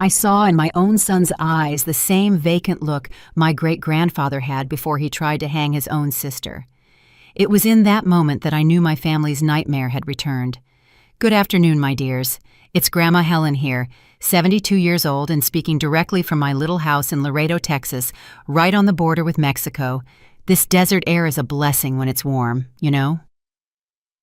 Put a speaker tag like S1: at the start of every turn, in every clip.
S1: I saw in my own son's eyes the same vacant look my great-grandfather had before he tried to hang his own sister. It was in that moment that I knew my family's nightmare had returned. Good afternoon, my dears. It's Grandma Helen here, 72 years old and speaking directly from my little house in Laredo, Texas, right on the border with Mexico. This desert air is a blessing when it's warm, you know?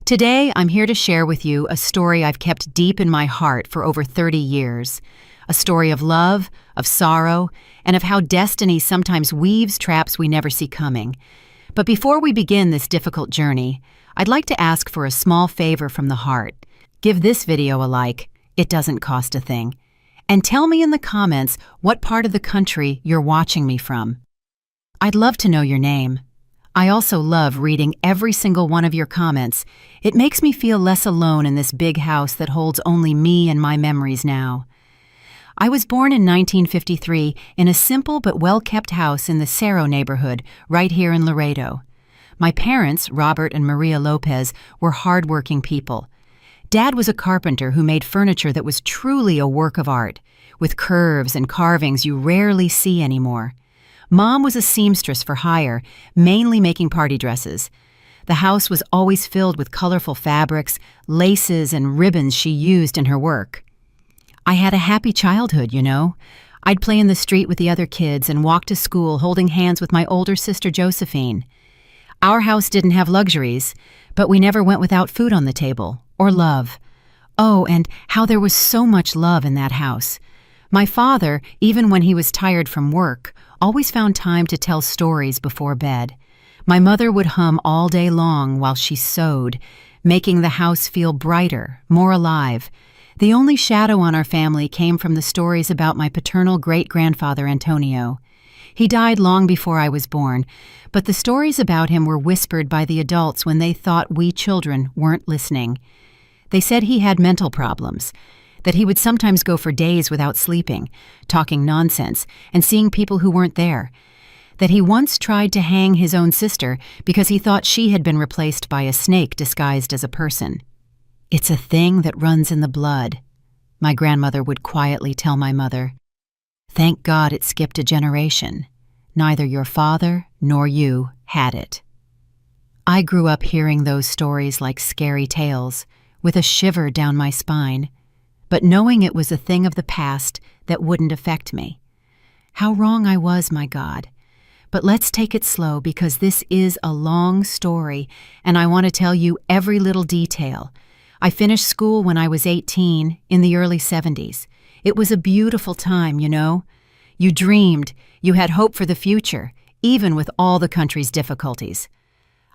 S1: Today, I'm here to share with you a story I've kept deep in my heart for over 30 years. A story of love, of sorrow, and of how destiny sometimes weaves traps we never see coming. But before we begin this difficult journey, I'd like to ask for a small favor from the heart. Give this video a like. It doesn't cost a thing. And tell me in the comments what part of the country you're watching me from. I'd love to know your name. I also love reading every single one of your comments. It makes me feel less alone in this big house that holds only me and my memories now. I was born in 1953 in a simple but well-kept house in the Cerro neighborhood, right here in Laredo. My parents, Robert and Maria Lopez, were hard-working people. Dad was a carpenter who made furniture that was truly a work of art, with curves and carvings you rarely see anymore. Mom was a seamstress for hire, mainly making party dresses. The house was always filled with colorful fabrics, laces, and ribbons she used in her work. I had a happy childhood, you know. I'd play in the street with the other kids and walk to school holding hands with my older sister Josephine. Our house didn't have luxuries, but we never went without food on the table, or love. Oh, and how there was so much love in that house. My father, even when he was tired from work, always found time to tell stories before bed. My mother would hum all day long while she sewed, making the house feel brighter, more alive. The only shadow on our family came from the stories about my paternal great-grandfather Antonio. He died long before I was born, but the stories about him were whispered by the adults when they thought we children weren't listening. They said he had mental problems, that he would sometimes go for days without sleeping, talking nonsense, and seeing people who weren't there, that he once tried to hang his own sister because he thought she had been replaced by a snake disguised as a person. "It's a thing that runs in the blood," my grandmother would quietly tell my mother. "Thank God it skipped a generation. Neither your father nor you had it." I grew up hearing those stories like scary tales, with a shiver down my spine, but knowing it was a thing of the past that wouldn't affect me. How wrong I was, my God. But let's take it slow because this is a long story, and I want to tell you every little detail. I finished school when I was 18, in the early 70s. It was a beautiful time, you know. You dreamed, you had hope for the future, even with all the country's difficulties.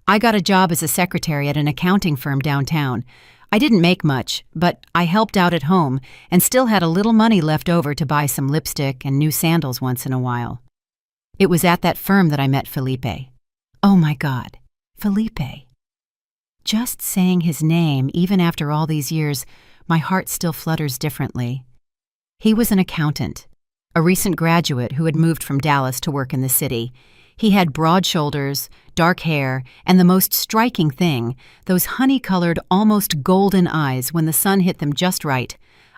S1: I got a job as a secretary at an accounting firm downtown. I didn't make much, but I helped out at home and still had a little money left over to buy some lipstick and new sandals once in a while. It was at that firm that I met Felipe. Oh my God, Felipe. Just saying his name, even after all these years, my heart still flutters differently. He was an accountant, a recent graduate who had moved from Dallas to work in the city. He had broad shoulders, dark hair, and the most striking thing, those honey-colored, almost golden eyes when the sun hit them just right.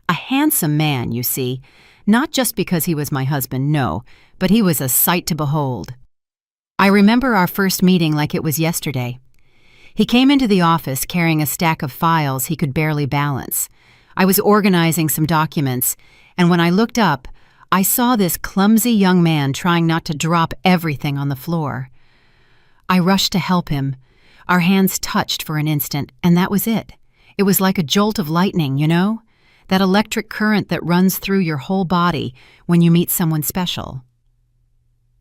S1: A handsome man, you see. Not just because he was my husband, no, but he was a sight to behold. I remember our first meeting like it was yesterday. He came into the office carrying a stack of files he could barely balance. I was organizing some documents, and when I looked up, I saw this clumsy young man trying not to drop everything on the floor. I rushed to help him. Our hands touched for an instant, and that was it. It was like a jolt of lightning, you know? That electric current that runs through your whole body when you meet someone special.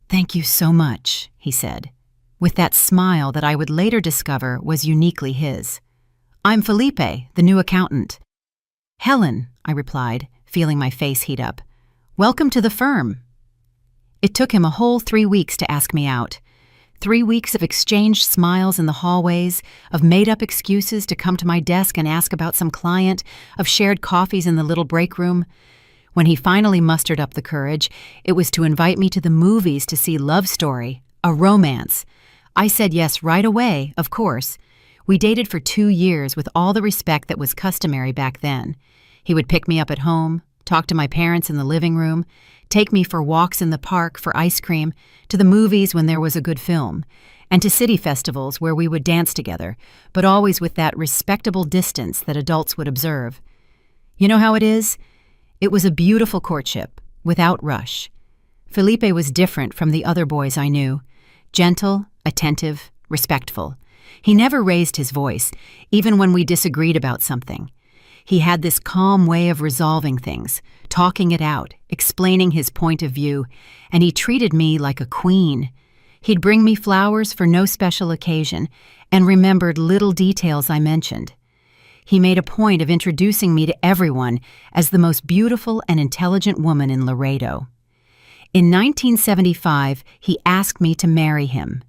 S1: "Thank you so much," he said, with that smile that I would later discover was uniquely his. "I'm Felipe, the new accountant." "Helen," I replied, feeling my face heat up. "Welcome to the firm." It took him a whole 3 weeks to ask me out. 3 weeks of exchanged smiles in the hallways, of made-up excuses to come to my desk and ask about some client, of shared coffees in the little break room. When he finally mustered up the courage, it was to invite me to the movies to see Love Story, a romance. I said yes right away, of course. We dated for 2 years with all the respect that was customary back then. He would pick me up at home, talk to my parents in the living room, take me for walks in the park for ice cream, to the movies when there was a good film, and to city festivals where we would dance together, but always with that respectable distance that adults would observe. You know how it is? It was a beautiful courtship, without rush. Felipe was different from the other boys I knew. Gentle, attentive, respectful. He never raised his voice, even when we disagreed about something. He had this calm way of resolving things, talking it out, explaining his point of view, and he treated me like a queen. He'd bring me flowers for no special occasion and remembered little details I mentioned. He made a point of introducing me to everyone as the most beautiful and intelligent woman in Laredo. In 1975, he asked me to marry him.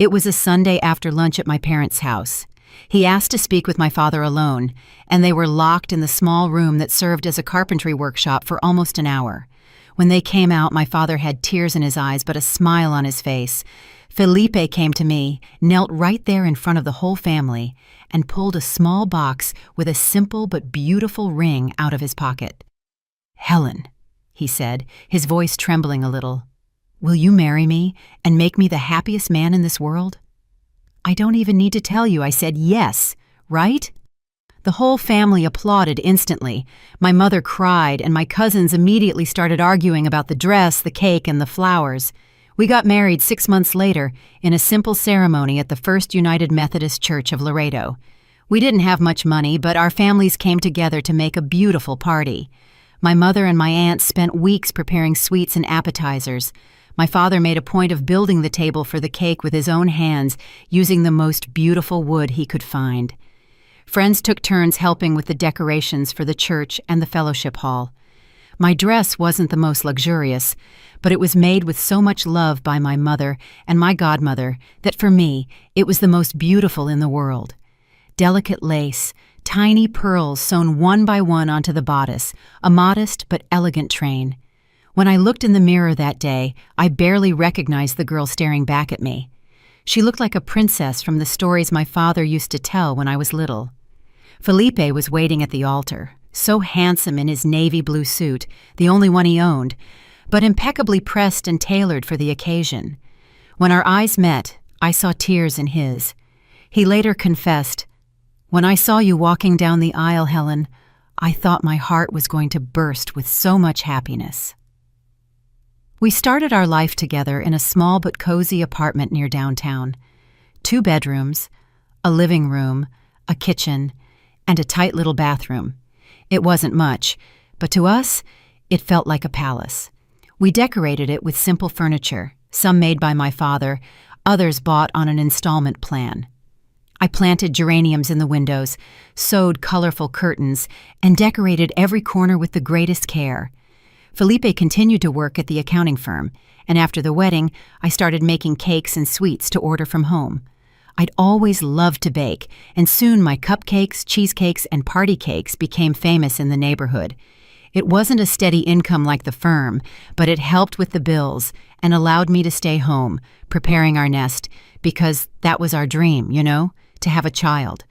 S1: It was a Sunday after lunch at my parents' house. He asked to speak with my father alone, and they were locked in the small room that served as a carpentry workshop for almost an hour. When they came out, my father had tears in his eyes but a smile on his face. Felipe came to me, knelt right there in front of the whole family, and pulled a small box with a simple but beautiful ring out of his pocket. "Helen," he said, his voice trembling a little, "will you marry me and make me the happiest man in this world?" "I don't even need to tell you," I said, "yes, right?" The whole family applauded instantly. My mother cried, and my cousins immediately started arguing about the dress, the cake, and the flowers. We got married 6 months later in a simple ceremony at the First United Methodist Church of Laredo. We didn't have much money, but our families came together to make a beautiful party. My mother and my aunt spent weeks preparing sweets and appetizers. My father made a point of building the table for the cake with his own hands, using the most beautiful wood he could find. Friends took turns helping with the decorations for the church and the fellowship hall. My dress wasn't the most luxurious, but it was made with so much love by my mother and my godmother that for me, it was the most beautiful in the world. Delicate lace, tiny pearls sewn one by one onto the bodice, a modest but elegant train. When I looked in the mirror that day, I barely recognized the girl staring back at me. She looked like a princess from the stories my father used to tell when I was little. Felipe was waiting at the altar, so handsome in his navy blue suit, the only one he owned, but impeccably pressed and tailored for the occasion. When our eyes met, I saw tears in his. He later confessed, "When I saw you walking down the aisle, Helen, I thought my heart was going to burst with so much happiness." We started our life together in a small but cozy apartment near downtown. 2 bedrooms, a living room, a kitchen, and a tight little bathroom. It wasn't much, but to us, it felt like a palace. We decorated it with simple furniture, some made by my father, others bought on an installment plan. I planted geraniums in the windows, sewed colorful curtains, and decorated every corner with the greatest care. Felipe continued to work at the accounting firm, and after the wedding, I started making cakes and sweets to order from home. I'd always loved to bake, and soon my cupcakes, cheesecakes, and party cakes became famous in the neighborhood. It wasn't a steady income like the firm, but it helped with the bills and allowed me to stay home, preparing our nest, because that was our dream, to have a child.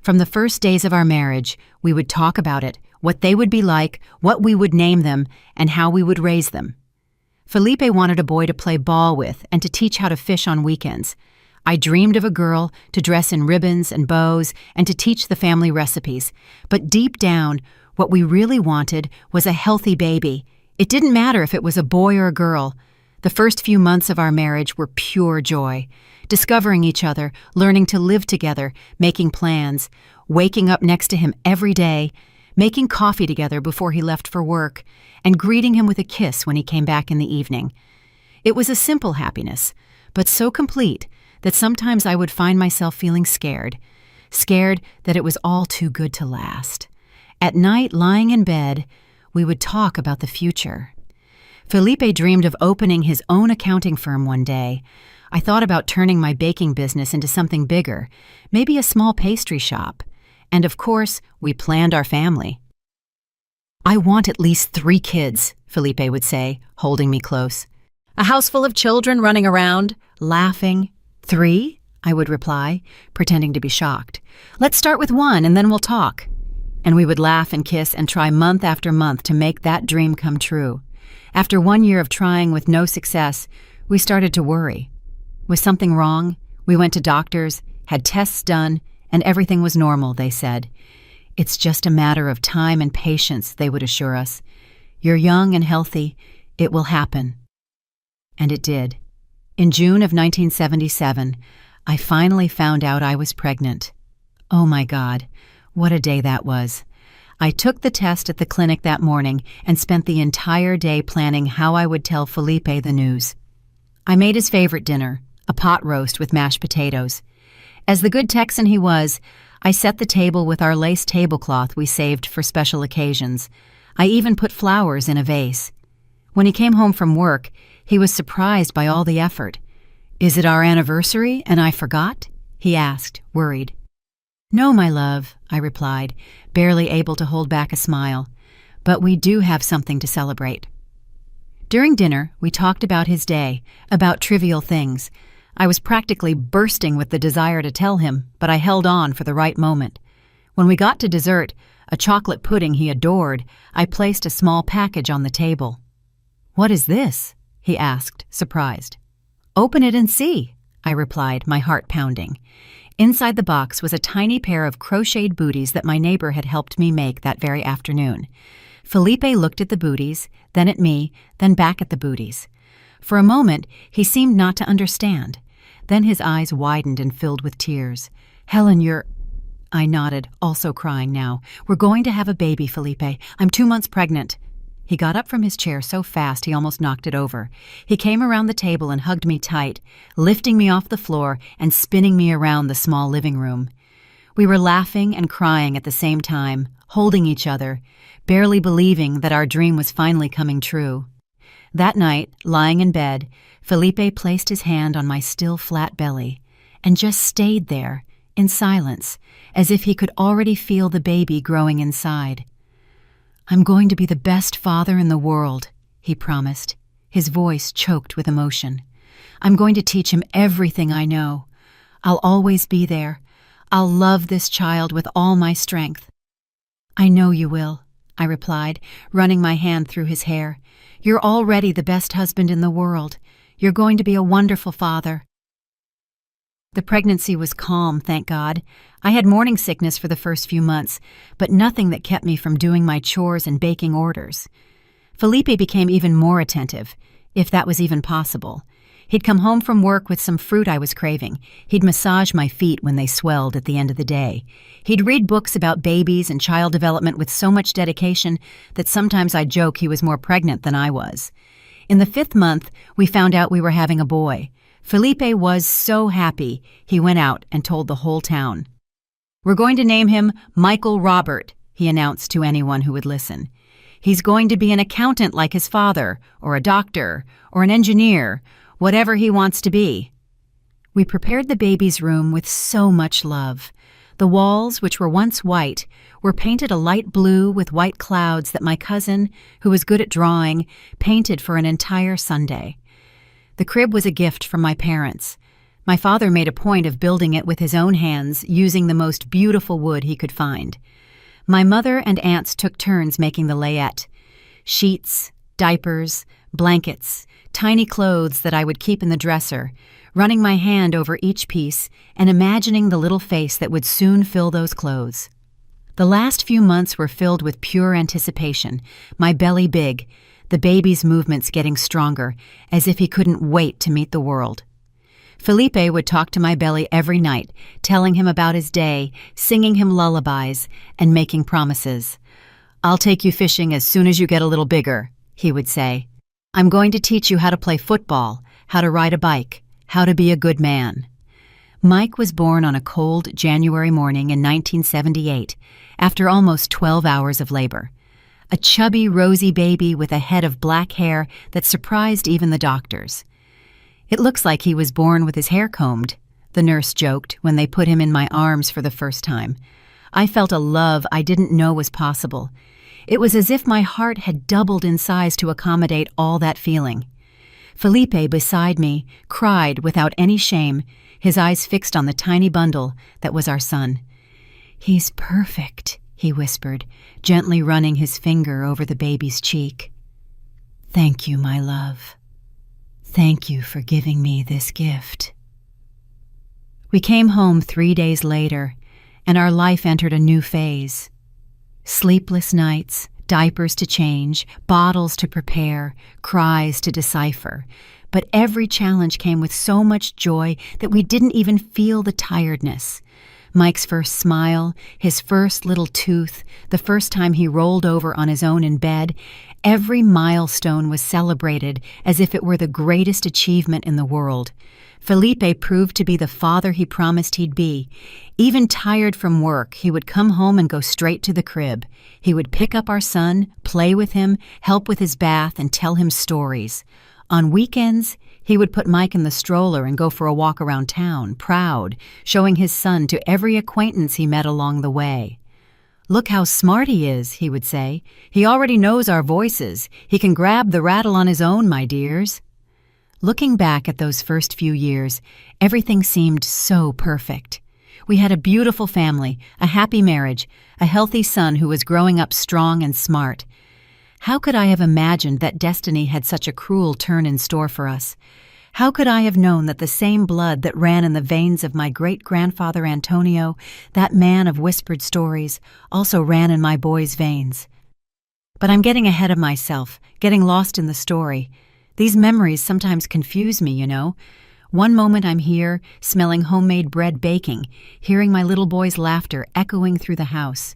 S1: From the first days of our marriage, we would talk about it, what they would be like, what we would name them, and how we would raise them. Felipe wanted a boy to play ball with and to teach how to fish on weekends. I dreamed of a girl to dress in ribbons and bows and to teach the family recipes. But deep down, what we really wanted was a healthy baby. It didn't matter if it was a boy or a girl. The first few months of our marriage were pure joy. Discovering each other, learning to live together, making plans, waking up next to him every day, making coffee together before he left for work, and greeting him with a kiss when he came back in the evening. It was a simple happiness, but so complete that sometimes I would find myself feeling scared that it was all too good to last. At night, lying in bed, we would talk about the future. Felipe dreamed of opening his own accounting firm one day. I thought about turning my baking business into something bigger, maybe a small pastry shop. And of course, we planned our family. "I want at least 3 kids," Felipe would say, holding me close. "A house full of children running around, laughing." "3?" I would reply, pretending to be shocked. "Let's start with 1 and then we'll talk." And we would laugh and kiss and try month after month to make that dream come true. After 1 year of trying with no success, we started to worry. Was something wrong? We went to doctors, had tests done, and everything was normal, they said. It's just a matter of time and patience, they would assure us. You're young and healthy. It will happen. And it did. In June of 1977, I finally found out I was pregnant. Oh my God, what a day that was. I took the test at the clinic that morning and spent the entire day planning how I would tell Felipe the news. I made his favorite dinner, a pot roast with mashed potatoes. As the good Texan he was, I set the table with our lace tablecloth we saved for special occasions. I even put flowers in a vase. When he came home from work, he was surprised by all the effort. "Is it our anniversary and I forgot?" he asked, worried. "No, my love," I replied, barely able to hold back a smile. "But we do have something to celebrate." During dinner, we talked about his day, about trivial things. I was practically bursting with the desire to tell him, but I held on for the right moment. When we got to dessert, a chocolate pudding he adored, I placed a small package on the table. "What is this?" he asked, surprised. "Open it and see," I replied, my heart pounding. Inside the box was a tiny pair of crocheted booties that my neighbor had helped me make that very afternoon. Felipe looked at the booties, then at me, then back at the booties. For a moment, he seemed not to understand. Then his eyes widened and filled with tears. "Helen, you're—" I nodded, also crying now. "We're going to have a baby, Felipe. I'm 2 months pregnant." He got up from his chair so fast he almost knocked it over. He came around the table and hugged me tight, lifting me off the floor and spinning me around the small living room. We were laughing and crying at the same time, holding each other, barely believing that our dream was finally coming true. That night, lying in bed, Felipe placed his hand on my still flat belly and just stayed there, in silence, as if he could already feel the baby growing inside. "I'm going to be the best father in the world," he promised, his voice choked with emotion. "I'm going to teach him everything I know. I'll always be there. I'll love this child with all my strength." "I know you will," I replied, running my hand through his hair. "You're already the best husband in the world. You're going to be a wonderful father." The pregnancy was calm, thank God. I had morning sickness for the first few months, but nothing that kept me from doing my chores and baking orders. Felipe became even more attentive, if that was even possible. He'd come home from work with some fruit I was craving. He'd massage my feet when they swelled at the end of the day. He'd read books about babies and child development with so much dedication that sometimes I'd joke he was more pregnant than I was. In the 5th month, we found out we were having a boy. Felipe was so happy, he went out and told the whole town. "We're going to name him Michael Robert," he announced to anyone who would listen. "He's going to be an accountant like his father, or a doctor, or an engineer, whatever he wants to be." We prepared the baby's room with so much love. The walls, which were once white, were painted a light blue with white clouds that my cousin, who was good at drawing, painted for an entire Sunday. The crib was a gift from my parents. My father made a point of building it with his own hands, using the most beautiful wood he could find. My mother and aunts took turns making the layette. Sheets, diapers, blankets, tiny clothes that I would keep in the dresser, running my hand over each piece and imagining the little face that would soon fill those clothes. The last few months were filled with pure anticipation, my belly big, the baby's movements getting stronger, as if he couldn't wait to meet the world. Felipe would talk to my belly every night, telling him about his day, singing him lullabies, and making promises. "I'll take you fishing as soon as you get a little bigger," he would say. "I'm going to teach you how to play football, how to ride a bike, how to be a good man." Mike was born on a cold January morning in 1978, after almost 12 hours of labor. A chubby, rosy baby with a head of black hair that surprised even the doctors. "It looks like he was born with his hair combed," the nurse joked when they put him in my arms for the first time. I felt a love I didn't know was possible. It was as if my heart had doubled in size to accommodate all that feeling. Felipe, beside me, cried without any shame, his eyes fixed on the tiny bundle that was our son. "He's perfect," he whispered, gently running his finger over the baby's cheek. "Thank you, my love. Thank you for giving me this gift." We came home 3 days later, and our life entered a new phase. Sleepless nights, diapers to change, bottles to prepare, cries to decipher. But every challenge came with so much joy that we didn't even feel the tiredness. Mike's first smile, his first little tooth, the first time he rolled over on his own in bed, every milestone was celebrated as if it were the greatest achievement in the world. Felipe proved to be the father he promised he'd be. Even tired from work, he would come home and go straight to the crib. He would pick up our son, play with him, help with his bath, and tell him stories. On weekends, he would put Mike in the stroller and go for a walk around town, proud, showing his son to every acquaintance he met along the way. "Look how smart he is," he would say. "He already knows our voices. He can grab the rattle on his own, my dears." Looking back at those first few years, everything seemed so perfect. We had a beautiful family, a happy marriage, a healthy son who was growing up strong and smart. How could I have imagined that destiny had such a cruel turn in store for us? How could I have known that the same blood that ran in the veins of my great-grandfather Antonio, that man of whispered stories, also ran in my boy's veins? But I'm getting ahead of myself, getting lost in the story. These memories sometimes confuse me, you know. One moment I'm here, smelling homemade bread baking, hearing my little boy's laughter echoing through the house.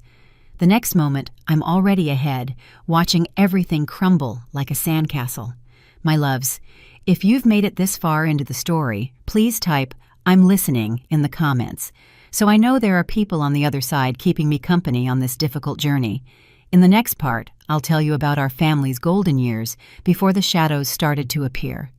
S1: The next moment, I'm already ahead, watching everything crumble like a sandcastle. My loves, if you've made it this far into the story, please type "I'm listening" in the comments, so I know there are people on the other side keeping me company on this difficult journey. In the next part, I'll tell you about our family's golden years before the shadows started to appear.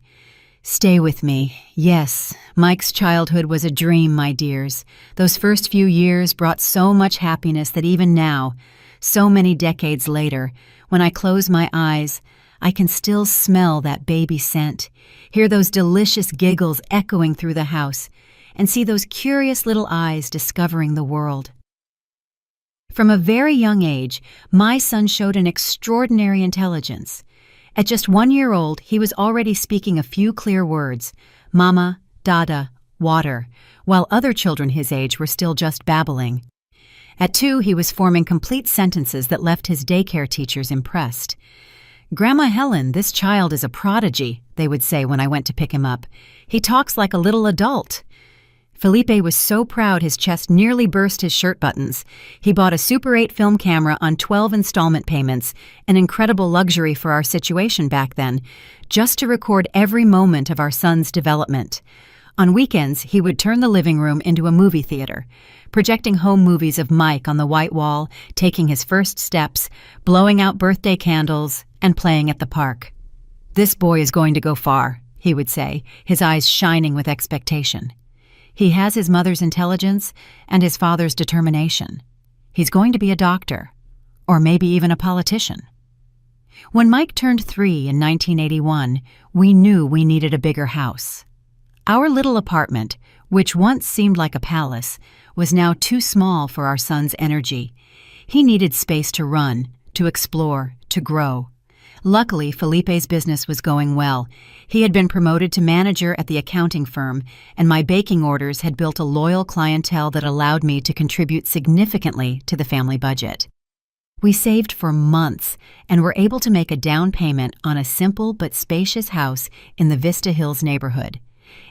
S1: Stay with me. Yes, Mike's childhood was a dream, my dears. Those first few years brought so much happiness that even now, so many decades later, when I close my eyes, I can still smell that baby scent, hear those delicious giggles echoing through the house, and see those curious little eyes discovering the world. From a very young age, my son showed an extraordinary intelligence. At just 1 year old, he was already speaking a few clear words, mama, dada, water, while other children his age were still just babbling. At 2, he was forming complete sentences that left his daycare teachers impressed. "Grandma Helen, this child is a prodigy," they would say when I went to pick him up. "He talks like a little adult." Felipe was so proud his chest nearly burst his shirt buttons. He bought a Super 8 film camera on 12 installment payments, an incredible luxury for our situation back then, just to record every moment of our son's development. On weekends, he would turn the living room into a movie theater, projecting home movies of Mike on the white wall, taking his first steps, blowing out birthday candles, and playing at the park. "This boy is going to go far," he would say, his eyes shining with expectation. He has his mother's intelligence and his father's determination. He's going to be a doctor, or maybe even a politician. When Mike turned 3 in 1981, we knew we needed a bigger house. Our little apartment, which once seemed like a palace, was now too small for our son's energy. He needed space to run, to explore, to grow. Luckily, Felipe's business was going well. He had been promoted to manager at the accounting firm, and my baking orders had built a loyal clientele that allowed me to contribute significantly to the family budget. We saved for months and were able to make a down payment on a simple but spacious house in the Vista Hills neighborhood.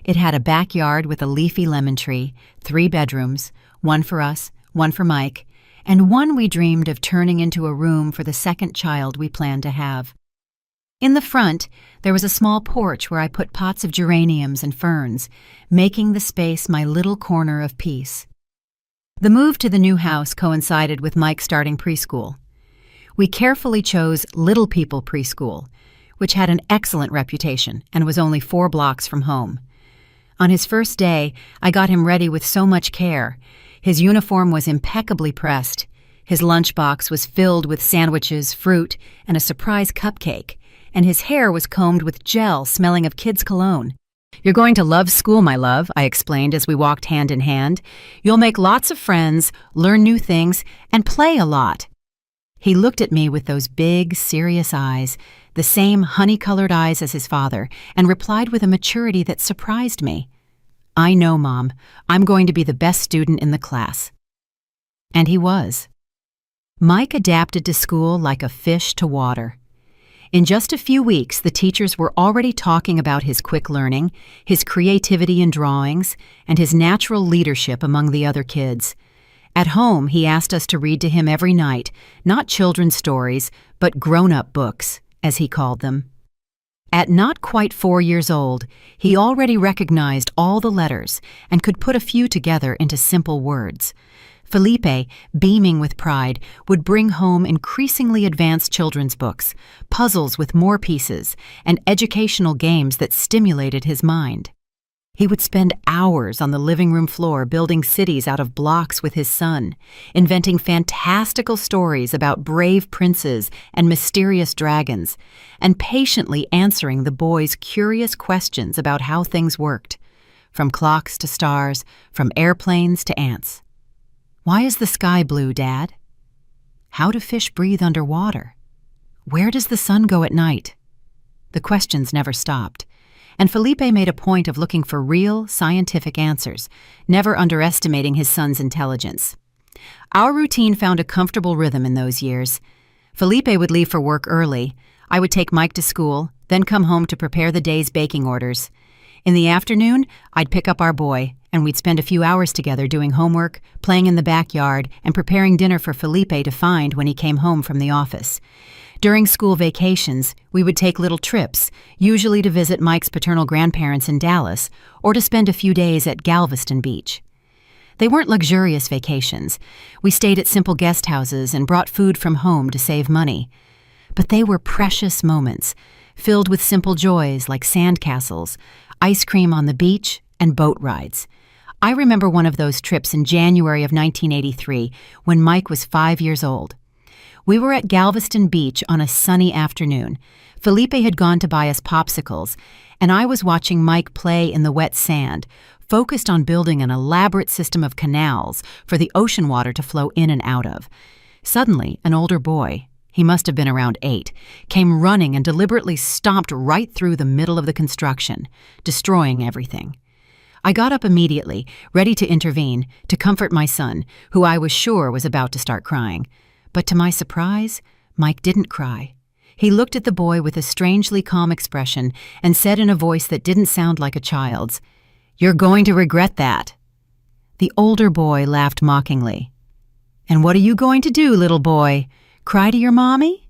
S1: It had a backyard with a leafy lemon tree, 3 bedrooms, one for us, one for Mike, and one we dreamed of turning into a room for the second child we planned to have. In the front, there was a small porch where I put pots of geraniums and ferns, making the space my little corner of peace. The move to the new house coincided with Mike starting preschool. We carefully chose Little People Preschool, which had an excellent reputation and was only 4 blocks from home. On his first day, I got him ready with so much care. His uniform was impeccably pressed. His lunchbox was filled with sandwiches, fruit, and a surprise cupcake, and his hair was combed with gel smelling of kids' cologne. "You're going to love school, my love," I explained as we walked hand in hand. "You'll make lots of friends, learn new things, and play a lot." He looked at me with those big, serious eyes, the same honey-colored eyes as his father, and replied with a maturity that surprised me. "I know, Mom. I'm going to be the best student in the class." And he was. Mike adapted to school like a fish to water. In just a few weeks, the teachers were already talking about his quick learning, his creativity in drawings, and his natural leadership among the other kids. At home, he asked us to read to him every night, not children's stories, but grown-up books, as he called them. At not quite 4 years old, he already recognized all the letters and could put a few together into simple words. Felipe, beaming with pride, would bring home increasingly advanced children's books, puzzles with more pieces, and educational games that stimulated his mind. He would spend hours on the living room floor building cities out of blocks with his son, inventing fantastical stories about brave princes and mysterious dragons, and patiently answering the boys' curious questions about how things worked, from clocks to stars, from airplanes to ants. "Why is the sky blue, Dad?" "How do fish breathe underwater?" "Where does the sun go at night?" The questions never stopped, and Felipe made a point of looking for real, scientific answers, never underestimating his son's intelligence. Our routine found a comfortable rhythm in those years. Felipe would leave for work early. I would take Mike to school, then come home to prepare the day's baking orders. In the afternoon, I'd pick up our boy, and we'd spend a few hours together doing homework, playing in the backyard, and preparing dinner for Felipe to find when he came home from the office. During school vacations, we would take little trips, usually to visit Mike's paternal grandparents in Dallas, or to spend a few days at Galveston Beach. They weren't luxurious vacations. We stayed at simple guest houses and brought food from home to save money. But they were precious moments, filled with simple joys like sandcastles, ice cream on the beach, and boat rides. I remember one of those trips in January of 1983 when Mike was 5 years old. We were at Galveston Beach on a sunny afternoon. Felipe had gone to buy us popsicles, and I was watching Mike play in the wet sand, focused on building an elaborate system of canals for the ocean water to flow in and out of. Suddenly, an older boy, he must have been around 8, came running and deliberately stomped right through the middle of the construction, destroying everything. I got up immediately, ready to intervene, to comfort my son, who I was sure was about to start crying. But to my surprise, Mike didn't cry. He looked at the boy with a strangely calm expression and said in a voice that didn't sound like a child's, "You're going to regret that." The older boy laughed mockingly. "And what are you going to do, little boy? Cry to your mommy?"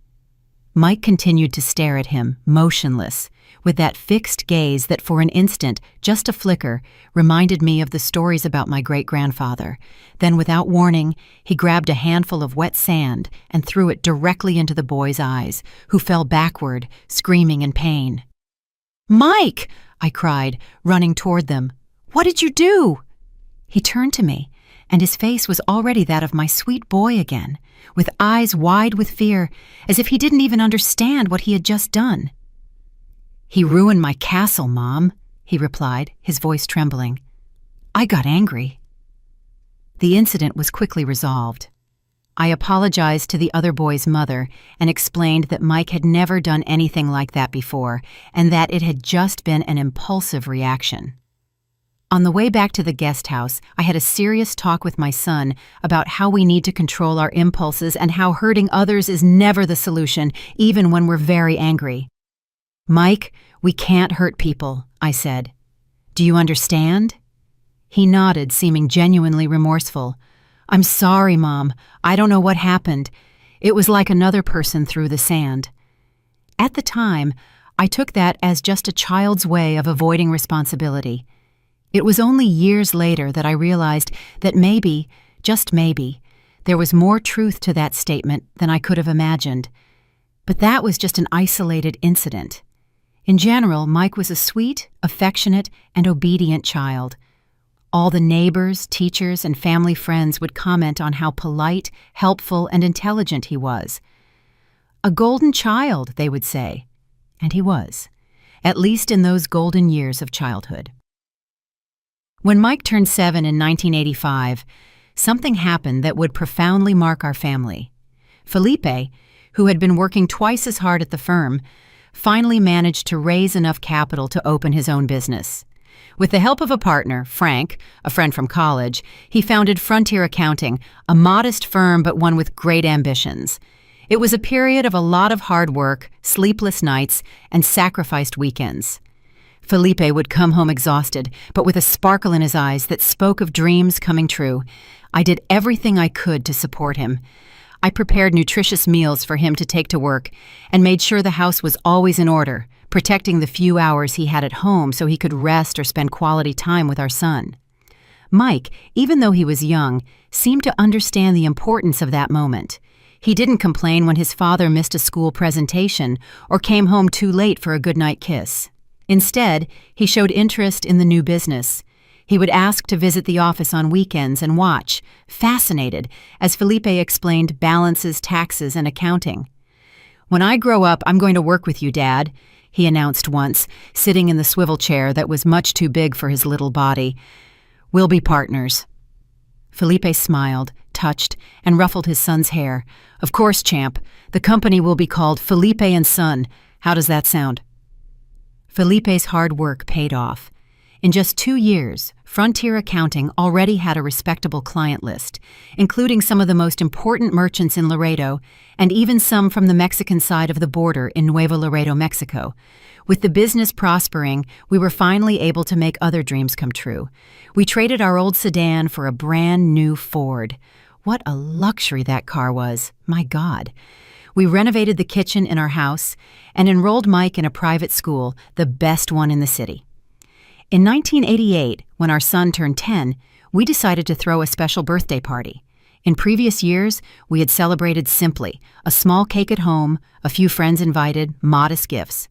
S1: Mike continued to stare at him, motionless, with that fixed gaze that for an instant, just a flicker, reminded me of the stories about my great-grandfather. Then, without warning, he grabbed a handful of wet sand and threw it directly into the boy's eyes, who fell backward, screaming in pain. "Mike!" I cried, running toward them. "What did you do?" He turned to me, and his face was already that of my sweet boy again, with eyes wide with fear, as if he didn't even understand what he had just done. "He ruined my castle, Mom," he replied, his voice trembling. I got angry. The incident was quickly resolved. I apologized to the other boy's mother and explained that Mike had never done anything like that before and that it had just been an impulsive reaction. On the way back to the guest house, I had a serious talk with my son about how we need to control our impulses and how hurting others is never the solution, even when we're very angry. "Mike, we can't hurt people," I said. "Do you understand?" He nodded, seeming genuinely remorseful. "I'm sorry, Mom. I don't know what happened. It was like another person threw the sand." At the time, I took that as just a child's way of avoiding responsibility. It was only years later that I realized that maybe, just maybe, there was more truth to that statement than I could have imagined. But that was just an isolated incident. In general, Mike was a sweet, affectionate, and obedient child. All the neighbors, teachers, and family friends would comment on how polite, helpful, and intelligent he was. A golden child, they would say. And he was. at least in those golden years of childhood. When Mike turned 7 in 1985, something happened that would profoundly mark our family. Felipe, who had been working twice as hard at the firm, finally managed to raise enough capital to open his own business. With the help of a partner, Frank, a friend from college, he founded Frontier Accounting, a modest firm but one with great ambitions. It was a period of a lot of hard work, sleepless nights, and sacrificed weekends. Felipe would come home exhausted, but with a sparkle in his eyes that spoke of dreams coming true. I did everything I could to support him. I prepared nutritious meals for him to take to work and made sure the house was always in order, protecting the few hours he had at home so he could rest or spend quality time with our son. Mike, even though he was young, seemed to understand the importance of that moment. He didn't complain when his father missed a school presentation or came home too late for a goodnight kiss. Instead, he showed interest in the new business. He would ask to visit the office on weekends and watch, fascinated, as Felipe explained balances, taxes, and accounting. "When I grow up, I'm going to work with you, Dad," he announced once, sitting in the swivel chair that was much too big for his little body. "We'll be partners." Felipe smiled, touched, and ruffled his son's hair. "Of course, champ. The company will be called Felipe and Son. How does that sound?" Felipe's hard work paid off. In just 2 years, Frontier Accounting already had a respectable client list, including some of the most important merchants in Laredo and even some from the Mexican side of the border in Nuevo Laredo, Mexico. With the business prospering, we were finally able to make other dreams come true. We traded our old sedan for a brand new Ford. What a luxury that car was, my God. We renovated the kitchen in our house and enrolled Mike in a private school, the best one in the city. In 1988, when our son turned 10, we decided to throw a special birthday party. In previous years, we had celebrated simply, a small cake at home, a few friends invited, modest gifts.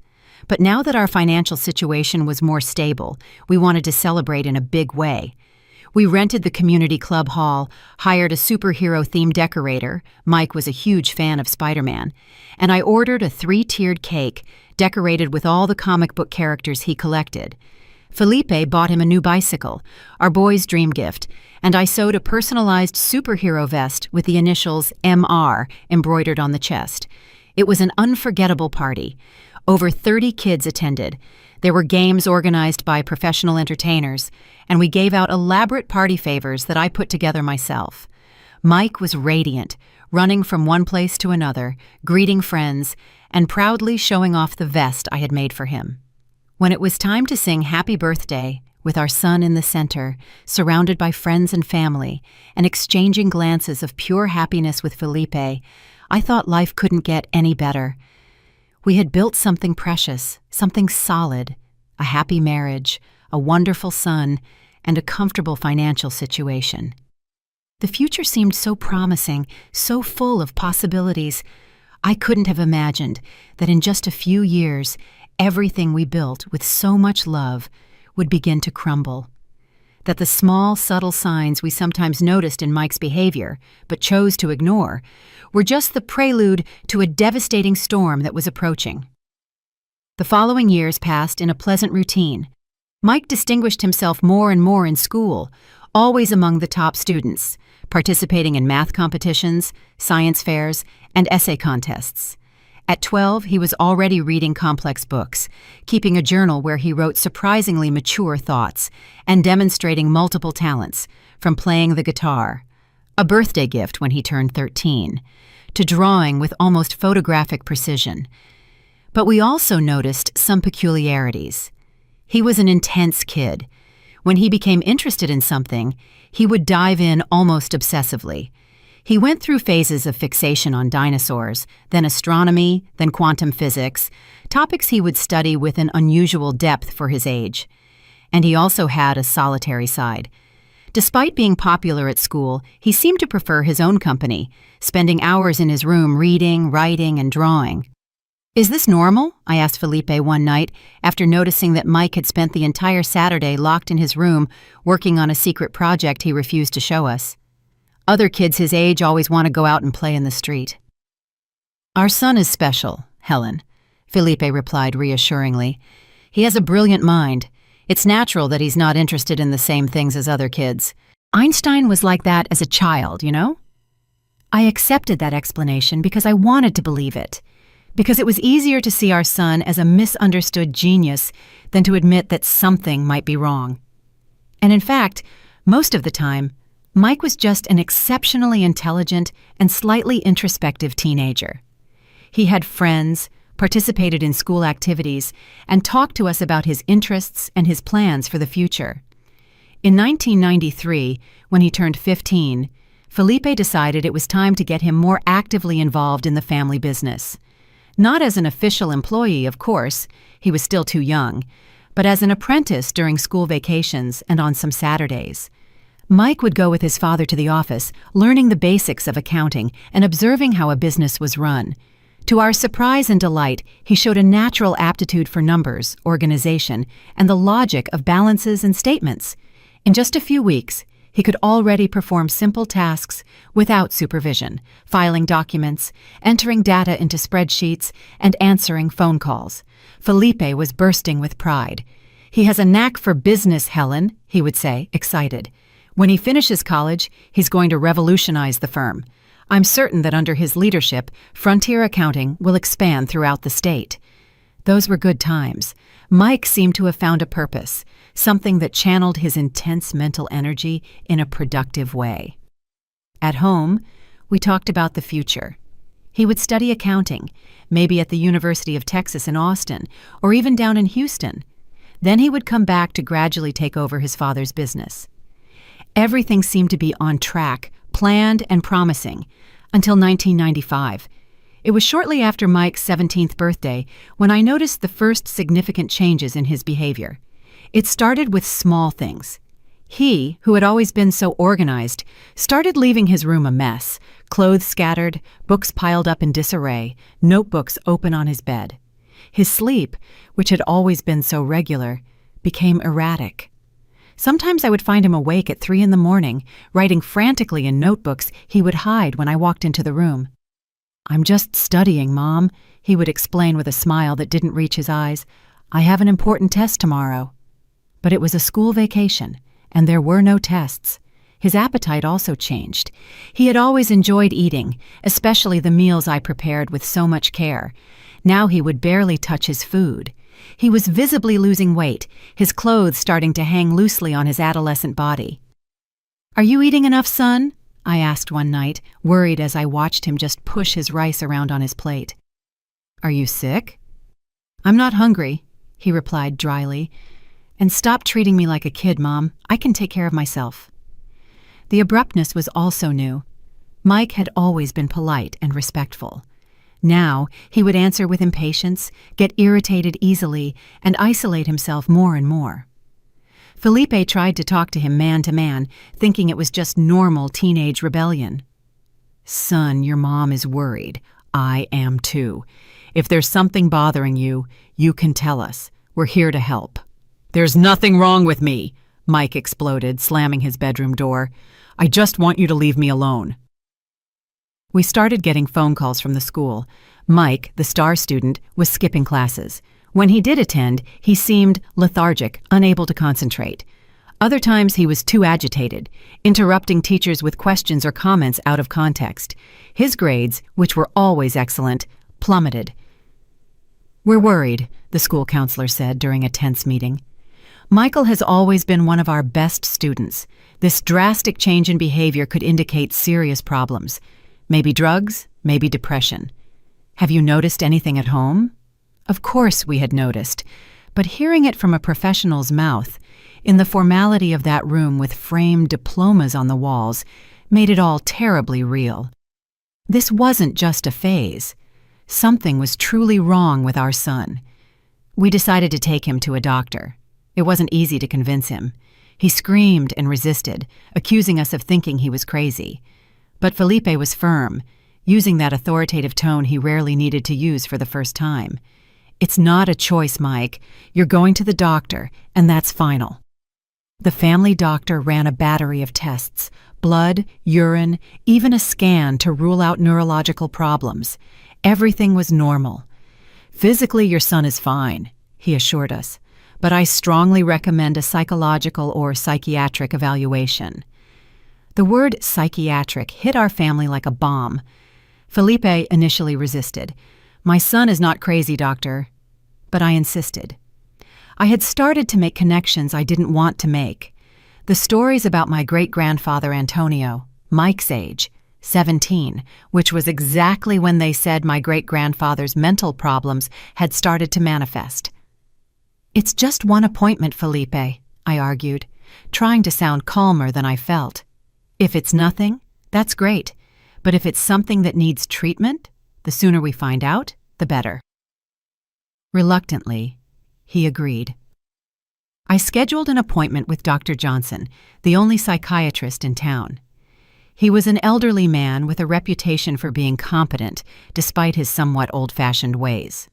S1: But now that our financial situation was more stable, we wanted to celebrate in a big way. We rented the community club hall, hired a superhero-themed decorator — Mike was a huge fan of Spider-Man — and I ordered a 3-tiered cake decorated with all the comic book characters he collected. Felipe bought him a new bicycle, our boy's dream gift, and I sewed a personalized superhero vest with the initials MR embroidered on the chest. It was an unforgettable party. Over 30 kids attended. There were games organized by professional entertainers, and we gave out elaborate party favors that I put together myself. Mike was radiant, running from one place to another, greeting friends, and proudly showing off the vest I had made for him. When it was time to sing Happy Birthday, with our son in the center, surrounded by friends and family, and exchanging glances of pure happiness with Felipe, I thought life couldn't get any better. We had built something precious, something solid, a happy marriage, a wonderful son, and a comfortable financial situation. The future seemed so promising, so full of possibilities. I couldn't have imagined that in just a few years, everything we built with so much love would begin to crumble. That the small, subtle signs we sometimes noticed in Mike's behavior, but chose to ignore, were just the prelude to a devastating storm that was approaching. The following years passed in a pleasant routine. Mike distinguished himself more and more in school, always among the top students, participating in math competitions, science fairs, and essay contests. At 12, he was already reading complex books, keeping a journal where he wrote surprisingly mature thoughts, and demonstrating multiple talents, from playing the guitar, a birthday gift when he turned 13, to drawing with almost photographic precision. But we also noticed some peculiarities. He was an intense kid. When he became interested in something, he would dive in almost obsessively. He went through phases of fixation on dinosaurs, then astronomy, then quantum physics, topics he would study with an unusual depth for his age. And he also had a solitary side. Despite being popular at school, he seemed to prefer his own company, spending hours in his room reading, writing, and drawing. "Is this normal?" I asked Felipe one night after noticing that Mike had spent the entire Saturday locked in his room working on a secret project he refused to show us. "Other kids his age always want to go out and play in the street." "Our son is special, Helen," Felipe replied reassuringly. He has a brilliant mind. It's natural that he's not interested in the same things as other kids. Einstein was like that as a child, you know? I accepted that explanation because I wanted to believe it, because it was easier to see our son as a misunderstood genius than to admit that something might be wrong. And in fact, most of the time, Mike was just an exceptionally intelligent and slightly introspective teenager. He had friends, participated in school activities, and talked to us about his interests and his plans for the future. In 1993, when he turned 15, Felipe decided it was time to get him more actively involved in the family business. Not as an official employee, of course, he was still too young, but as an apprentice during school vacations and on some Saturdays. Mike would go with his father to the office, learning the basics of accounting and observing how a business was run. To our surprise and delight, he showed a natural aptitude for numbers, organization, and the logic of balances and statements. In just a few weeks, he could already perform simple tasks without supervision, filing documents, entering data into spreadsheets, and answering phone calls. Felipe was bursting with pride. "He has a knack for business, Helen," he would say, excited. "When he finishes college, he's going to revolutionize the firm. I'm certain that under his leadership, Frontier Accounting will expand throughout the state." Those were good times. Mike seemed to have found a purpose, something that channeled his intense mental energy in a productive way. At home, we talked about the future. He would study accounting, maybe at the University of Texas in Austin, or even down in Houston. Then he would come back to gradually take over his father's business. Everything seemed to be on track, planned and promising, until 1995. It was shortly after Mike's 17th birthday when I noticed the first significant changes in his behavior. It started with small things. He, who had always been so organized, started leaving his room a mess, clothes scattered, books piled up in disarray, notebooks open on his bed. His sleep, which had always been so regular, became erratic. Sometimes I would find him awake at 3 a.m, writing frantically in notebooks he would hide when I walked into the room. "I'm just studying, Mom," he would explain with a smile that didn't reach his eyes. "I have an important test tomorrow." But it was a school vacation, and there were no tests. His appetite also changed. He had always enjoyed eating, especially the meals I prepared with so much care. Now he would barely touch his food. He was visibly losing weight, his clothes starting to hang loosely on his adolescent body. "Are you eating enough, son?" I asked one night, worried as I watched him just push his rice around on his plate. "Are you sick?" "I'm not hungry," he replied dryly. "And stop treating me like a kid, Mom. I can take care of myself." The abruptness was also new. Mike had always been polite and respectful. Now he would answer with impatience, get irritated easily, and isolate himself more and more. Felipe tried to talk to him man to man, thinking it was just normal teenage rebellion. "Son, your mom is worried. I am too. If there's something bothering you, you can tell us. We're here to help." "There's nothing wrong with me," Mike exploded, slamming his bedroom door. "I just want you to leave me alone." We started getting phone calls from the school. Mike, the star student, was skipping classes. When he did attend, he seemed lethargic, unable to concentrate. Other times he was too agitated, interrupting teachers with questions or comments out of context. His grades, which were always excellent, plummeted. "We're worried," the school counselor said during a tense meeting. "Michael has always been one of our best students. This drastic change in behavior could indicate serious problems. Maybe drugs, maybe depression. Have you noticed anything at home?" Of course we had noticed, but hearing it from a professional's mouth, in the formality of that room with framed diplomas on the walls, made it all terribly real. This wasn't just a phase. Something was truly wrong with our son. We decided to take him to a doctor. It wasn't easy to convince him. He screamed and resisted, accusing us of thinking he was crazy. But Felipe was firm, using that authoritative tone he rarely needed to use for the first time. "It's not a choice, Mike. You're going to the doctor, and that's final." The family doctor ran a battery of tests, blood, urine, even a scan to rule out neurological problems. Everything was normal. "Physically, your son is fine. he assured us, but I strongly recommend a psychological or psychiatric evaluation. The word psychiatric hit our family like a bomb. Felipe initially resisted. "My son is not crazy, doctor." But I insisted. I had started to make connections I didn't want to make. The stories about my great-grandfather Antonio, Mike's age, 17, which was exactly when they said my great-grandfather's mental problems had started to manifest. "It's just one appointment, Felipe," I argued, trying to sound calmer than I felt. "If it's nothing, that's great. But if it's something that needs treatment, the sooner we find out, the better." Reluctantly, he agreed. I scheduled an appointment with Dr. Johnson, the only psychiatrist in town. He was an elderly man with a reputation for being competent, despite his somewhat old-fashioned ways.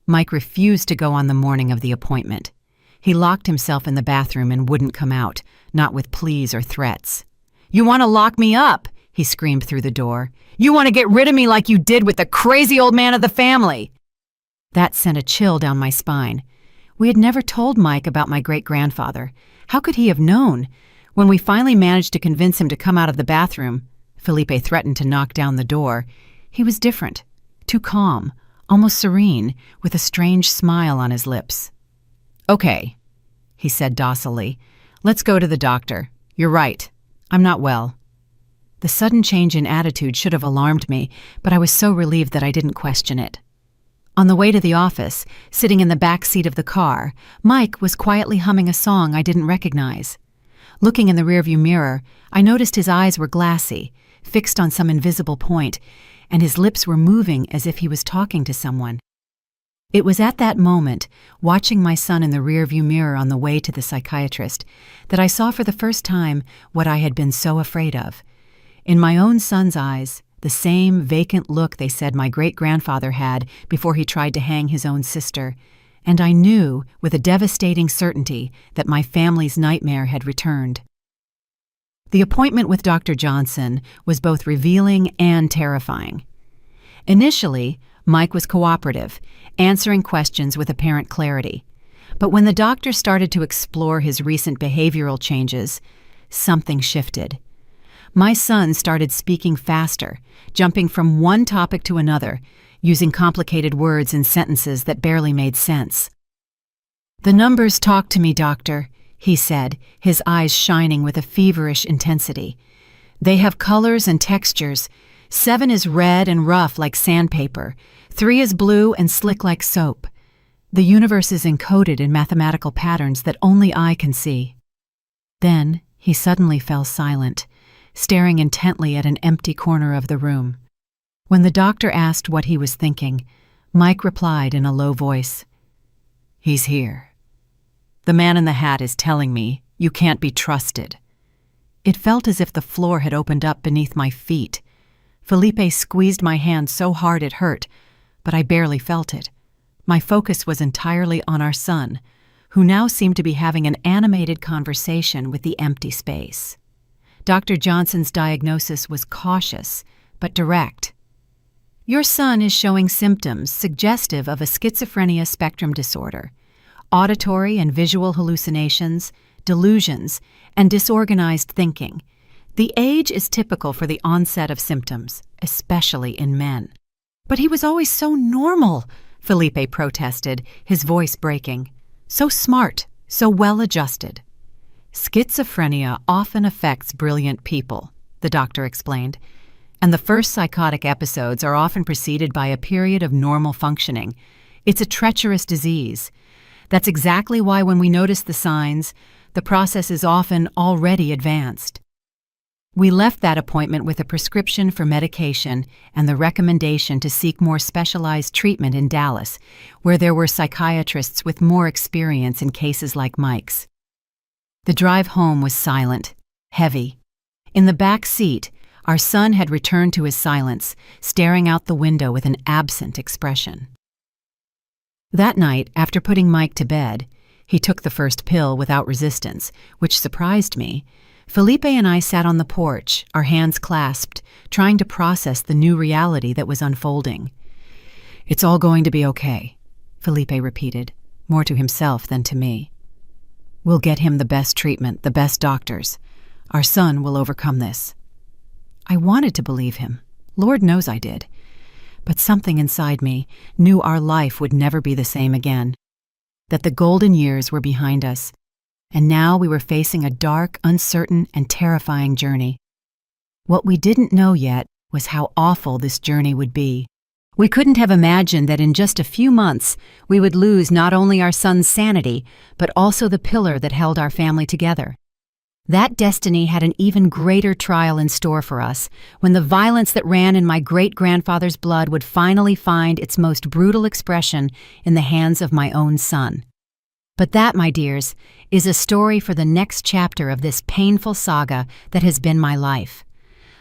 S1: Mike refused to go on the morning of the appointment. He locked himself in the bathroom and wouldn't come out, not with pleas or threats. "You want to lock me up?" he screamed through the door. "You want to get rid of me like you did with the crazy old man of the family?" That sent a chill down my spine. We had never told Mike about my great-grandfather. How could he have known? When we finally managed to convince him to come out of the bathroom, Felipe threatened to knock down the door. He was different, too calm, almost serene, with a strange smile on his lips. "Okay," he said docilely. "Let's go to the doctor. You're right. I'm not well." The sudden change in attitude should have alarmed me, but I was so relieved that I didn't question it. On the way to the office, sitting in the back seat of the car, Mike was quietly humming a song I didn't recognize. Looking in the rearview mirror, I noticed his eyes were glassy, fixed on some invisible point, and his lips were moving as if he was talking to someone. It was at that moment, watching my son in the rearview mirror on the way to the psychiatrist, that I saw for the first time what I had been so afraid of. In my own son's eyes, the same vacant look they said my great-grandfather had before he tried to hang his own sister, and I knew with a devastating certainty that my family's nightmare had returned. The appointment with Dr. Johnson was both revealing and terrifying. Initially, Mike was cooperative, answering questions with apparent clarity. But when the doctor started to explore his recent behavioral changes, something shifted. My son started speaking faster, jumping from one topic to another, using complicated words and sentences that barely made sense. "The numbers talk to me, doctor," he said, his eyes shining with a feverish intensity. "They have colors and textures. 7 is red and rough like sandpaper. 3 is blue and slick like soap. The universe is encoded in mathematical patterns that only I can see." Then he suddenly fell silent, staring intently at an empty corner of the room. When the doctor asked what he was thinking, Mike replied in a low voice, "He's here. The man in the hat is telling me you can't be trusted." It felt as if the floor had opened up beneath my feet. Felipe squeezed my hand so hard it hurt, but I barely felt it. My focus was entirely on our son, who now seemed to be having an animated conversation with the empty space. Dr. Johnson's diagnosis was cautious, but direct. "Your son is showing symptoms suggestive of a schizophrenia spectrum disorder, auditory and visual hallucinations, delusions, and disorganized thinking. The age is typical for the onset of symptoms, especially in men." "But he was always so normal," Felipe protested, his voice breaking. "So smart, so well-adjusted." "Schizophrenia often affects brilliant people," the doctor explained, "and the first psychotic episodes are often preceded by a period of normal functioning. It's a treacherous disease. That's exactly why when we notice the signs, the process is often already advanced." We left that appointment with a prescription for medication and the recommendation to seek more specialized treatment in Dallas, where there were psychiatrists with more experience in cases like Mike's. The drive home was silent, heavy. In the back seat, our son had returned to his silence, staring out the window with an absent expression. That night, after putting Mike to bed, he took the first pill without resistance, which surprised me. Felipe and I sat on the porch, our hands clasped, trying to process the new reality that was unfolding. "It's all going to be okay," Felipe repeated. more to himself than to me. "We'll get him the best treatment, the best doctors. Our son will overcome this." I wanted to believe him. Lord knows I did. But something inside me knew our life would never be the same again, that the golden years were behind us, and now we were facing a dark, uncertain, and terrifying journey. What we didn't know yet was how awful this journey would be. We couldn't have imagined that in just a few months we would lose not only our son's sanity, but also the pillar that held our family together. That destiny had an even greater trial in store for us when the violence that ran in my great-grandfather's blood would finally find its most brutal expression in the hands of my own son. But that, my dears, is a story for the next chapter of this painful saga that has been my life.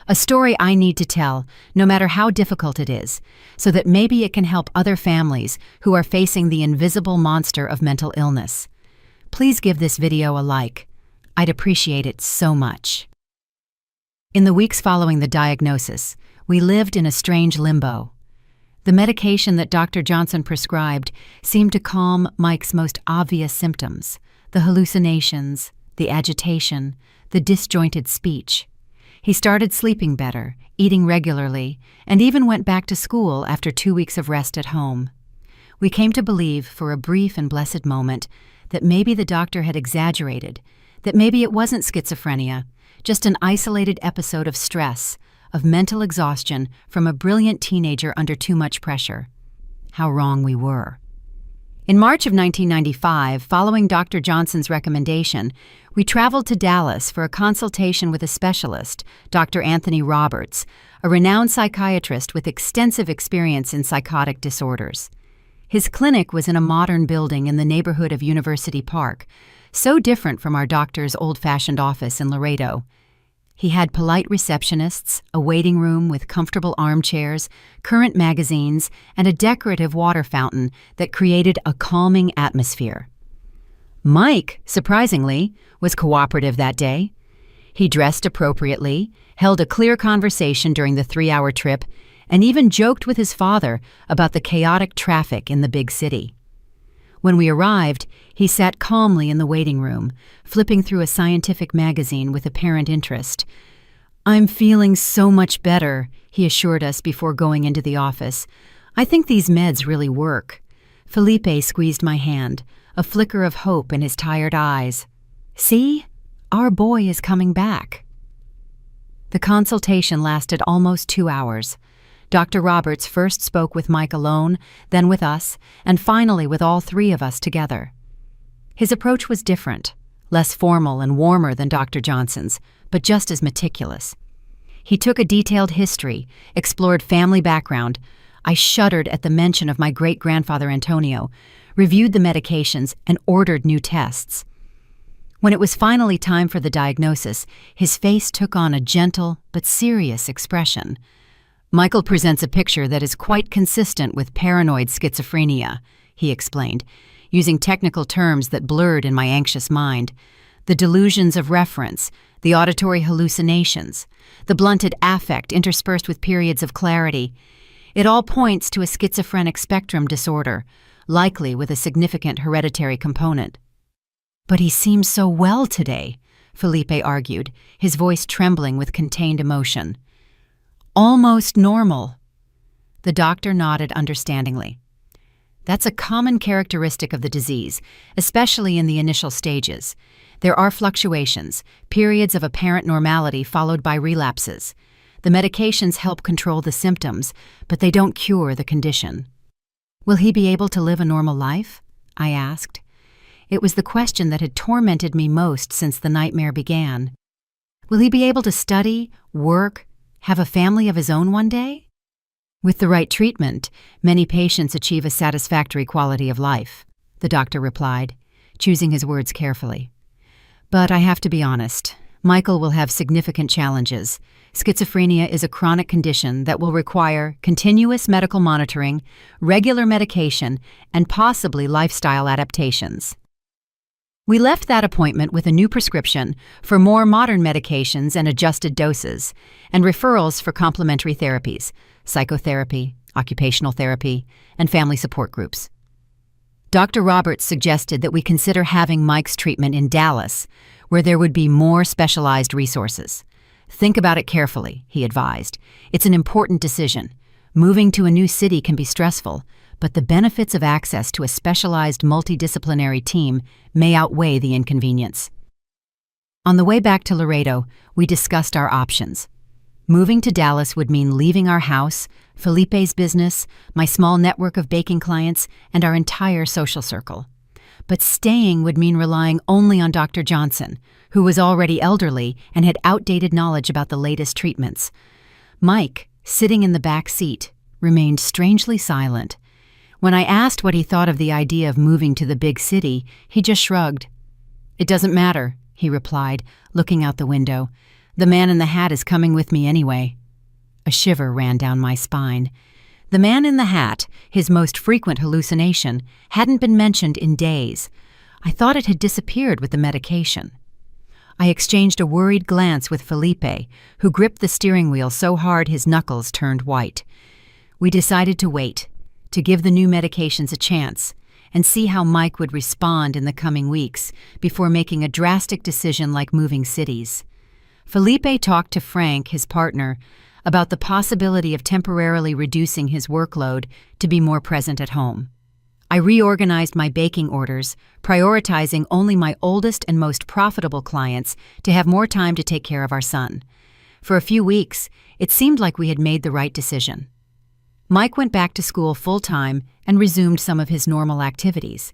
S1: A story I need to tell, no matter how difficult it is, so that maybe it can help other families who are facing the invisible monster of mental illness. Please give this video a like. I'd appreciate it so much. In the weeks following the diagnosis, we lived in a strange limbo. The medication that Dr. Johnson prescribed seemed to calm Mike's most obvious symptoms: the hallucinations, the agitation, the disjointed speech. He started sleeping better, eating regularly, and even went back to school after 2 weeks of rest at home. We came to believe, for a brief and blessed moment, that maybe the doctor had exaggerated, that maybe it wasn't schizophrenia, just an isolated episode of stress, of mental exhaustion from a brilliant teenager under too much pressure. How wrong we were. In March of 1995, following Dr. Johnson's recommendation, we traveled to Dallas for a consultation with a specialist, Dr. Anthony Roberts, a renowned psychiatrist with extensive experience in psychotic disorders. His clinic was in a modern building in the neighborhood of University Park, so different from our doctor's old-fashioned office in Laredo. He had polite receptionists, a waiting room with comfortable armchairs, current magazines, and a decorative water fountain that created a calming atmosphere. Mike, surprisingly, was cooperative that day. He dressed appropriately, held a clear conversation during the 3-hour trip, and even joked with his father about the chaotic traffic in the big city. When we arrived, he sat calmly in the waiting room, flipping through a scientific magazine with apparent interest. "I'm feeling so much better," he assured us before going into the office. "I think these meds really work." Felipe squeezed my hand, a flicker of hope in his tired eyes. "See? Our boy is coming back." The consultation lasted almost 2 hours. Dr. Roberts first spoke with Mike alone, then with us, and finally with all 3 of us together. His approach was different, less formal and warmer than Dr. Johnson's, but just as meticulous. He took a detailed history, explored family background. I shuddered at the mention of my great-grandfather Antonio, reviewed the medications, and ordered new tests. When it was finally time for the diagnosis, his face took on a gentle but serious expression. "Michael presents a picture that is quite consistent with paranoid schizophrenia," he explained, using technical terms that blurred in my anxious mind. "The delusions of reference, the auditory hallucinations, the blunted affect interspersed with periods of clarity. It all points to a schizophrenic spectrum disorder, likely with a significant hereditary component." "But he seems so well today," Felipe argued, his voice trembling with contained emotion. "Almost normal." The doctor nodded understandingly. "That's a common characteristic of the disease, especially in the initial stages. There are fluctuations, periods of apparent normality followed by relapses. The medications help control the symptoms, but they don't cure the condition." "Will he be able to live a normal life?" I asked. It was the question that had tormented me most since the nightmare began. Will he be able to study, work, have a family of his own one day? "With the right treatment, many patients achieve a satisfactory quality of life," the doctor replied, choosing his words carefully. "But I have to be honest, Michael will have significant challenges. Schizophrenia is a chronic condition that will require continuous medical monitoring, regular medication, and possibly lifestyle adaptations." We left that appointment with a new prescription for more modern medications and adjusted doses, and referrals for complementary therapies, psychotherapy, occupational therapy, and family support groups. Dr. Roberts suggested that we consider having Mike's treatment in Dallas, where there would be more specialized resources. Think about it carefully, he advised. It's an important decision. Moving to a new city can be stressful, but the benefits of access to a specialized multidisciplinary team may outweigh the inconvenience. On the way back to Laredo, we discussed our options. Moving to Dallas would mean leaving our house, Felipe's business, my small network of baking clients, and our entire social circle. But staying would mean relying only on Dr. Johnson, who was already elderly and had outdated knowledge about the latest treatments. Mike, sitting in the back seat, remained strangely silent. When I asked what he thought of the idea of moving to the big city, he just shrugged. "It doesn't matter," he replied, looking out the window. "The man in the hat is coming with me anyway." A shiver ran down my spine. The man in the hat, his most frequent hallucination, hadn't been mentioned in days. I thought it had disappeared with the medication. I exchanged a worried glance with Felipe, who gripped the steering wheel so hard his knuckles turned white. We decided to wait, to give the new medications a chance, and see how Mike would respond in the coming weeks before making a drastic decision like moving cities. Felipe talked to Frank, his partner, about the possibility of temporarily reducing his workload to be more present at home. I reorganized my baking orders, prioritizing only my oldest and most profitable clients to have more time to take care of our son. For a few weeks, it seemed like we had made the right decision. Mike went back to school full-time and resumed some of his normal activities.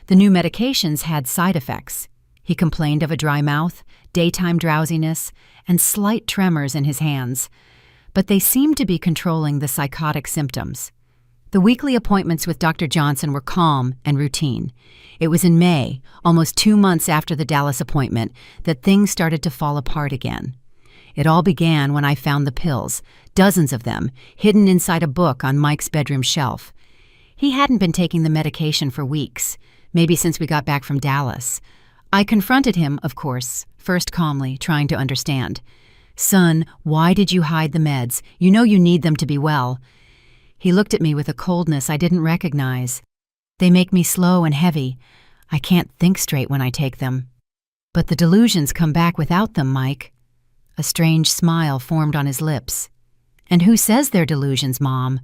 S1: The new medications had side effects. He complained of a dry mouth, daytime drowsiness, and slight tremors in his hands. But they seemed to be controlling the psychotic symptoms. The weekly appointments with Dr. Johnson were calm and routine. It was in May, almost 2 months after the Dallas appointment, that things started to fall apart again. It all began when I found the pills, dozens of them, hidden inside a book on Mike's bedroom shelf. He hadn't been taking the medication for weeks, maybe since we got back from Dallas. I confronted him, of course, first calmly, trying to understand. "Son, why did you hide the meds? You know you need them to be well." He looked at me with a coldness I didn't recognize. "They make me slow and heavy. I can't think straight when I take them." "But the delusions come back without them, Mike." A strange smile formed on his lips. "And who says they're delusions, Mom?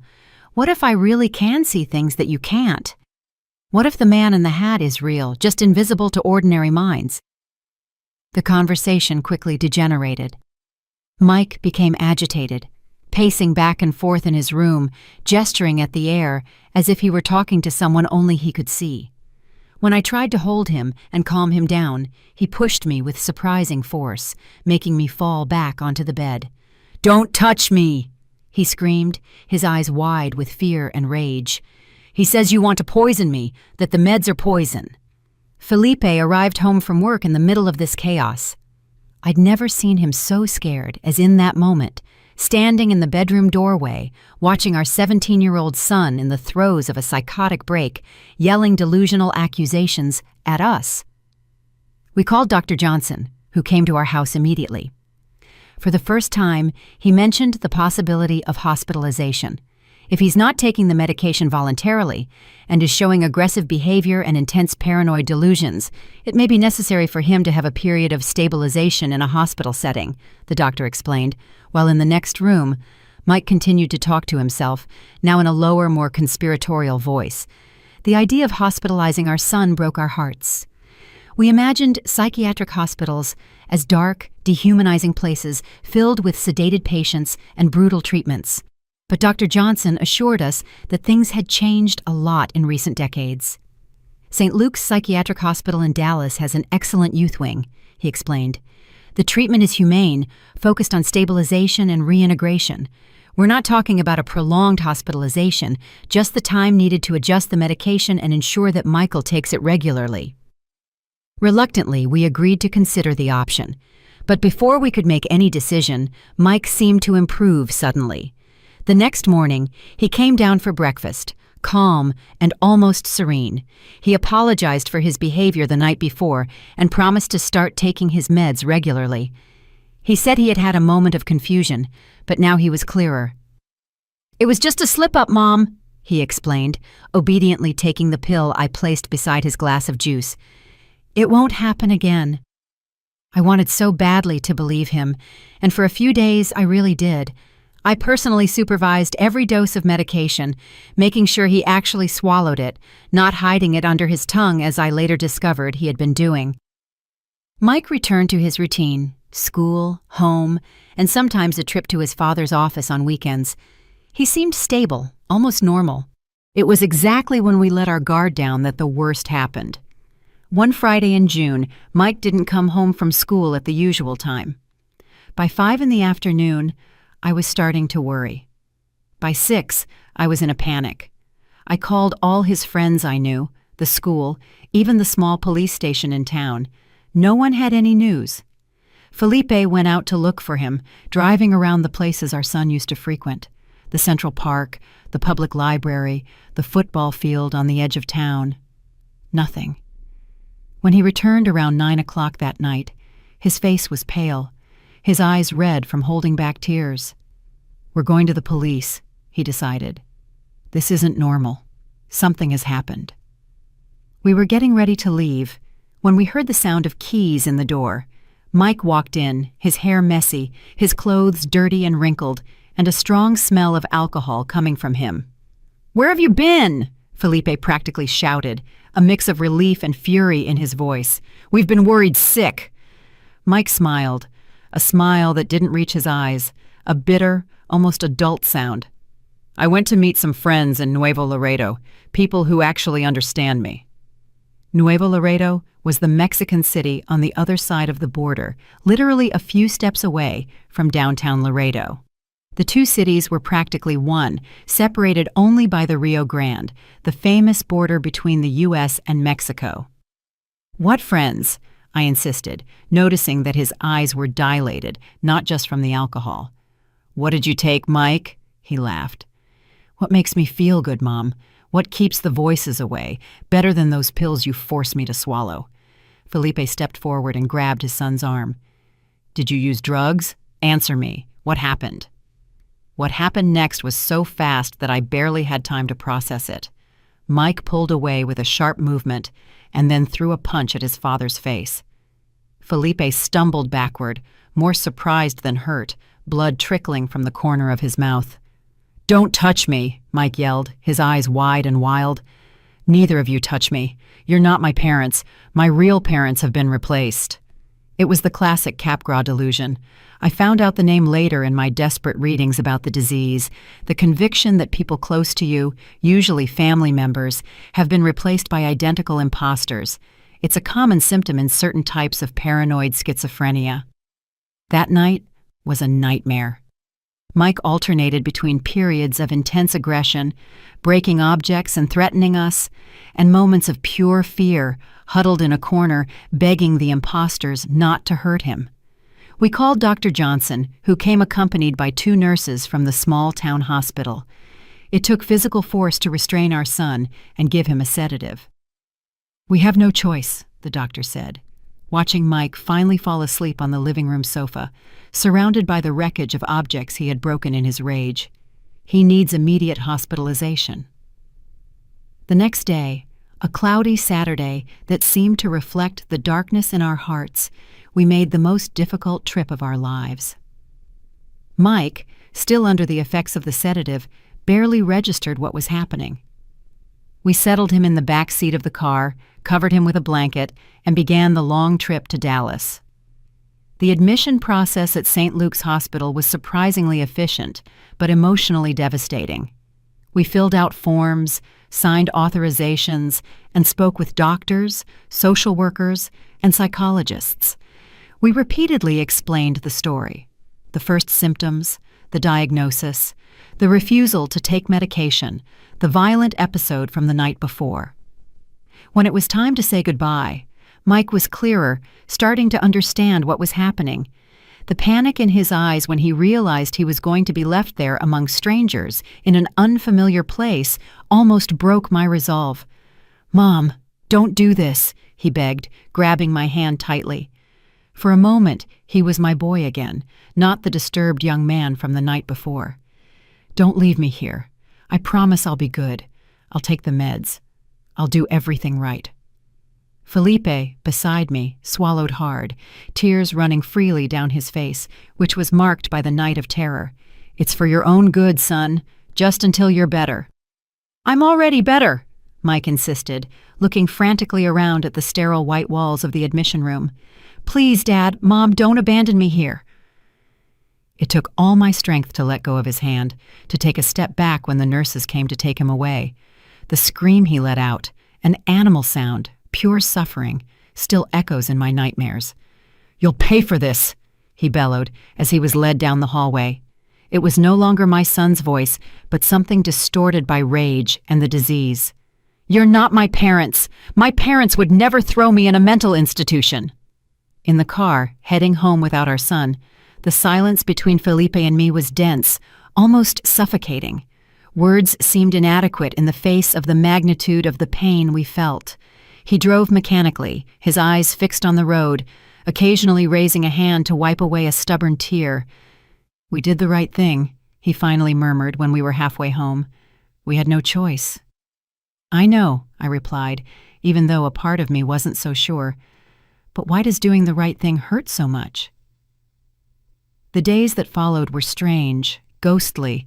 S1: What if I really can see things that you can't? What if the man in the hat is real, just invisible to ordinary minds?" The conversation quickly degenerated. Mike became agitated, pacing back and forth in his room, gesturing at the air as if he were talking to someone only he could see. When I tried to hold him and calm him down, he pushed me with surprising force, making me fall back onto the bed. "Don't touch me!" he screamed, his eyes wide with fear and rage. "He says you want to poison me, that the meds are poison." Felipe arrived home from work in the middle of this chaos. I'd never seen him so scared as in that moment, standing in the bedroom doorway, watching our 17-year-old son in the throes of a psychotic break, yelling delusional accusations at us. We called Dr. Johnson, who came to our house immediately. For the first time, he mentioned the possibility of hospitalization. If he's not taking the medication voluntarily and is showing aggressive behavior and intense paranoid delusions, it may be necessary for him to have a period of stabilization in a hospital setting, the doctor explained, while in the next room, Mike continued to talk to himself, now in a lower, more conspiratorial voice. The idea of hospitalizing our son broke our hearts. We imagined psychiatric hospitals as dark, dehumanizing places filled with sedated patients and brutal treatments. But Dr. Johnson assured us that things had changed a lot in recent decades. St. Luke's Psychiatric Hospital in Dallas has an excellent youth wing, he explained. The treatment is humane, focused on stabilization and reintegration. We're not talking about a prolonged hospitalization, just the time needed to adjust the medication and ensure that Michael takes it regularly. Reluctantly, we agreed to consider the option. But before we could make any decision, Mike seemed to improve suddenly. The next morning, he came down for breakfast, calm and almost serene. He apologized for his behavior the night before and promised to start taking his meds regularly. He said he had had a moment of confusion, but now he was clearer. "It was just a slip-up, Mom," he explained, obediently taking the pill I placed beside his glass of juice. "It won't happen again." I wanted so badly to believe him, and for a few days I really did. I personally supervised every dose of medication, making sure he actually swallowed it, not hiding it under his tongue as I later discovered he had been doing. Mike returned to his routine: school, home, and sometimes a trip to his father's office on weekends. He seemed stable, almost normal. It was exactly when we let our guard down that the worst happened. One Friday in June, Mike didn't come home from school at the usual time. By 5 in the afternoon, I was starting to worry. By 6, I was in a panic. I called all his friends I knew, the school, even the small police station in town. No one had any news. Felipe went out to look for him, driving around the places our son used to frequent: the Central Park, the public library, the football field on the edge of town. Nothing. When he returned around 9 o'clock that night, his face was pale, his eyes red from holding back tears. "We're going to the police," he decided. "This isn't normal. Something has happened." We were getting ready to leave when we heard the sound of keys in the door. Mike walked in, his hair messy, his clothes dirty and wrinkled, and a strong smell of alcohol coming from him. "Where have you been?" Felipe practically shouted, a mix of relief and fury in his voice. "We've been worried sick." Mike smiled, a smile that didn't reach his eyes, a bitter, almost adult sound. "I went to meet some friends in Nuevo Laredo, people who actually understand me." Nuevo Laredo was the Mexican city on the other side of the border, literally a few steps away from downtown Laredo. The two cities were practically one, separated only by the Rio Grande, the famous border between the U.S. and Mexico. "What friends?" I insisted, noticing that his eyes were dilated, not just from the alcohol. "What did you take, Mike?" He laughed. "What makes me feel good, Mom? What keeps the voices away, better than those pills you force me to swallow?" Felipe stepped forward and grabbed his son's arm. "Did you use drugs? Answer me. What happened?" What happened next was so fast that I barely had time to process it. Mike pulled away with a sharp movement and then threw a punch at his father's face. Felipe stumbled backward, more surprised than hurt, blood trickling from the corner of his mouth. "Don't touch me," Mike yelled, his eyes wide and wild. "Neither of you touch me. You're not my parents. My real parents have been replaced." It was the classic Capgras delusion. I found out the name later in my desperate readings about the disease, the conviction that people close to you, usually family members, have been replaced by identical imposters. It's a common symptom in certain types of paranoid schizophrenia. That night was a nightmare. Mike alternated between periods of intense aggression, breaking objects and threatening us, and moments of pure fear, huddled in a corner, begging the imposters not to hurt him. We called Dr. Johnson, who came accompanied by 2 nurses from the small town hospital. It took physical force to restrain our son and give him a sedative. "We have no choice," the doctor said, watching Mike finally fall asleep on the living room sofa, surrounded by the wreckage of objects he had broken in his rage. "He needs immediate hospitalization." The next day, a cloudy Saturday that seemed to reflect the darkness in our hearts, we made the most difficult trip of our lives. Mike, still under the effects of the sedative, barely registered what was happening. We settled him in the back seat of the car, covered him with a blanket, and began the long trip to Dallas. The admission process at St. Luke's Hospital was surprisingly efficient, but emotionally devastating. We filled out forms, signed authorizations, and spoke with doctors, social workers, and psychologists. We repeatedly explained the story: the first symptoms, the diagnosis, the refusal to take medication, the violent episode from the night before. When it was time to say goodbye, Mike was clearer, starting to understand what was happening. The panic in his eyes when he realized he was going to be left there among strangers in an unfamiliar place almost broke my resolve. "Mom, don't do this," he begged, grabbing my hand tightly. For a moment, he was my boy again, not the disturbed young man from the night before. "Don't leave me here. I promise I'll be good. I'll take the meds. I'll do everything right." Felipe, beside me, swallowed hard, tears running freely down his face, which was marked by the night of terror. "It's for your own good, son, just until you're better." "I'm already better," Mike insisted, looking frantically around at the sterile white walls of the admission room. "Please, Dad, Mom, don't abandon me here." It took all my strength to let go of his hand, to take a step back when the nurses came to take him away. The scream he let out, an animal sound, pure suffering, still echoes in my nightmares. "You'll pay for this," he bellowed as he was led down the hallway. It was no longer my son's voice, but something distorted by rage and the disease. "You're not my parents. My parents would never throw me in a mental institution." In the car, heading home without our son, the silence between Felipe and me was dense, almost suffocating. Words seemed inadequate in the face of the magnitude of the pain we felt. He drove mechanically, his eyes fixed on the road, occasionally raising a hand to wipe away a stubborn tear. "We did the right thing," he finally murmured when we were halfway home. "We had no choice." "I know," I replied, even though a part of me wasn't so sure. "But why does doing the right thing hurt so much?" The days that followed were strange, ghostly.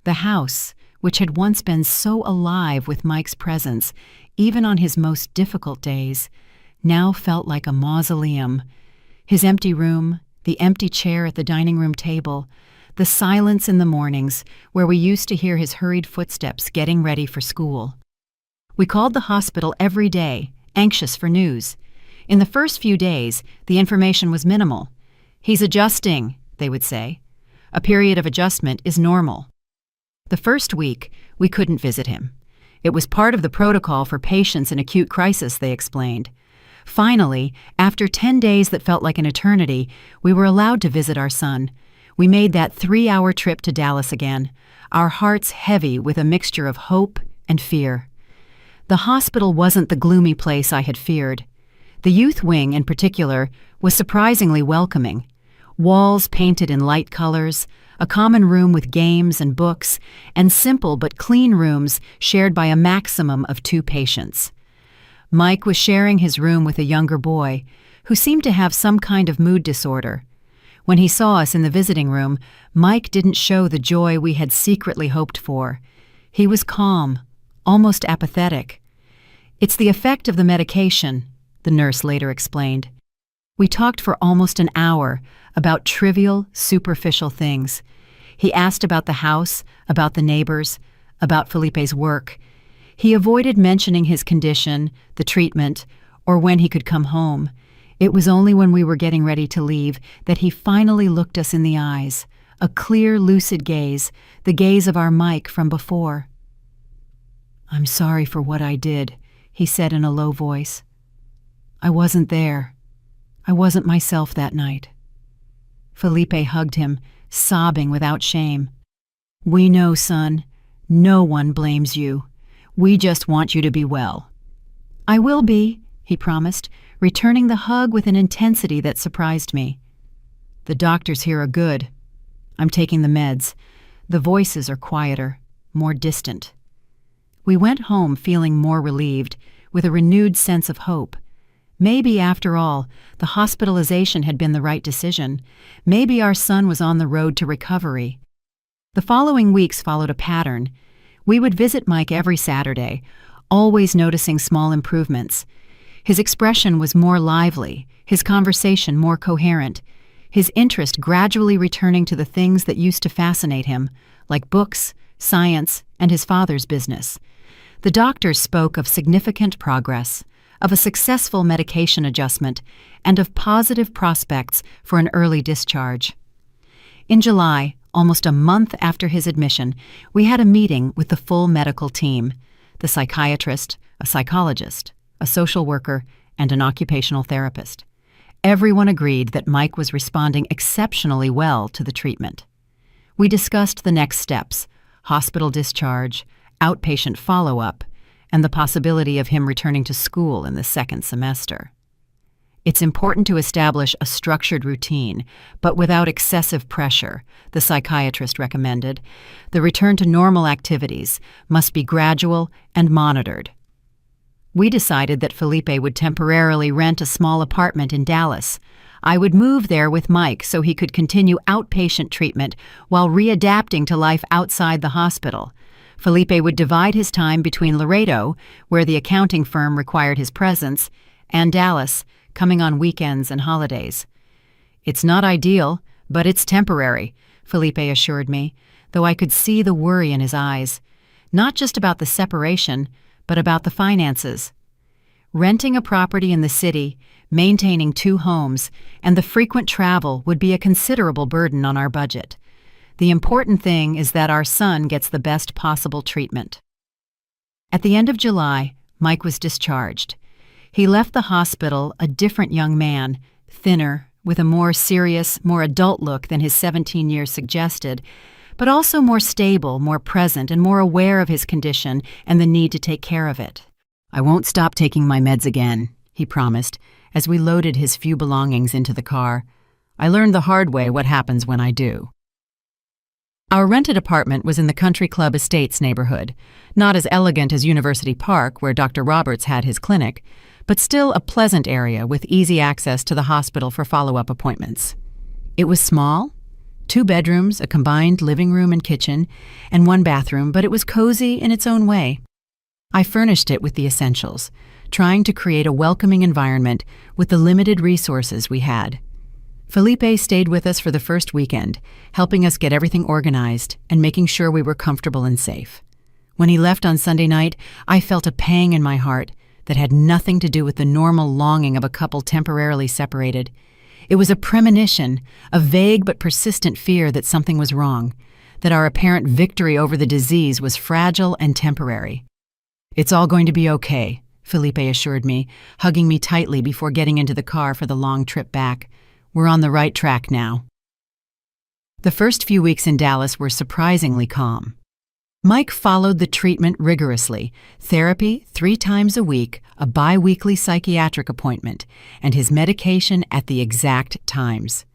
S1: The house, which had once been so alive with Mike's presence, even on his most difficult days, now felt like a mausoleum. His empty room, the empty chair at the dining room table, the silence in the mornings where we used to hear his hurried footsteps getting ready for school. We called the hospital every day, anxious for news. In the first few days, the information was minimal. "He's adjusting," they would say. "A period of adjustment is normal." The first week, we couldn't visit him. It was part of the protocol for patients in acute crisis, they explained. Finally, after 10 days that felt like an eternity, we were allowed to visit our son. We made that 3-hour trip to Dallas again, our hearts heavy with a mixture of hope and fear. The hospital wasn't the gloomy place I had feared. The youth wing, in particular, was surprisingly welcoming. Walls painted in light colors, a common room with games and books, and simple but clean rooms shared by a maximum of 2 patients. Mike was sharing his room with a younger boy, who seemed to have some kind of mood disorder. When he saw us in the visiting room, Mike didn't show the joy we had secretly hoped for. He was calm, almost apathetic. "It's the effect of the medication," the nurse later explained. We talked for almost an hour about trivial, superficial things. He asked about the house, about the neighbors, about Felipe's work. He avoided mentioning his condition, the treatment, or when he could come home. It was only when we were getting ready to leave that he finally looked us in the eyes, a clear, lucid gaze, the gaze of our Mike from before. "I'm sorry for what I did," he said in a low voice. "I wasn't there. I wasn't myself that night." Felipe hugged him, sobbing without shame. "We know, son. No one blames you. We just want you to be well." "I will be," he promised, returning the hug with an intensity that surprised me. "The doctors here are good. I'm taking the meds. The voices are quieter, more distant." We went home feeling more relieved, with a renewed sense of hope. Maybe, after all, the hospitalization had been the right decision. Maybe our son was on the road to recovery. The following weeks followed a pattern. We would visit Mike every Saturday, always noticing small improvements. His expression was more lively, his conversation more coherent, his interest gradually returning to the things that used to fascinate him, like books, science, and his father's business. The doctors spoke of significant progress, of a successful medication adjustment, and of positive prospects for an early discharge. In July, almost a month after his admission, we had a meeting with the full medical team: the psychiatrist, a psychologist, a social worker, and an occupational therapist. Everyone agreed that Mike was responding exceptionally well to the treatment. We discussed the next steps: hospital discharge, outpatient follow-up, and the possibility of him returning to school in the second semester. It's important to establish a structured routine, but without excessive pressure, the psychiatrist recommended. The return to normal activities must be gradual and monitored. We decided that Felipe would temporarily rent a small apartment in Dallas. I would move there with Mike so he could continue outpatient treatment while readapting to life outside the hospital. Felipe would divide his time between Laredo, where the accounting firm required his presence, and Dallas, coming on weekends and holidays. "It's not ideal, but it's temporary," Felipe assured me, though I could see the worry in his eyes. Not just about the separation, but about the finances. Renting a property in the city, maintaining 2 homes, and the frequent travel would be a considerable burden on our budget. The important thing is that our son gets the best possible treatment. At the end of July, Mike was discharged. He left the hospital a different young man, thinner, with a more serious, more adult look than his 17 years suggested, but also more stable, more present, and more aware of his condition and the need to take care of it. "I won't stop taking my meds again," he promised, as we loaded his few belongings into the car. "I learned the hard way what happens when I do." Our rented apartment was in the Country Club Estates neighborhood, not as elegant as University Park, where Dr. Roberts had his clinic, but still a pleasant area with easy access to the hospital for follow-up appointments. It was small, 2 bedrooms, a combined living room and kitchen, and 1 bathroom, but it was cozy in its own way. I furnished it with the essentials, trying to create a welcoming environment with the limited resources we had. Felipe stayed with us for the first weekend, helping us get everything organized and making sure we were comfortable and safe. When he left on Sunday night, I felt a pang in my heart that had nothing to do with the normal longing of a couple temporarily separated. It was a premonition, a vague but persistent fear that something was wrong, that our apparent victory over the disease was fragile and temporary. "It's all going to be okay," Felipe assured me, hugging me tightly before getting into the car for the long trip back. "We're on the right track now." The first few weeks in Dallas were surprisingly calm. Mike followed the treatment rigorously, therapy 3 times a week, a bi-weekly psychiatric appointment, and his medication at the exact times.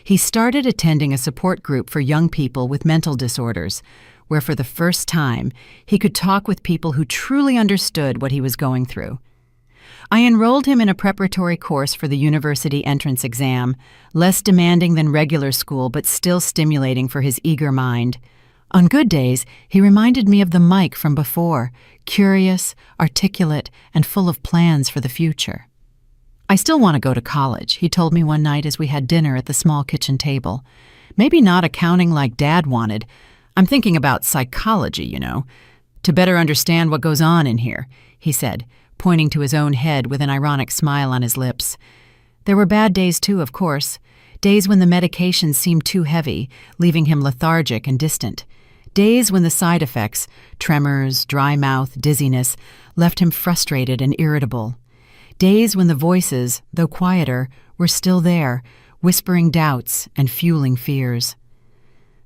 S1: He started attending a support group for young people with mental disorders, where for the first time he could talk with people who truly understood what he was going through. I enrolled him in a preparatory course for the university entrance exam, less demanding than regular school but still stimulating for his eager mind. On good days, he reminded me of the Mike from before, curious, articulate, and full of plans for the future. "I still want to go to college," he told me one night as we had dinner at the small kitchen table. "Maybe not accounting like Dad wanted. I'm thinking about psychology, to better understand what goes on in here," he said, pointing to his own head with an ironic smile on his lips. There were bad days too, of course, days when the medication seemed too heavy, leaving him lethargic and distant. Days when the side effects, tremors, dry mouth, dizziness, left him frustrated and irritable. Days when the voices, though quieter, were still there, whispering doubts and fueling fears.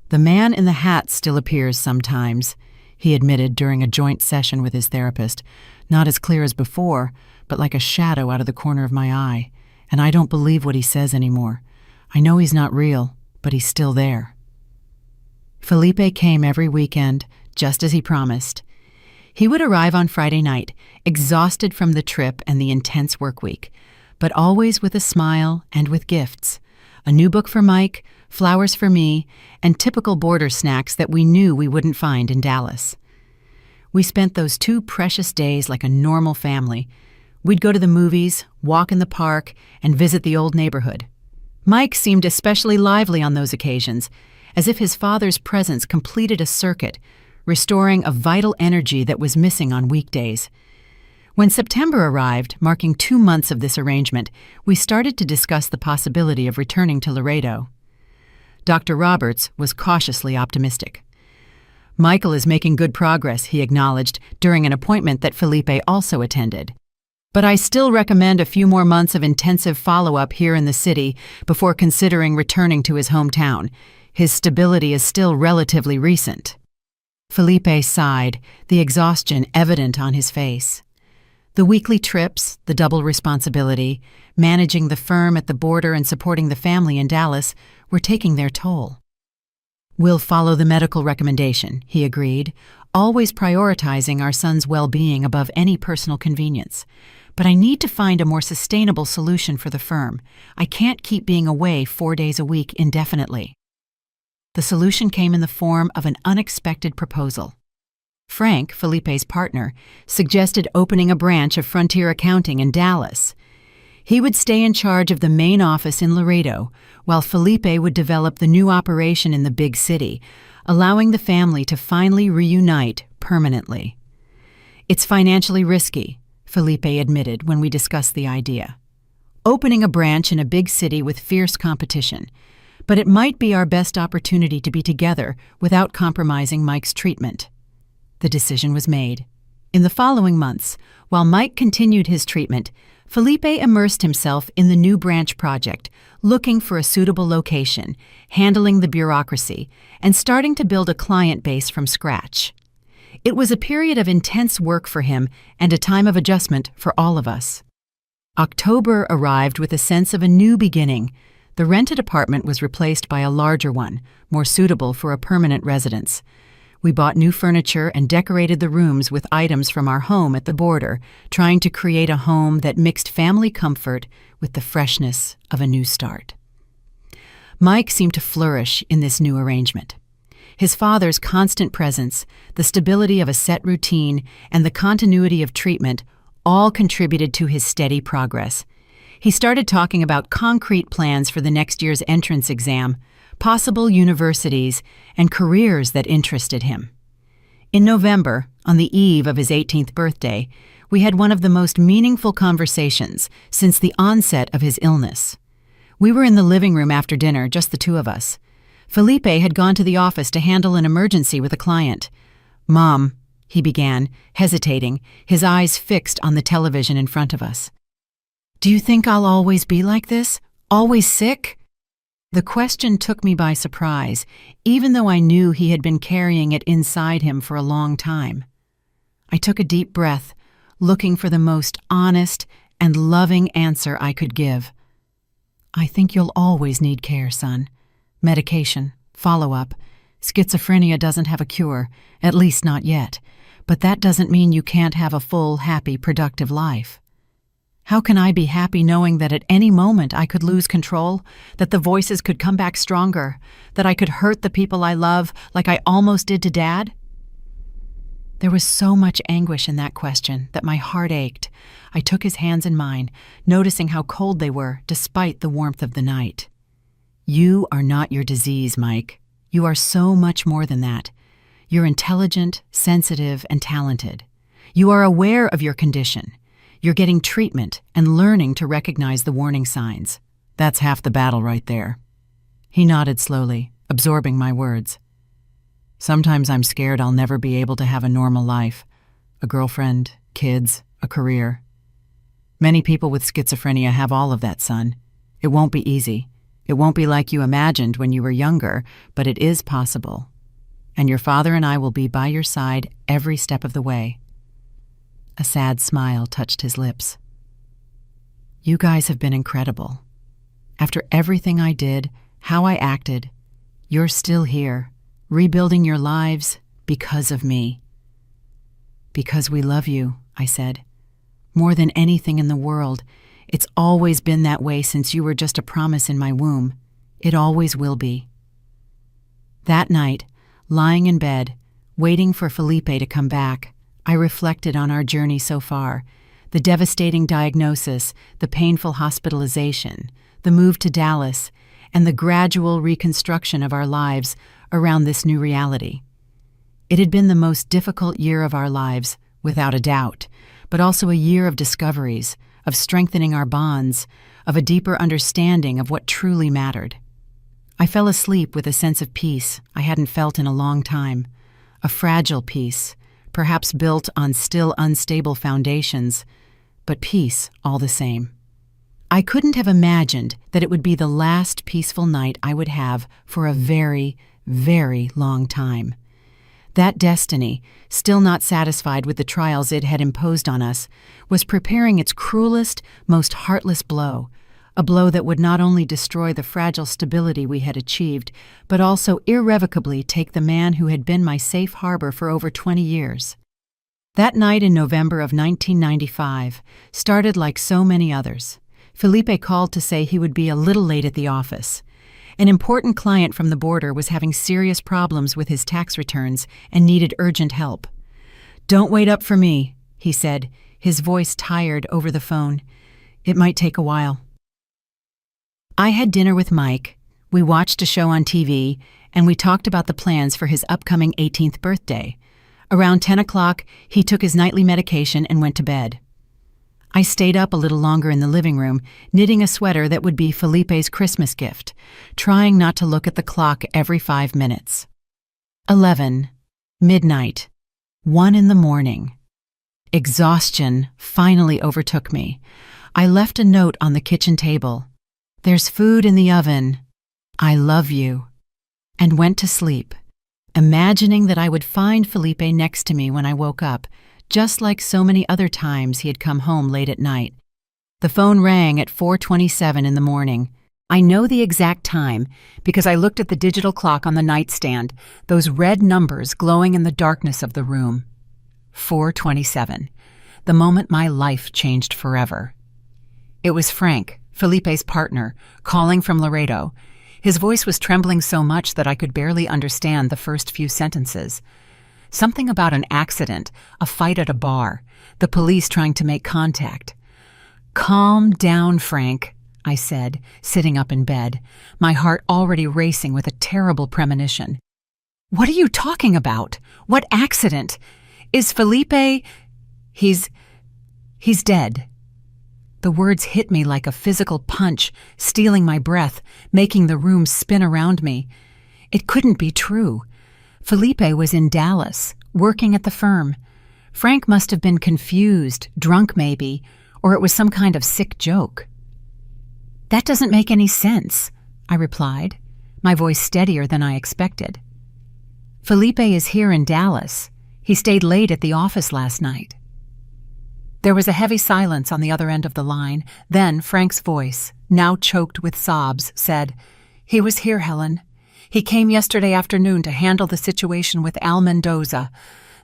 S1: "The man in the hat still appears sometimes," he admitted during a joint session with his therapist, "not as clear as before, but like a shadow out of the corner of my eye, and I don't believe what he says anymore. I know he's not real, but he's still there." Felipe came every weekend, just as he promised. He would arrive on Friday night, exhausted from the trip and the intense work week, but always with a smile and with gifts. A new book for Mike, flowers for me, and typical border snacks that we knew we wouldn't find in Dallas. We spent those 2 precious days like a normal family. We'd go to the movies, walk in the park, and visit the old neighborhood. Mike seemed especially lively on those occasions, as if his father's presence completed a circuit, restoring a vital energy that was missing on weekdays. When September arrived, marking 2 months of this arrangement, we started to discuss the possibility of returning to Laredo. Dr. Roberts was cautiously optimistic. "Michael is making good progress," he acknowledged during an appointment that Felipe also attended. "But I still recommend a few more months of intensive follow-up here in the city before considering returning to his hometown. His stability is still relatively recent." Felipe sighed, the exhaustion evident on his face. The weekly trips, the double responsibility, managing the firm at the border and supporting the family in Dallas were taking their toll. "We'll follow the medical recommendation," he agreed, always prioritizing our son's well-being above any personal convenience. "But I need to find a more sustainable solution for the firm. I can't keep being away 4 days a week indefinitely." The solution came in the form of an unexpected proposal. Frank, Felipe's partner, suggested opening a branch of Frontier Accounting in Dallas. He would stay in charge of the main office in Laredo, while Felipe would develop the new operation in the big city, allowing the family to finally reunite permanently. "It's financially risky," Felipe admitted when we discussed the idea. "Opening a branch in a big city with fierce competition, but it might be our best opportunity to be together without compromising Mike's treatment." The decision was made. In the following months, while Mike continued his treatment, Felipe immersed himself in the new branch project, looking for a suitable location, handling the bureaucracy, and starting to build a client base from scratch. It was a period of intense work for him and a time of adjustment for all of us. October arrived with a sense of a new beginning. The rented apartment was replaced by a larger one, more suitable for a permanent residence. We bought new furniture and decorated the rooms with items from our home at the border, trying to create a home that mixed family comfort with the freshness of a new start. Mike seemed to flourish in this new arrangement. His father's constant presence, the stability of a set routine, and the continuity of treatment all contributed to his steady progress. He started talking about concrete plans for the next year's entrance exam, possible universities, and careers that interested him. In November, on the eve of his 18th birthday, we had one of the most meaningful conversations since the onset of his illness. We were in the living room after dinner, just the two of us. Felipe had gone to the office to handle an emergency with a client. "Mom," he began, hesitating, his eyes fixed on the television in front of us. "Do you think I'll always be like this? Always sick?" The question took me by surprise, even though I knew he had been carrying it inside him for a long time. I took a deep breath, looking for the most honest and loving answer I could give. "I think you'll always need care, son. Medication, follow-up. Schizophrenia doesn't have a cure, at least not yet, but that doesn't mean you can't have a full, happy, productive life. How can I be happy knowing that at any moment I could lose control, that the voices could come back stronger, that I could hurt the people I love like I almost did to Dad?" There was so much anguish in that question that my heart ached. I took his hands in mine, noticing how cold they were despite the warmth of the night. "You are not your disease, Mike. You are so much more than that. You're intelligent, sensitive, and talented. You are aware of your condition. You're getting treatment and learning to recognize the warning signs. That's half the battle right there." He nodded slowly, absorbing my words. "Sometimes I'm scared I'll never be able to have a normal life. A girlfriend, kids, a career. Many people with schizophrenia have all of that, son. It won't be easy. It won't be like you imagined when you were younger, but it is possible. And your father and I will be by your side every step of the way." A sad smile touched his lips. "You guys have been incredible. After everything I did, how I acted, you're still here, rebuilding your lives because of me." "Because we love you," I said. "More than anything in the world. It's always been that way since you were just a promise in my womb. It always will be." That night, lying in bed, waiting for Felipe to come back, I reflected on our journey so far, the devastating diagnosis, the painful hospitalization, the move to Dallas, and the gradual reconstruction of our lives around this new reality. It had been the most difficult year of our lives, without a doubt, but also a year of discoveries, of strengthening our bonds, of a deeper understanding of what truly mattered. I fell asleep with a sense of peace I hadn't felt in a long time, a fragile peace, perhaps built on still unstable foundations, but peace all the same. I couldn't have imagined that it would be the last peaceful night I would have for a very, very long time. That destiny, still not satisfied with the trials it had imposed on us, was preparing its cruelest, most heartless blow, a blow that would not only destroy the fragile stability we had achieved, but also irrevocably take the man who had been my safe harbor for over 20 years. That night in November of 1995 started like so many others. Felipe called to say he would be a little late at the office. An important client from the border was having serious problems with his tax returns and needed urgent help. "Don't wait up for me," he said, his voice tired over the phone. "It might take a while." I had dinner with Mike, we watched a show on TV, and we talked about the plans for his upcoming 18th birthday. Around 10 o'clock, he took his nightly medication and went to bed. I stayed up a little longer in the living room, knitting a sweater that would be Felipe's Christmas gift, trying not to look at the clock every 5 minutes. 11, midnight, 1 in the morning. Exhaustion finally overtook me. I left a note on the kitchen table. "There's food in the oven. I love you," and went to sleep, imagining that I would find Felipe next to me when I woke up, just like so many other times he had come home late at night. The phone rang at 4:27 in the morning. I know the exact time because I looked at the digital clock on the nightstand, those red numbers glowing in the darkness of the room. 4:27, the moment my life changed forever. It was Frank, Felipe's partner, calling from Laredo. His voice was trembling so much that I could barely understand the first few sentences. Something about an accident, a fight at a bar, the police trying to make contact. "Calm down, Frank," I said, sitting up in bed, my heart already racing with a terrible premonition. "What are you talking about? What accident? Is Felipe... He's dead." The words hit me like a physical punch, stealing my breath, making the room spin around me. It couldn't be true. Felipe was in Dallas, working at the firm. Frank must have been confused, drunk maybe, or it was some kind of sick joke. "That doesn't make any sense," I replied, my voice steadier than I expected. "Felipe is here in Dallas. He stayed late at the office last night." There was a heavy silence on the other end of the line. Then Frank's voice, now choked with sobs, said, "He was here, Helen. He came yesterday afternoon to handle the situation with Al Mendoza,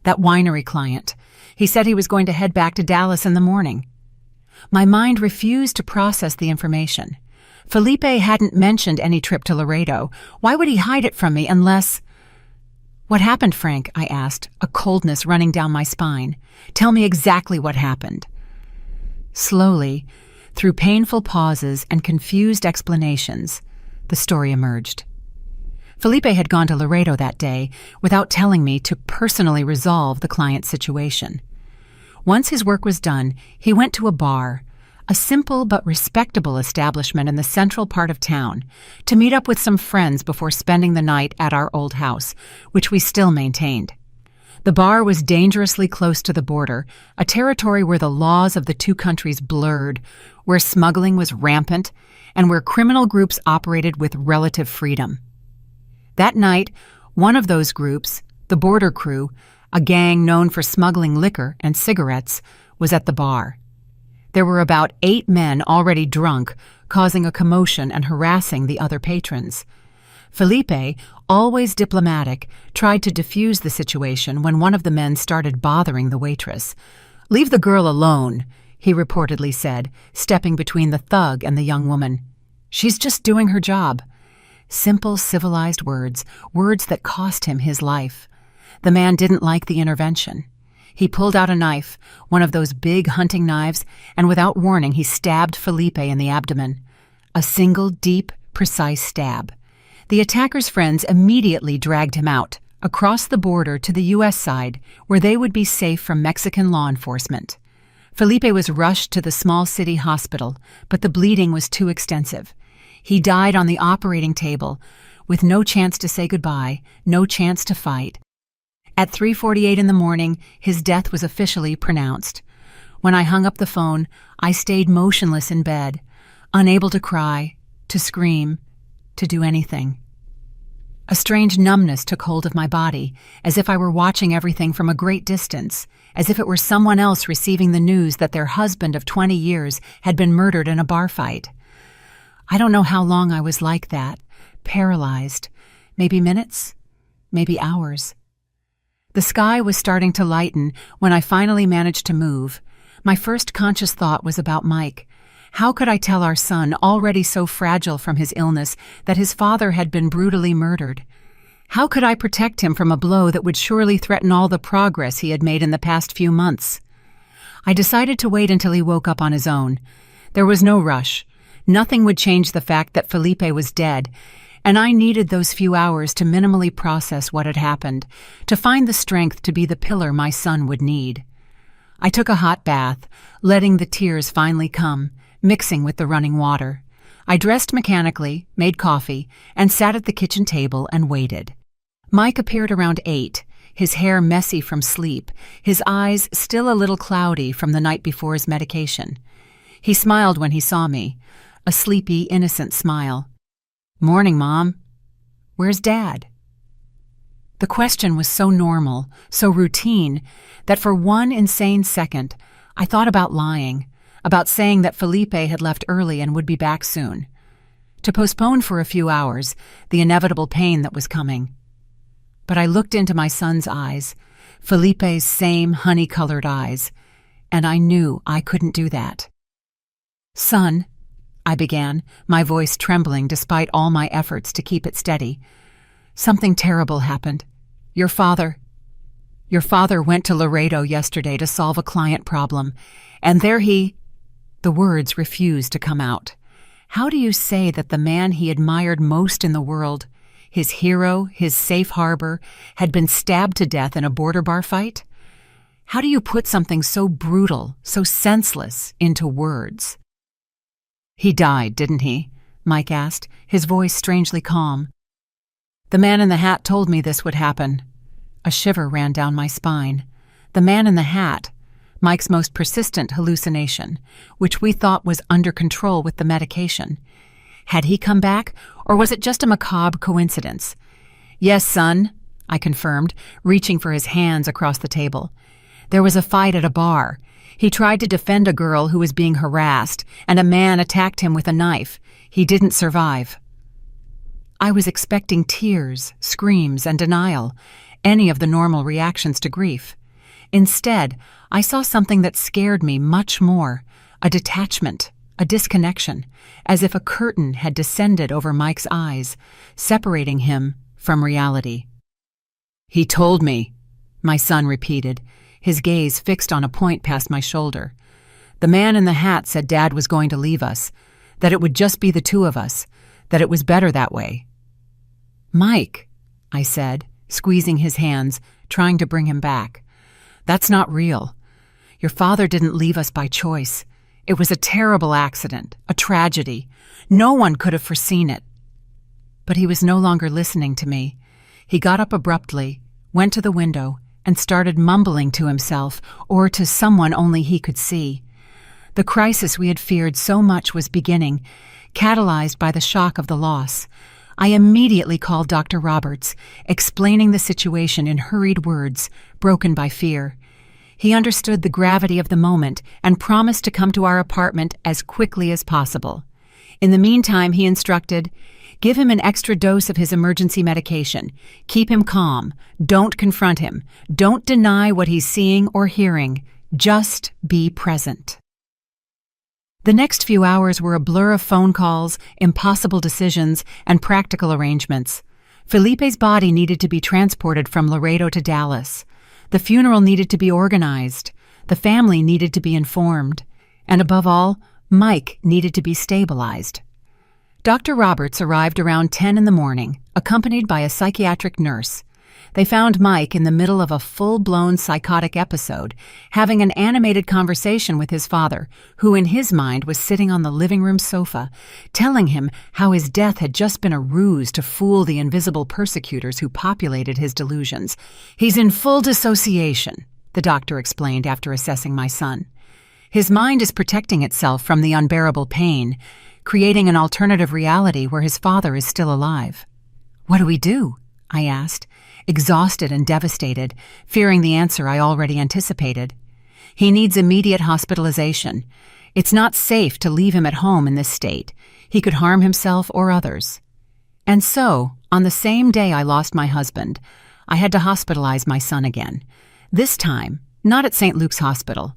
S1: that winery client. He said he was going to head back to Dallas in the morning." My mind refused to process the information. Felipe hadn't mentioned any trip to Laredo. Why would he hide it from me unless... "What happened, Frank?" I asked, a coldness running down my spine. "Tell me exactly what happened." Slowly, through painful pauses and confused explanations, the story emerged. Felipe had gone to Laredo that day without telling me to personally resolve the client's situation. Once his work was done, he went to a bar, a simple but respectable establishment in the central part of town, to meet up with some friends before spending the night at our old house, which we still maintained. The bar was dangerously close to the border, a territory where the laws of the two countries blurred, where smuggling was rampant, and where criminal groups operated with relative freedom. That night, one of those groups, the Border Crew, a gang known for smuggling liquor and cigarettes, was at the bar. There were about 8 men already drunk, causing a commotion and harassing the other patrons. Felipe, always diplomatic, tried to defuse the situation when one of the men started bothering the waitress. "Leave the girl alone," he reportedly said, stepping between the thug and the young woman. "She's just doing her job." Simple, civilized words, words that cost him his life. The man didn't like the intervention. He pulled out a knife, one of those big hunting knives, and without warning he stabbed Felipe in the abdomen. A single, deep, precise stab. The attacker's friends immediately dragged him out, across the border to the U.S. side, where they would be safe from Mexican law enforcement. Felipe was rushed to the small city hospital, but the bleeding was too extensive. He died on the operating table, with no chance to say goodbye, no chance to fight. At 3:48 in the morning, his death was officially pronounced. When I hung up the phone, I stayed motionless in bed, unable to cry, to scream, to do anything. A strange numbness took hold of my body, as if I were watching everything from a great distance, as if it were someone else receiving the news that their husband of 20 years had been murdered in a bar fight. I don't know how long I was like that, paralyzed. Maybe minutes, maybe hours. The sky was starting to lighten when I finally managed to move. My first conscious thought was about Mike. How could I tell our son, already so fragile from his illness, that his father had been brutally murdered? How could I protect him from a blow that would surely threaten all the progress he had made in the past few months? I decided to wait until he woke up on his own. There was no rush. Nothing would change the fact that Felipe was dead, and I needed those few hours to minimally process what had happened, to find the strength to be the pillar my son would need. I took a hot bath, letting the tears finally come, mixing with the running water. I dressed mechanically, made coffee, and sat at the kitchen table and waited. Mike appeared around 8, his hair messy from sleep, his eyes still a little cloudy from the night before his medication. He smiled when he saw me, a sleepy, innocent smile. "Morning, Mom. Where's Dad?" The question was so normal, so routine, that for one insane second, I thought about lying, about saying that Felipe had left early and would be back soon. To postpone for a few hours the inevitable pain that was coming. But I looked into my son's eyes, Felipe's same honey-colored eyes, and I knew I couldn't do that. "Son," I began, my voice trembling despite all my efforts to keep it steady. "Something terrible happened. Your father went to Laredo yesterday to solve a client problem, and there he—" The words refused to come out. How do you say that the man he admired most in the world, his hero, his safe harbor, had been stabbed to death in a border bar fight? How do you put something so brutal, so senseless, into words? "He died, didn't he?" Mike asked, his voice strangely calm. "The man in the hat told me this would happen." A shiver ran down my spine. The man in the hat, Mike's most persistent hallucination, which we thought was under control with the medication. Had he come back, or was it just a macabre coincidence? "Yes, son," I confirmed, reaching for his hands across the table. "There was a fight at a bar. He tried to defend a girl who was being harassed, and a man attacked him with a knife. He didn't survive." I was expecting tears, screams, and denial, any of the normal reactions to grief. Instead, I saw something that scared me much more, a detachment, a disconnection, as if a curtain had descended over Mike's eyes, separating him from reality. "He told me," my son repeated, his gaze fixed on a point past my shoulder. "The man in the hat said Dad was going to leave us, that it would just be the two of us, that it was better that way." "Mike," I said, squeezing his hands, trying to bring him back. "That's not real. Your father didn't leave us by choice. It was a terrible accident, a tragedy. No one could have foreseen it." But he was no longer listening to me. He got up abruptly, went to the window, and started mumbling to himself, or to someone only he could see. The crisis we had feared so much was beginning, catalyzed by the shock of the loss. I immediately called Dr. Roberts, explaining the situation in hurried words, broken by fear. He understood the gravity of the moment and promised to come to our apartment as quickly as possible. In the meantime, he instructed, "Give him an extra dose of his emergency medication. Keep him calm. Don't confront him. Don't deny what he's seeing or hearing. Just be present." The next few hours were a blur of phone calls, impossible decisions, and practical arrangements. Felipe's body needed to be transported from Laredo to Dallas. The funeral needed to be organized. The family needed to be informed. And above all, Mike needed to be stabilized. Dr. Roberts arrived around 10 in the morning, accompanied by a psychiatric nurse. They found Mike in the middle of a full-blown psychotic episode, having an animated conversation with his father, who in his mind was sitting on the living room sofa, telling him how his death had just been a ruse to fool the invisible persecutors who populated his delusions. "He's in full dissociation," the doctor explained after assessing my son. "His mind is protecting itself from the unbearable pain, creating an alternative reality where his father is still alive." "What do we do?" I asked, exhausted and devastated, fearing the answer I already anticipated. "He needs immediate hospitalization. It's not safe to leave him at home in this state. He could harm himself or others." And so, on the same day I lost my husband, I had to hospitalize my son again. This time, not at St. Luke's Hospital,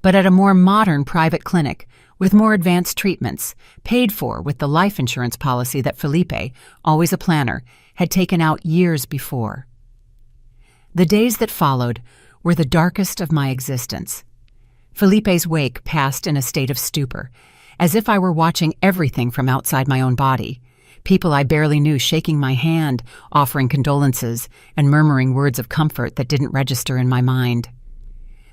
S1: but at a more modern private clinic with more advanced treatments, paid for with the life insurance policy that Felipe, always a planner, had taken out years before. The days that followed were the darkest of my existence. Felipe's wake passed in a state of stupor, as if I were watching everything from outside my own body. People I barely knew shaking my hand, offering condolences, and murmuring words of comfort that didn't register in my mind.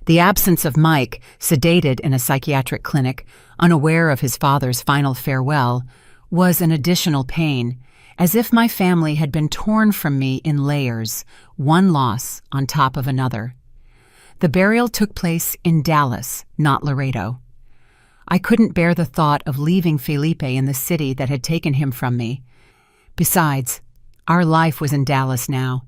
S1: The absence of Mike, sedated in a psychiatric clinic, unaware of his father's final farewell, was an additional pain, as if my family had been torn from me in layers, one loss on top of another. The burial took place in Dallas, not Laredo. I couldn't bear the thought of leaving Felipe in the city that had taken him from me. Besides, our life was in Dallas now.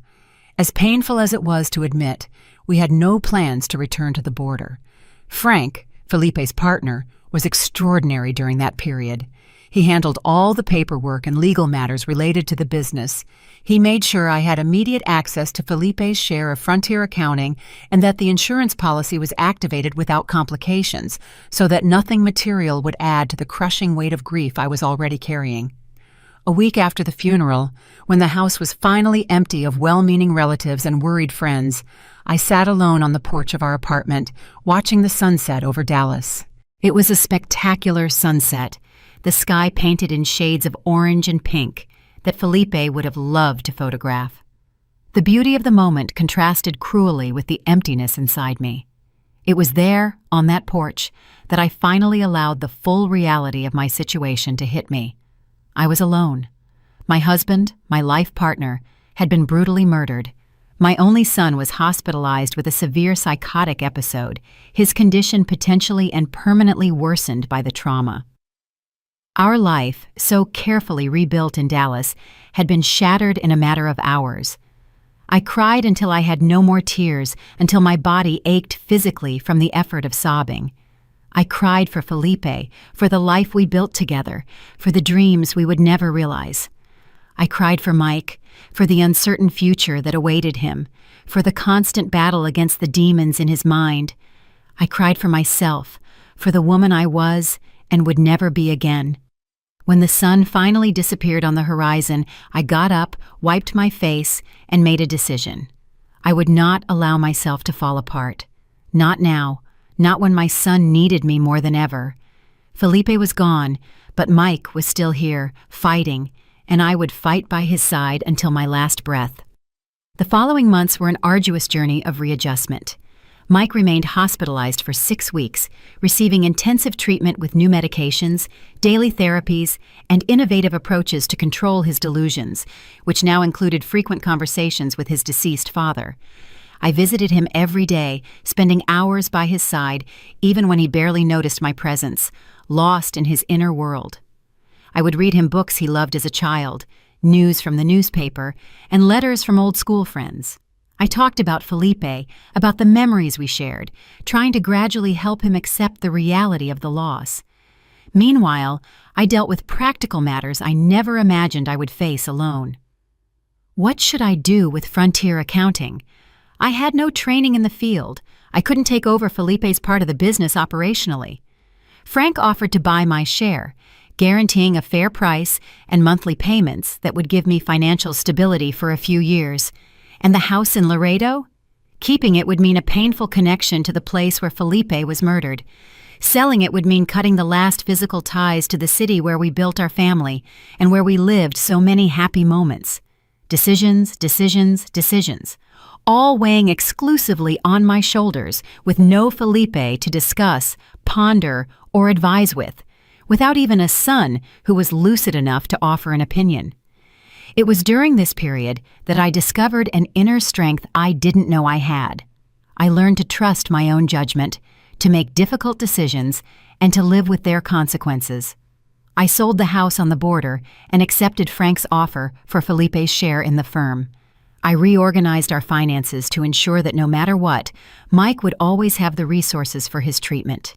S1: As painful as it was to admit, we had no plans to return to the border. Frank, Felipe's partner, was extraordinary during that period. He handled all the paperwork and legal matters related to the business. He made sure I had immediate access to Felipe's share of Frontier accounting and that the insurance policy was activated without complications, so that nothing material would add to the crushing weight of grief I was already carrying. A week after the funeral, when the house was finally empty of well-meaning relatives and worried friends, I sat alone on the porch of our apartment, watching the sunset over Dallas. It was a spectacular sunset, the sky painted in shades of orange and pink that Felipe would have loved to photograph. The beauty of the moment contrasted cruelly with the emptiness inside me. It was there, on that porch, that I finally allowed the full reality of my situation to hit me. I was alone. My husband, my life partner, had been brutally murdered. My only son was hospitalized with a severe psychotic episode, his condition potentially and permanently worsened by the trauma. Our life, so carefully rebuilt in Dallas, had been shattered in a matter of hours. I cried until I had no more tears, until my body ached physically from the effort of sobbing. I cried for Felipe, for the life we built together, for the dreams we would never realize. I cried for Mike, for the uncertain future that awaited him, for the constant battle against the demons in his mind. I cried for myself, for the woman I was and would never be again. When the sun finally disappeared on the horizon, I got up, wiped my face, and made a decision. I would not allow myself to fall apart. Not now, not when my son needed me more than ever. Felipe was gone, but Mike was still here, fighting, and I would fight by his side until my last breath. The following months were an arduous journey of readjustment. Mike remained hospitalized for 6 weeks, receiving intensive treatment with new medications, daily therapies, and innovative approaches to control his delusions, which now included frequent conversations with his deceased father. I visited him every day, spending hours by his side, even when he barely noticed my presence, lost in his inner world. I would read him books he loved as a child, news from the newspaper, and letters from old school friends. I talked about Felipe, about the memories we shared, trying to gradually help him accept the reality of the loss. Meanwhile, I dealt with practical matters I never imagined I would face alone. What should I do with Frontier accounting? I had no training in the field. I couldn't take over Felipe's part of the business operationally. Frank offered to buy my share, guaranteeing a fair price and monthly payments that would give me financial stability for a few years. And the house in Laredo? Keeping it would mean a painful connection to the place where Felipe was murdered. Selling it would mean cutting the last physical ties to the city where we built our family and where we lived so many happy moments. Decisions, decisions, decisions, all weighing exclusively on my shoulders with no Felipe to discuss, ponder, or advise with, without even a son who was lucid enough to offer an opinion. It was during this period that I discovered an inner strength I didn't know I had. I learned to trust my own judgment, to make difficult decisions, and to live with their consequences. I sold the house on the border and accepted Frank's offer for Felipe's share in the firm. I reorganized our finances to ensure that no matter what, Mike would always have the resources for his treatment.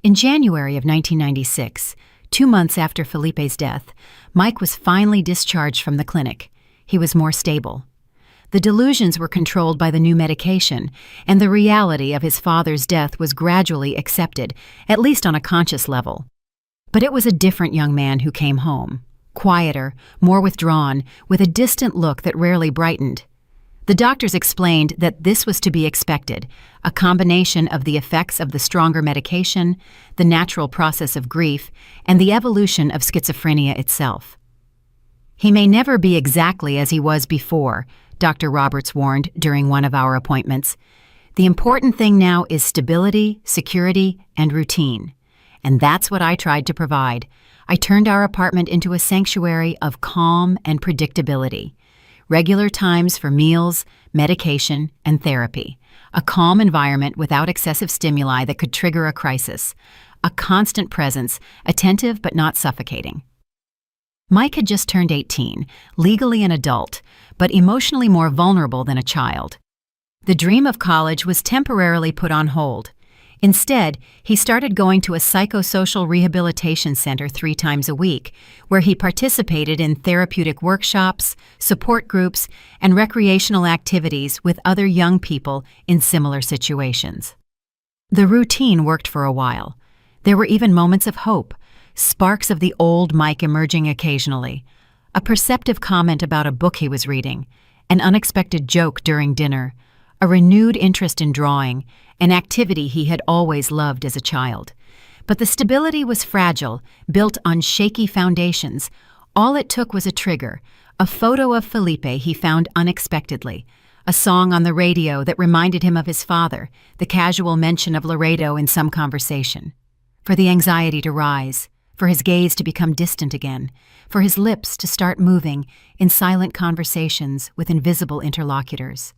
S1: In January of 1996, 2 months after Felipe's death, Mike was finally discharged from the clinic. He was more stable. The delusions were controlled by the new medication, and the reality of his father's death was gradually accepted, at least on a conscious level. But it was a different young man who came home, quieter, more withdrawn, with a distant look that rarely brightened. The doctors explained that this was to be expected, a combination of the effects of the stronger medication, the natural process of grief, and the evolution of schizophrenia itself. "He may never be exactly as he was before," Dr. Roberts warned during one of our appointments. "The important thing now is stability, security, and routine." And that's what I tried to provide. I turned our apartment into a sanctuary of calm and predictability. Regular times for meals, medication, and therapy. A calm environment without excessive stimuli that could trigger a crisis. A constant presence, attentive but not suffocating. Mike had just turned 18, legally an adult, but emotionally more vulnerable than a child. The dream of college was temporarily put on hold. Instead, he started going to a psychosocial rehabilitation center 3 times a week, where he participated in therapeutic workshops, support groups, and recreational activities with other young people in similar situations. The routine worked for a while. There were even moments of hope, sparks of the old Mike emerging occasionally, a perceptive comment about a book he was reading, an unexpected joke during dinner, a renewed interest in drawing, an activity he had always loved as a child. But the stability was fragile, built on shaky foundations. All it took was a trigger, a photo of Felipe he found unexpectedly, a song on the radio that reminded him of his father, the casual mention of Laredo in some conversation. For the anxiety to rise, for his gaze to become distant again, for his lips to start moving in silent conversations with invisible interlocutors.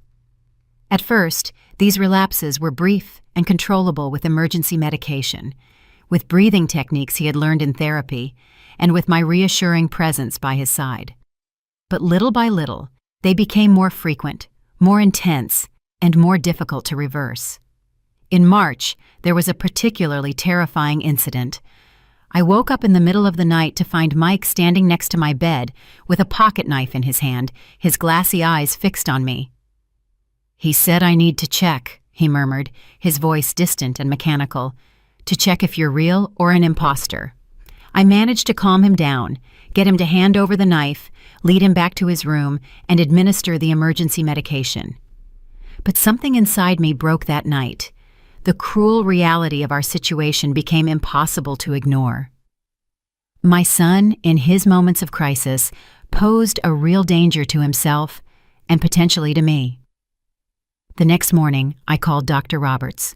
S1: At first, these relapses were brief and controllable with emergency medication, with breathing techniques he had learned in therapy, and with my reassuring presence by his side. But little by little, they became more frequent, more intense, and more difficult to reverse. In March, there was a particularly terrifying incident. I woke up in the middle of the night to find Mike standing next to my bed with a pocket knife in his hand, his glassy eyes fixed on me. "He said I need to check," he murmured, his voice distant and mechanical, "to check if you're real or an imposter." I managed to calm him down, get him to hand over the knife, lead him back to his room, and administer the emergency medication. But something inside me broke that night. The cruel reality of our situation became impossible to ignore. My son, in his moments of crisis, posed a real danger to himself and potentially to me. The next morning, I called Dr. Roberts.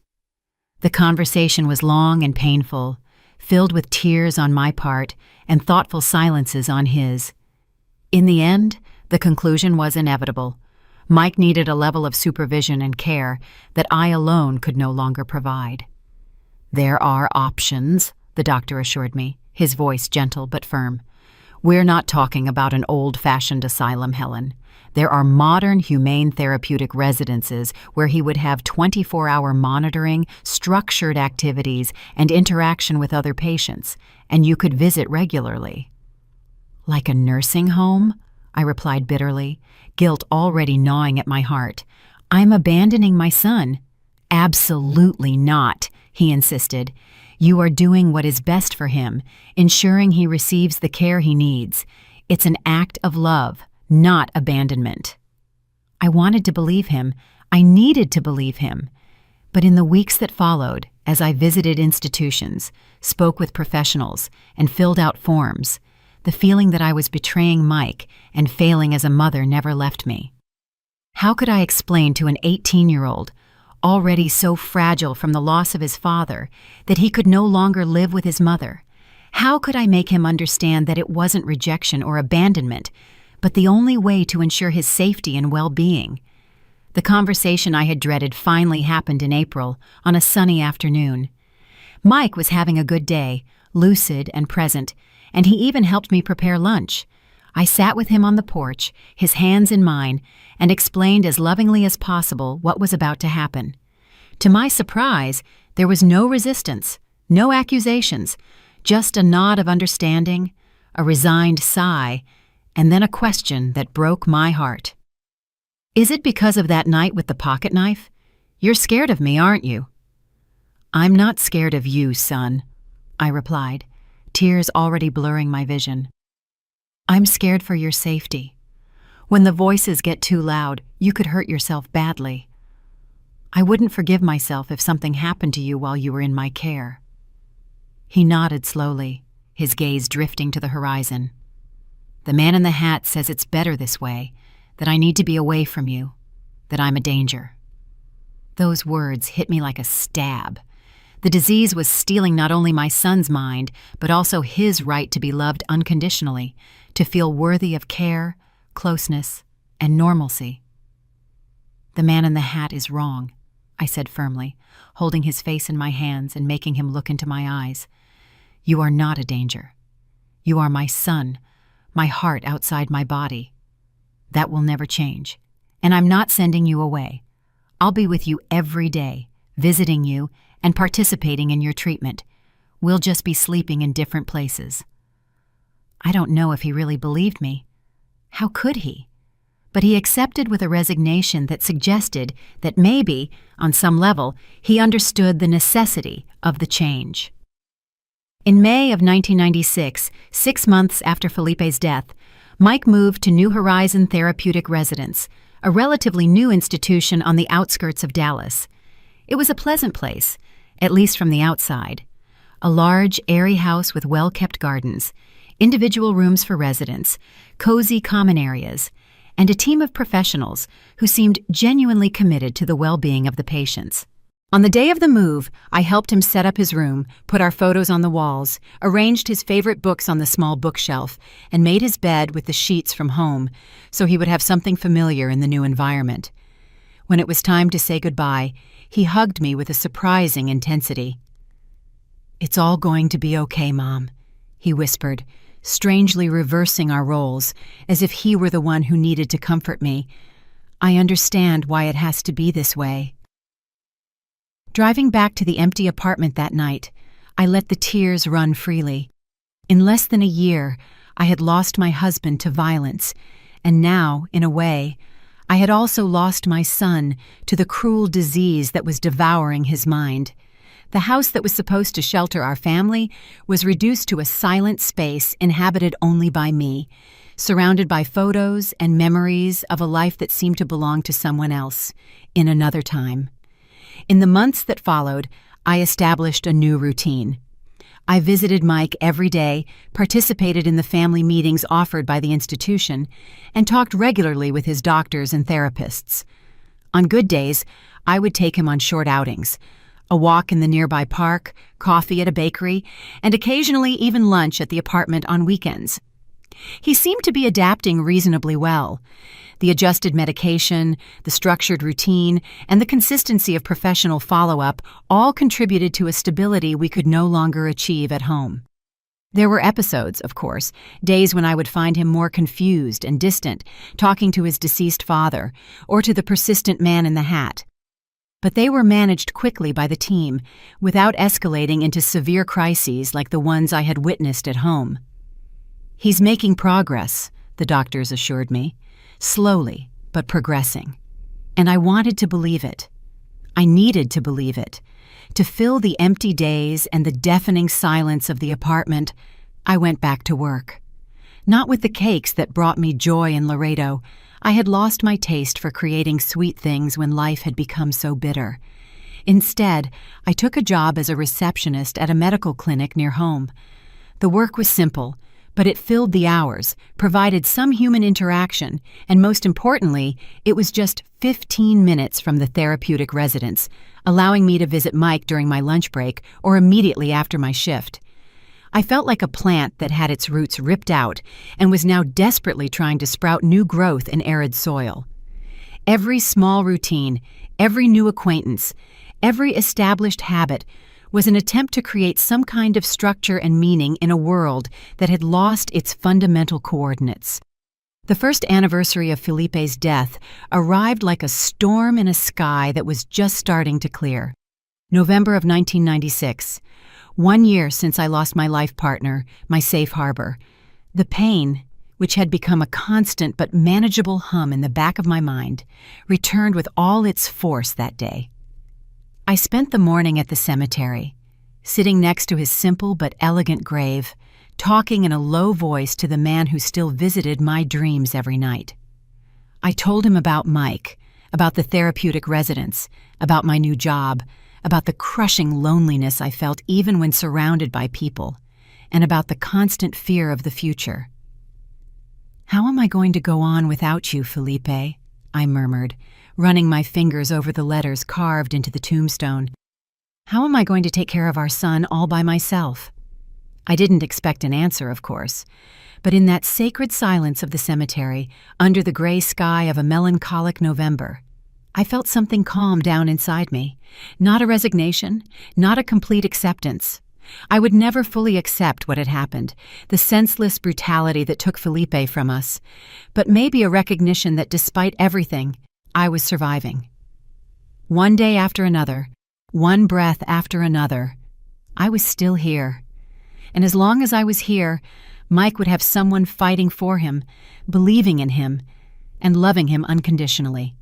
S1: The conversation was long and painful, filled with tears on my part and thoughtful silences on his. In the end, the conclusion was inevitable. Mike needed a level of supervision and care that I alone could no longer provide. "There are options," the doctor assured me, his voice gentle but firm. "We're not talking about an old-fashioned asylum, Helen. There are modern, humane therapeutic residences where he would have 24-hour monitoring, structured activities, and interaction with other patients, and you could visit regularly." "Like a nursing home?" I replied bitterly, guilt already gnawing at my heart. "I'm abandoning my son." "Absolutely not," he insisted. "You are doing what is best for him, ensuring he receives the care he needs. It's an act of love, not abandonment." I wanted to believe him. I needed to believe him. But in the weeks that followed, as I visited institutions, spoke with professionals, and filled out forms, the feeling that I was betraying Mike and failing as a mother never left me. How could I explain to an 18-year-old, already so fragile from the loss of his father, that he could no longer live with his mother? How could I make him understand that it wasn't rejection or abandonment, but the only way to ensure his safety and well-being? The conversation I had dreaded finally happened in April, on a sunny afternoon. Mike was having a good day, lucid and present, and he even helped me prepare lunch. I sat with him on the porch, his hands in mine, and explained as lovingly as possible what was about to happen. To my surprise, there was no resistance, no accusations, just a nod of understanding, a resigned sigh, and then a question that broke my heart. "Is it because of that night with the pocket knife? You're scared of me, aren't you?" "I'm not scared of you, son," I replied, tears already blurring my vision. "I'm scared for your safety. When the voices get too loud, you could hurt yourself badly. I wouldn't forgive myself if something happened to you while you were in my care." He nodded slowly, his gaze drifting to the horizon. "The man in the hat says it's better this way, that I need to be away from you, that I'm a danger." Those words hit me like a stab. The disease was stealing not only my son's mind, but also his right to be loved unconditionally, to feel worthy of care, closeness, and normalcy. "The man in the hat is wrong," I said firmly, holding his face in my hands and making him look into my eyes. "You are not a danger. You are my son, my heart outside my body. That will never change, and I'm not sending you away. I'll be with you every day, visiting you and participating in your treatment. We'll just be sleeping in different places." I don't know if he really believed me. How could he? But he accepted with a resignation that suggested that maybe, on some level, he understood the necessity of the change. In May of 1996, 6 months after Felipe's death, Mike moved to New Horizon Therapeutic Residence, a relatively new institution on the outskirts of Dallas. It was a pleasant place, at least from the outside. A large, airy house with well-kept gardens, individual rooms for residents, cozy common areas, and a team of professionals who seemed genuinely committed to the well-being of the patients. On the day of the move, I helped him set up his room, put our photos on the walls, arranged his favorite books on the small bookshelf, and made his bed with the sheets from home so he would have something familiar in the new environment. When it was time to say goodbye, he hugged me with a surprising intensity. "It's all going to be okay, Mom," he whispered, strangely reversing our roles, as if he were the one who needed to comfort me. "I understand why it has to be this way." Driving back to the empty apartment that night, I let the tears run freely. In less than a year, I had lost my husband to violence, and now, in a way, I had also lost my son to the cruel disease that was devouring his mind. The house that was supposed to shelter our family was reduced to a silent space inhabited only by me, surrounded by photos and memories of a life that seemed to belong to someone else, in another time. In the months that followed, I established a new routine. I visited Mike every day, participated in the family meetings offered by the institution, and talked regularly with his doctors and therapists. On good days, I would take him on short outings, a walk in the nearby park, coffee at a bakery, and occasionally even lunch at the apartment on weekends. He seemed to be adapting reasonably well. The adjusted medication, the structured routine, and the consistency of professional follow-up all contributed to a stability we could no longer achieve at home. There were episodes, of course, days when I would find him more confused and distant, talking to his deceased father, or to the persistent man in the hat. But they were managed quickly by the team, without escalating into severe crises like the ones I had witnessed at home. "He's making progress," the doctors assured me. "Slowly, but progressing." And I wanted to believe it. I needed to believe it. To fill the empty days and the deafening silence of the apartment, I went back to work. Not with the cakes that brought me joy in Laredo. I had lost my taste for creating sweet things when life had become so bitter. Instead, I took a job as a receptionist at a medical clinic near home. The work was simple, but it filled the hours, provided some human interaction, and most importantly, it was just 15 minutes from the therapeutic residence, allowing me to visit Mike during my lunch break or immediately after my shift. I felt like a plant that had its roots ripped out and was now desperately trying to sprout new growth in arid soil. Every small routine, every new acquaintance, every established habit was an attempt to create some kind of structure and meaning in a world that had lost its fundamental coordinates. The first anniversary of Felipe's death arrived like a storm in a sky that was just starting to clear. November of 1996, 1 year since I lost my life partner, my safe harbor. The pain, which had become a constant but manageable hum in the back of my mind, returned with all its force that day. I spent the morning at the cemetery, sitting next to his simple but elegant grave, talking in a low voice to the man who still visited my dreams every night. I told him about Mike, about the therapeutic residence, about my new job, about the crushing loneliness I felt even when surrounded by people, and about the constant fear of the future. "How am I going to go on without you, Felipe?" I murmured, running my fingers over the letters carved into the tombstone. "How am I going to take care of our son all by myself?" I didn't expect an answer, of course, but in that sacred silence of the cemetery, under the gray sky of a melancholic November, I felt something calm down inside me. Not a resignation, not a complete acceptance. I would never fully accept what had happened, the senseless brutality that took Felipe from us, but maybe a recognition that despite everything, I was surviving. One day after another, one breath after another, I was still here. And as long as I was here, Mike would have someone fighting for him, believing in him, and loving him unconditionally.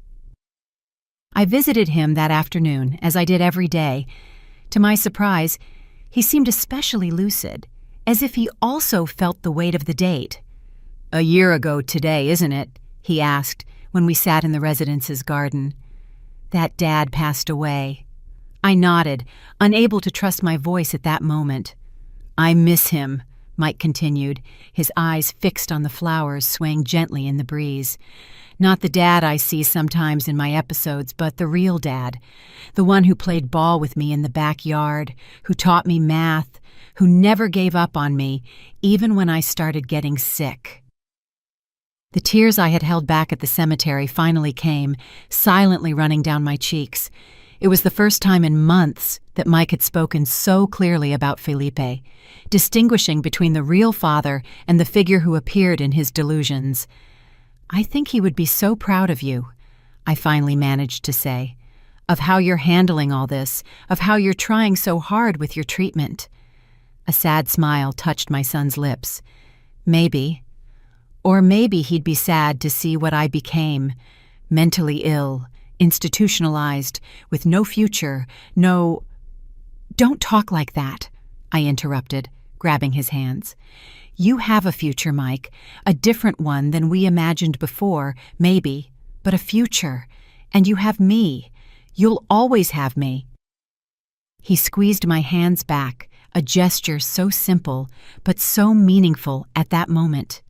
S1: I visited him that afternoon, as I did every day. To my surprise, he seemed especially lucid, as if he also felt the weight of the date. "A year ago today, isn't it?" he asked when we sat in the residence's garden. "That Dad passed away." I nodded, unable to trust my voice at that moment. "I miss him," Mike continued, his eyes fixed on the flowers swaying gently in the breeze. "Not the Dad I see sometimes in my episodes, but the real Dad, the one who played ball with me in the backyard, who taught me math, who never gave up on me, even when I started getting sick." The tears I had held back at the cemetery finally came, silently running down my cheeks. It was the first time in months that Mike had spoken so clearly about Felipe, distinguishing between the real father and the figure who appeared in his delusions. "I think he would be so proud of you," I finally managed to say, "of how you're handling all this, of how you're trying so hard with your treatment." A sad smile touched my son's lips. Maybe. Or maybe he'd be sad to see what I became, mentally ill, institutionalized, with no future, no— "Don't talk like that," I interrupted, grabbing his hands. "You have a future, Mike, a different one than we imagined before, maybe, but a future. And you have me. You'll always have me." He squeezed my hands back, a gesture so simple, but so meaningful at that moment.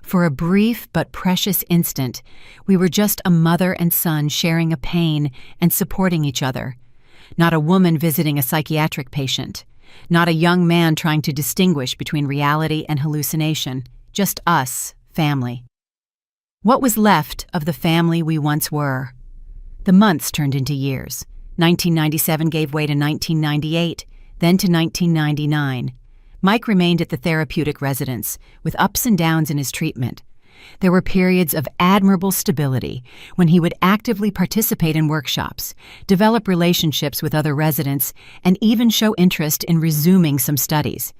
S1: For a brief but precious instant, we were just a mother and son sharing a pain and supporting each other. Not a woman visiting a psychiatric patient. Not a young man trying to distinguish between reality and hallucination. Just us, family. What was left of the family we once were? The months turned into years. 1997 gave way to 1998, then to 1999. Mike remained at the therapeutic residence, with ups and downs in his treatment. There were periods of admirable stability when he would actively participate in workshops, develop relationships with other residents, and even show interest in resuming some studies.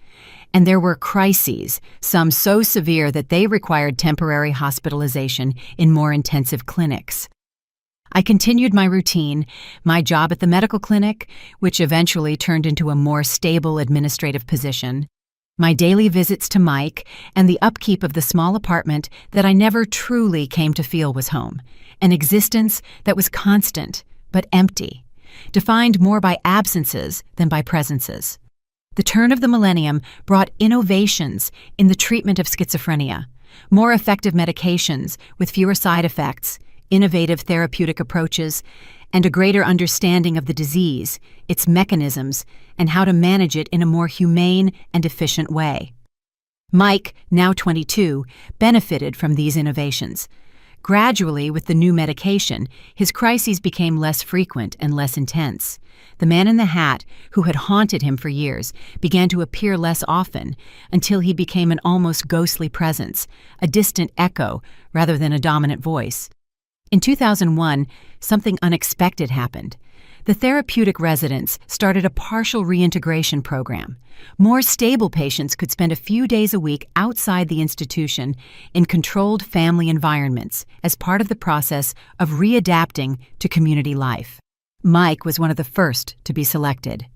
S1: And there were crises, some so severe that they required temporary hospitalization in more intensive clinics. I continued my routine, my job at the medical clinic, which eventually turned into a more stable administrative position, my daily visits to Mike, and the upkeep of the small apartment that I never truly came to feel was home, an existence that was constant but empty, defined more by absences than by presences. The turn of the millennium brought innovations in the treatment of schizophrenia, more effective medications with fewer side effects, innovative therapeutic approaches, and a greater understanding of the disease, its mechanisms, and how to manage it in a more humane and efficient way. Mike, now 22, benefited from these innovations. Gradually, with the new medication, his crises became less frequent and less intense. The man in the hat, who had haunted him for years, began to appear less often until he became an almost ghostly presence, a distant echo rather than a dominant voice. In 2001, something unexpected happened. The therapeutic residents started a partial reintegration program. More stable patients could spend a few days a week outside the institution in controlled family environments as part of the process of readapting to community life. Mike was one of the first to be selected.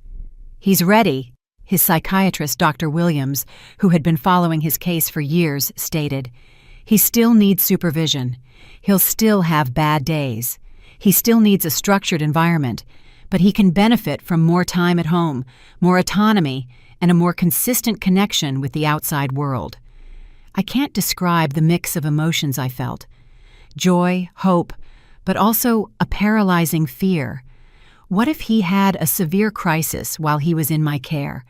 S1: "He's ready," his psychiatrist, Dr. Williams, who had been following his case for years, stated. "He still needs supervision. He'll still have bad days. He still needs a structured environment, but he can benefit from more time at home, more autonomy, and a more consistent connection with the outside world." I can't describe the mix of emotions I felt. Joy, hope, but also a paralyzing fear. What if he had a severe crisis while he was in my care?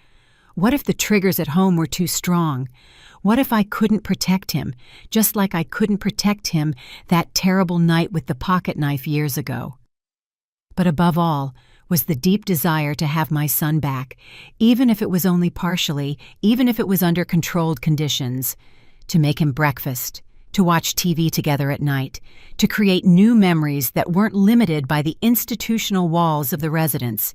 S1: What if the triggers at home were too strong? What if I couldn't protect him, just like I couldn't protect him that terrible night with the pocket knife years ago? But above all was the deep desire to have my son back, even if it was only partially, even if it was under controlled conditions, to make him breakfast, to watch TV together at night, to create new memories that weren't limited by the institutional walls of the residence.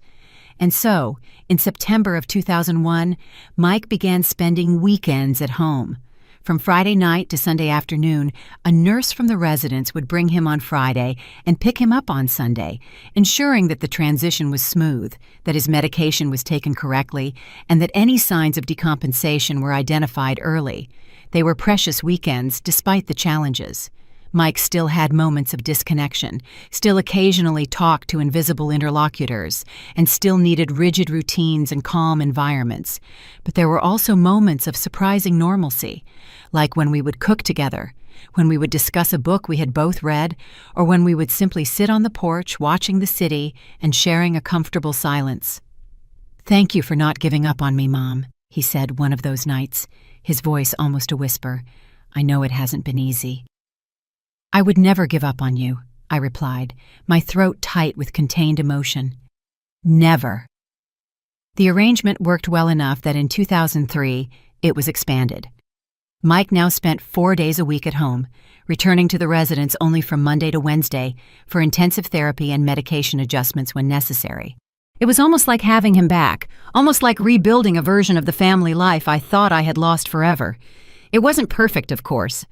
S1: And so, in September of 2001, Mike began spending weekends at home. From Friday night to Sunday afternoon, a nurse from the residence would bring him on Friday and pick him up on Sunday, ensuring that the transition was smooth, that his medication was taken correctly, and that any signs of decompensation were identified early. They were precious weekends despite the challenges. Mike still had moments of disconnection, still occasionally talked to invisible interlocutors, and still needed rigid routines and calm environments. But there were also moments of surprising normalcy, like when we would cook together, when we would discuss a book we had both read, or when we would simply sit on the porch watching the city and sharing a comfortable silence. "Thank you for not giving up on me, Mom," he said one of those nights, his voice almost a whisper. "I know it hasn't been easy." "I would never give up on you," I replied, my throat tight with contained emotion. "Never." The arrangement worked well enough that in 2003, it was expanded. Mike now spent 4 days a week at home, returning to the residence only from Monday to Wednesday for intensive therapy and medication adjustments when necessary. It was almost like having him back, almost like rebuilding a version of the family life I thought I had lost forever. It wasn't perfect, of course.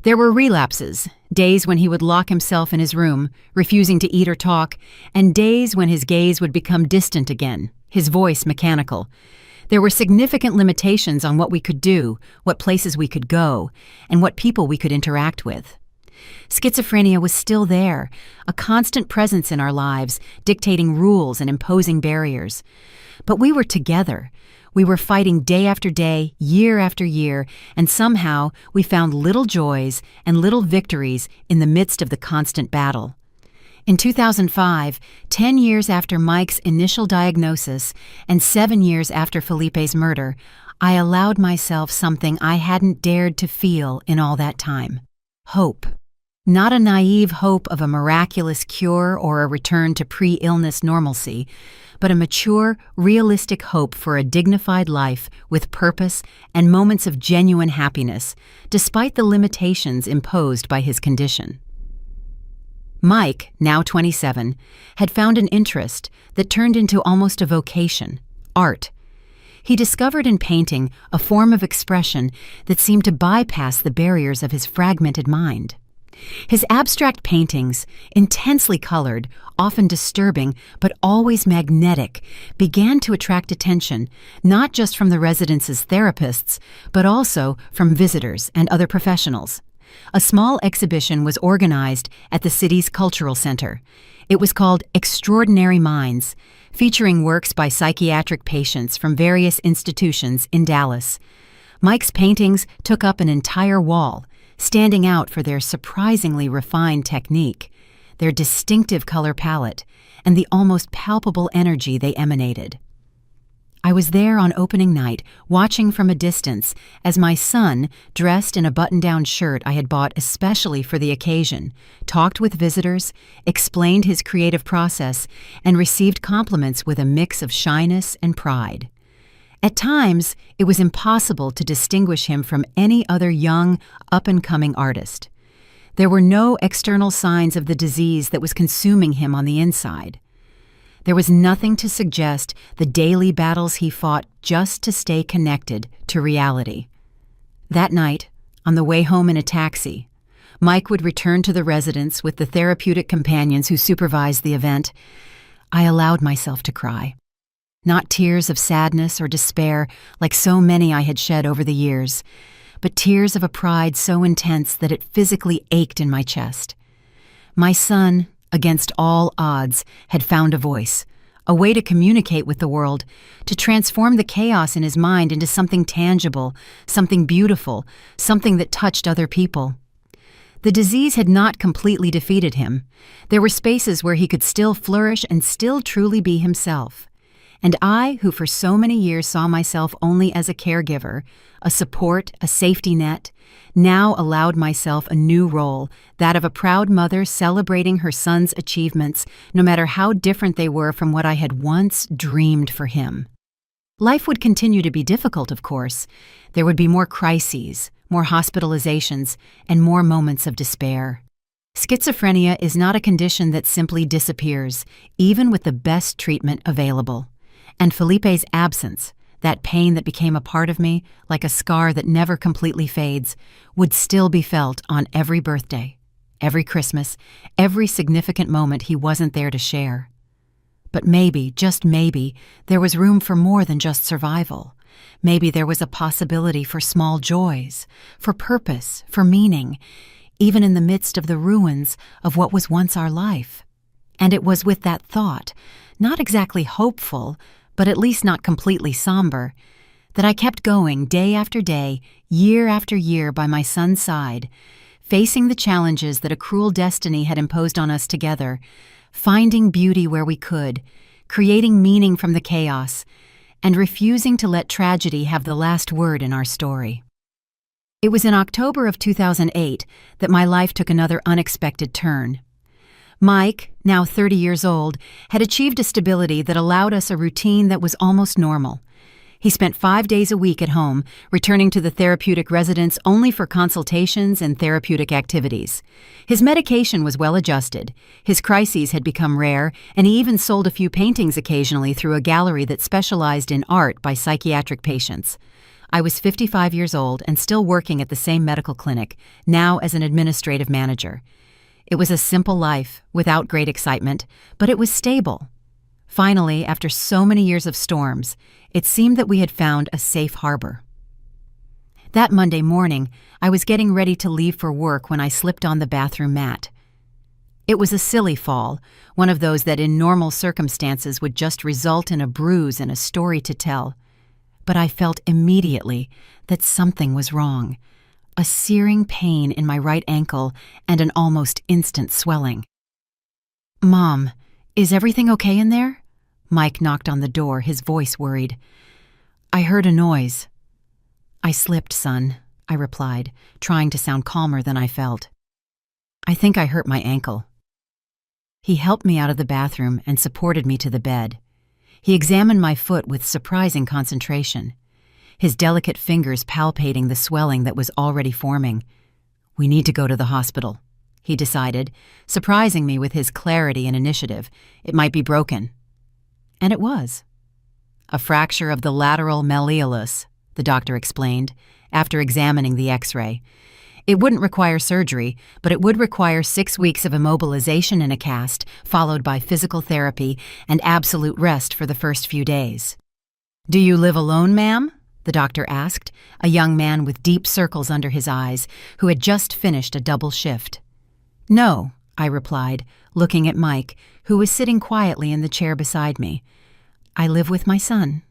S1: There were relapses, days when he would lock himself in his room, refusing to eat or talk, and days when his gaze would become distant again, his voice mechanical. There were significant limitations on what we could do, what places we could go, and what people we could interact with. Schizophrenia was still there, a constant presence in our lives, dictating rules and imposing barriers. But we were together. We were fighting day after day, year after year, and somehow we found little joys and little victories in the midst of the constant battle. In 2005, 10 years after Mike's initial diagnosis and 7 years after Felipe's murder, I allowed myself something I hadn't dared to feel in all that time: hope. Not a naive hope of a miraculous cure or a return to pre-illness normalcy, but a mature, realistic hope for a dignified life with purpose and moments of genuine happiness, despite the limitations imposed by his condition. Mike, now 27, had found an interest that turned into almost a vocation: art. He discovered in painting a form of expression that seemed to bypass the barriers of his fragmented mind. His abstract paintings, intensely colored, often disturbing, but always magnetic, began to attract attention, not just from the residence's therapists, but also from visitors and other professionals. A small exhibition was organized at the city's cultural center. It was called Extraordinary Minds, featuring works by psychiatric patients from various institutions in Dallas. Mike's paintings took up an entire wall, standing out for their surprisingly refined technique, their distinctive color palette, and the almost palpable energy they emanated. I was there on opening night, watching from a distance as my son, dressed in a button-down shirt I had bought especially for the occasion, talked with visitors, explained his creative process, and received compliments with a mix of shyness and pride. At times, it was impossible to distinguish him from any other young, up-and-coming artist. There were no external signs of the disease that was consuming him on the inside. There was nothing to suggest the daily battles he fought just to stay connected to reality. That night, on the way home in a taxi, Mike would return to the residence with the therapeutic companions who supervised the event. I allowed myself to cry. Not tears of sadness or despair like so many I had shed over the years, but tears of a pride so intense that it physically ached in my chest. My son, against all odds, had found a voice, a way to communicate with the world, to transform the chaos in his mind into something tangible, something beautiful, something that touched other people. The disease had not completely defeated him. There were spaces where he could still flourish and still truly be himself. And I, who for so many years saw myself only as a caregiver, a support, a safety net, now allowed myself a new role, that of a proud mother celebrating her son's achievements, no matter how different they were from what I had once dreamed for him. Life would continue to be difficult, of course. There would be more crises, more hospitalizations, and more moments of despair. Schizophrenia is not a condition that simply disappears, even with the best treatment available. And Felipe's absence, that pain that became a part of me, like a scar that never completely fades, would still be felt on every birthday, every Christmas, every significant moment he wasn't there to share. But maybe, just maybe, there was room for more than just survival. Maybe there was a possibility for small joys, for purpose, for meaning, even in the midst of the ruins of what was once our life. And it was with that thought, not exactly hopeful, but at least not completely somber, that I kept going day after day, year after year by my son's side, facing the challenges that a cruel destiny had imposed on us together, finding beauty where we could, creating meaning from the chaos, and refusing to let tragedy have the last word in our story. It was in October of 2008 that my life took another unexpected turn. Mike, now 30 years old, had achieved a stability that allowed us a routine that was almost normal. He spent 5 days a week at home, returning to the therapeutic residence only for consultations and therapeutic activities. His medication was well adjusted. His crises had become rare, and he even sold a few paintings occasionally through a gallery that specialized in art by psychiatric patients. I was 55 years old and still working at the same medical clinic, now as an administrative manager. It was a simple life, without great excitement, but it was stable. Finally, after so many years of storms, it seemed that we had found a safe harbor. That Monday morning, I was getting ready to leave for work when I slipped on the bathroom mat. It was a silly fall, one of those that in normal circumstances would just result in a bruise and a story to tell. But I felt immediately that something was wrong. A searing pain in my right ankle and an almost instant swelling. "Mom, is everything okay in there?" Mike knocked on the door, his voice worried. "I heard a noise." "I slipped, son," I replied, trying to sound calmer than I felt. "I think I hurt my ankle." He helped me out of the bathroom and supported me to the bed. He examined my foot with surprising concentration, his delicate fingers palpating the swelling that was already forming. "We need to go to the hospital," he decided, surprising me with his clarity and initiative. "It might be broken." And it was. "A fracture of the lateral malleolus," the doctor explained, after examining the X-ray. "It wouldn't require surgery, but it would require 6 weeks of immobilization in a cast, followed by physical therapy and absolute rest for the first few days." "Do you live alone, ma'am?" the doctor asked, a young man with deep circles under his eyes, who had just finished a double shift. "No," I replied, looking at Mike, who was sitting quietly in the chair beside me. "I live with my son."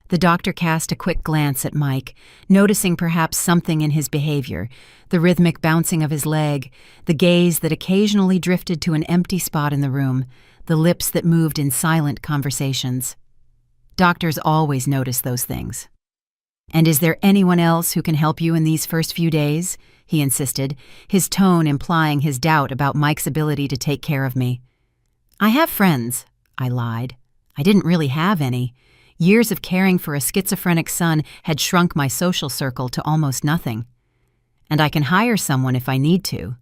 S1: The doctor cast a quick glance at Mike, noticing perhaps something in his behavior, the rhythmic bouncing of his leg, the gaze that occasionally drifted to an empty spot in the room, the lips that moved in silent conversations. Doctors always notice those things. "And is there anyone else who can help you in these first few days?" he insisted, his tone implying his doubt about Mike's ability to take care of me. "I have friends," I lied. I didn't really have any. Years of caring for a schizophrenic son had shrunk my social circle to almost nothing. "And I can hire someone if I need to."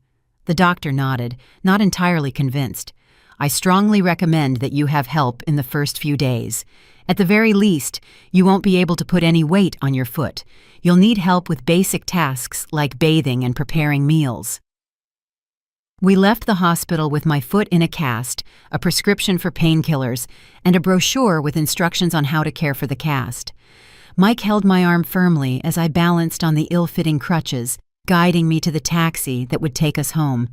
S1: The doctor nodded, not entirely convinced. "I strongly recommend that you have help in the first few days. At the very least, you won't be able to put any weight on your foot. You'll need help with basic tasks like bathing and preparing meals." We left the hospital with my foot in a cast, a prescription for painkillers, and a brochure with instructions on how to care for the cast. Mike held my arm firmly as I balanced on the ill-fitting crutches, guiding me to the taxi that would take us home.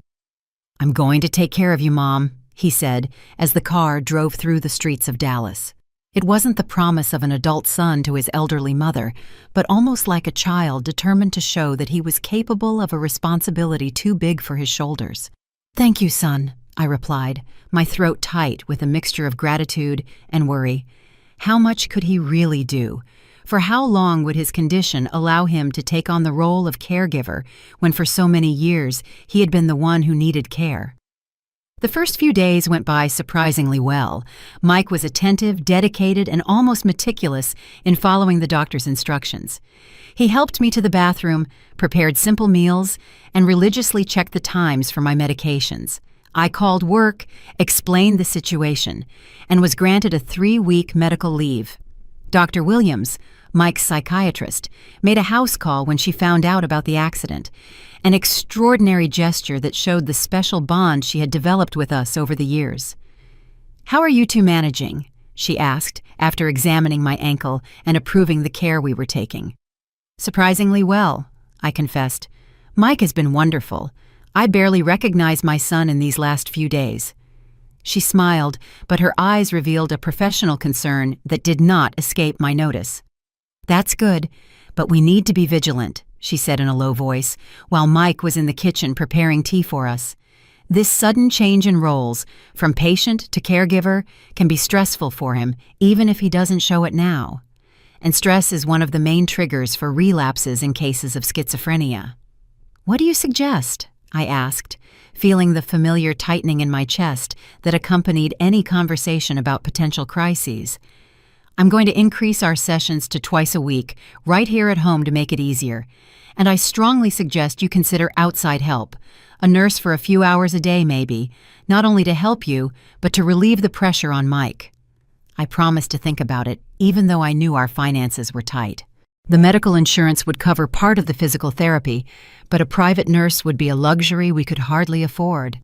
S1: "I'm going to take care of you, Mom," he said as the car drove through the streets of Dallas. It wasn't the promise of an adult son to his elderly mother, but almost like a child determined to show that he was capable of a responsibility too big for his shoulders. "Thank you, son," I replied, my throat tight with a mixture of gratitude and worry. How much could he really do? For how long would his condition allow him to take on the role of caregiver when for so many years he had been the one who needed care? The first few days went by surprisingly well. Mike was attentive, dedicated, and almost meticulous in following the doctor's instructions. He helped me to the bathroom, prepared simple meals, and religiously checked the times for my medications. I called work, explained the situation, and was granted a 3-week medical leave. Dr. Williams, Mike's psychiatrist, made a house call when she found out about the accident, an extraordinary gesture that showed the special bond she had developed with us over the years. "How are you two managing?" she asked after examining my ankle and approving the care we were taking. "Surprisingly well," I confessed. "Mike has been wonderful. I barely recognized my son in these last few days." She smiled, but her eyes revealed a professional concern that did not escape my notice. "That's good, but we need to be vigilant," she said in a low voice, while Mike was in the kitchen preparing tea for us. "This sudden change in roles, from patient to caregiver, can be stressful for him, even if he doesn't show it now. And stress is one of the main triggers for relapses in cases of schizophrenia." "What do you suggest?" I asked, feeling the familiar tightening in my chest that accompanied any conversation about potential crises. "I'm going to increase our sessions to twice a week, right here at home to make it easier. And I strongly suggest you consider outside help, a nurse for a few hours a day maybe, not only to help you, but to relieve the pressure on Mike." I promised to think about it, even though I knew our finances were tight. The medical insurance would cover part of the physical therapy, but a private nurse would be a luxury we could hardly afford.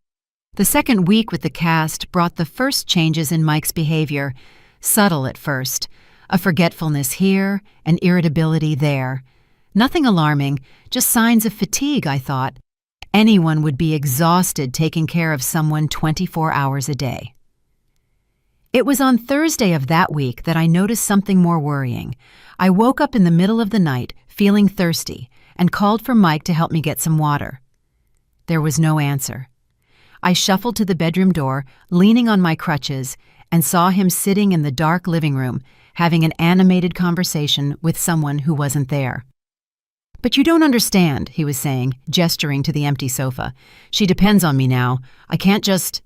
S1: The second week with the cast brought the first changes in Mike's behavior, subtle at first, a forgetfulness here, an irritability there. Nothing alarming, just signs of fatigue, I thought. Anyone would be exhausted taking care of someone 24 hours a day. It was on Thursday of that week that I noticed something more worrying. I woke up in the middle of the night, feeling thirsty, and called for Mike to help me get some water. There was no answer. I shuffled to the bedroom door, leaning on my crutches, and saw him sitting in the dark living room, having an animated conversation with someone who wasn't there. "But you don't understand," he was saying, gesturing to the empty sofa. "She depends on me now. I can't just—"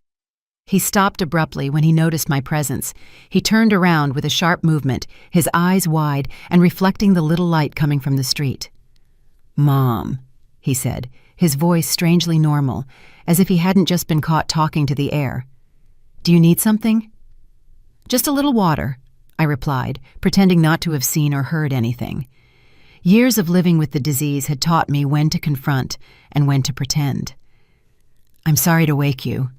S1: He stopped abruptly when he noticed my presence. He turned around with a sharp movement, his eyes wide and reflecting the little light coming from the street. "Mom," he said, his voice strangely normal, as if he hadn't just been caught talking to the air. "Do you need something?" "Just a little water," I replied, pretending not to have seen or heard anything. Years of living with the disease had taught me when to confront and when to pretend. "I'm sorry to wake you."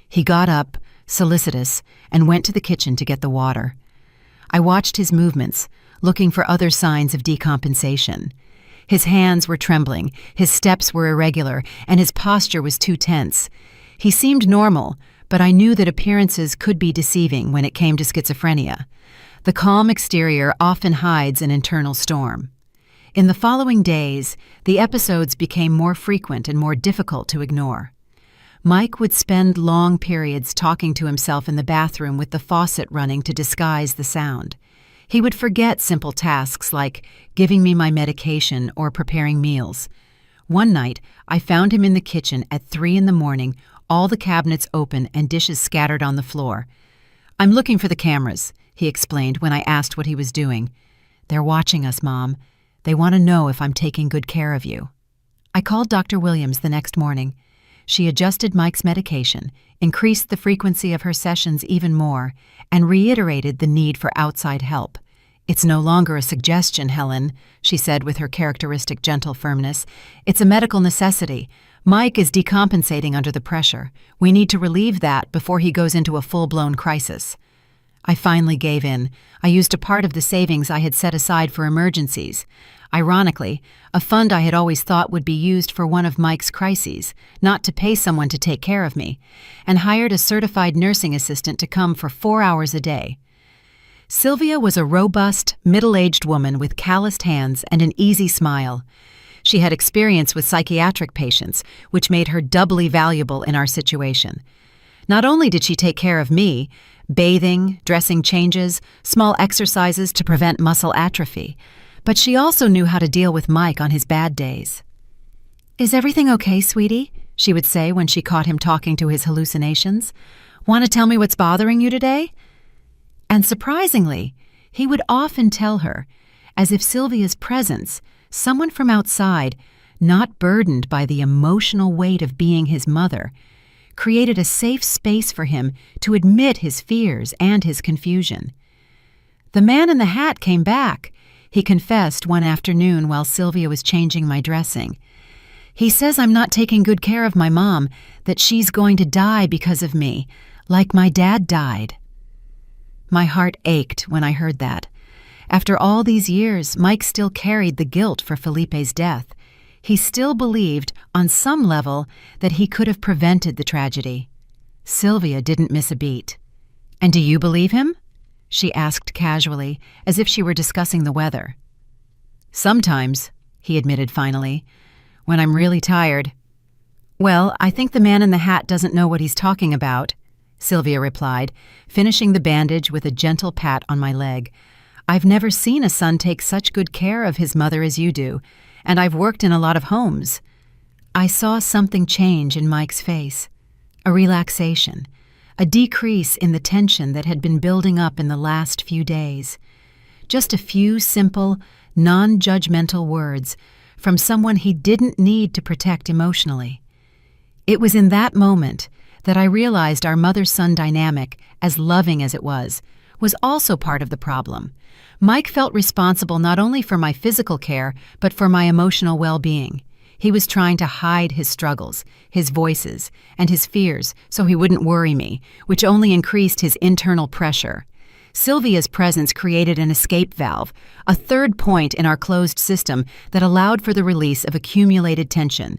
S1: He got up, solicitous, and went to the kitchen to get the water. I watched his movements, looking for other signs of decompensation. His hands were trembling, his steps were irregular, and his posture was too tense. He seemed normal, but I knew that appearances could be deceiving when it came to schizophrenia. The calm exterior often hides an internal storm. In the following days, the episodes became more frequent and more difficult to ignore. Mike would spend long periods talking to himself in the bathroom with the faucet running to disguise the sound. He would forget simple tasks like giving me my medication or preparing meals. One night, I found him in the kitchen at 3 a.m, all the cabinets open and dishes scattered on the floor. "I'm looking for the cameras," he explained when I asked what he was doing. "They're watching us, Mom. They want to know if I'm taking good care of you." I called Dr. Williams the next morning. She adjusted Mike's medication, increased the frequency of her sessions even more, and reiterated the need for outside help. "It's no longer a suggestion, Helen," she said with her characteristic gentle firmness. "It's a medical necessity. Mike is decompensating under the pressure. We need to relieve that before he goes into a full-blown crisis." I finally gave in. I used a part of the savings I had set aside for emergencies. Ironically, a fund I had always thought would be used for one of Mike's crises, not to pay someone to take care of me, and hired a certified nursing assistant to come for 4 hours a day. Sylvia was a robust, middle-aged woman with calloused hands and an easy smile. She had experience with psychiatric patients, which made her doubly valuable in our situation. Not only did she take care of me, bathing, dressing changes, small exercises to prevent muscle atrophy, but she also knew how to deal with Mike on his bad days. "Is everything okay, sweetie?" she would say when she caught him talking to his hallucinations. "Want to tell me what's bothering you today?" And surprisingly, he would often tell her, as if Sylvia's presence, someone from outside, not burdened by the emotional weight of being his mother, created a safe space for him to admit his fears and his confusion. "The man in the hat came back," he confessed one afternoon while Sylvia was changing my dressing. "He says I'm not taking good care of my mom, that she's going to die because of me, like my dad died." My heart ached when I heard that. After all these years, Mike still carried the guilt for Felipe's death. He still believed, on some level, that he could have prevented the tragedy. Sylvia didn't miss a beat. "And do you believe him?" she asked casually, as if she were discussing the weather. "Sometimes," he admitted finally, "when I'm really tired." "Well, I think the man in the hat doesn't know what he's talking about," Sylvia replied, finishing the bandage with a gentle pat on my leg. "I've never seen a son take such good care of his mother as you do, and I've worked in a lot of homes." I saw something change in Mike's face, a relaxation, a decrease in the tension that had been building up in the last few days. Just a few simple, non-judgmental words from someone he didn't need to protect emotionally. It was in that moment that I realized our mother-son dynamic, as loving as it was also part of the problem. Mike felt responsible not only for my physical care, but for my emotional well-being. He was trying to hide his struggles, his voices, and his fears so he wouldn't worry me, which only increased his internal pressure. Sylvia's presence created an escape valve, a third point in our closed system that allowed for the release of accumulated tension.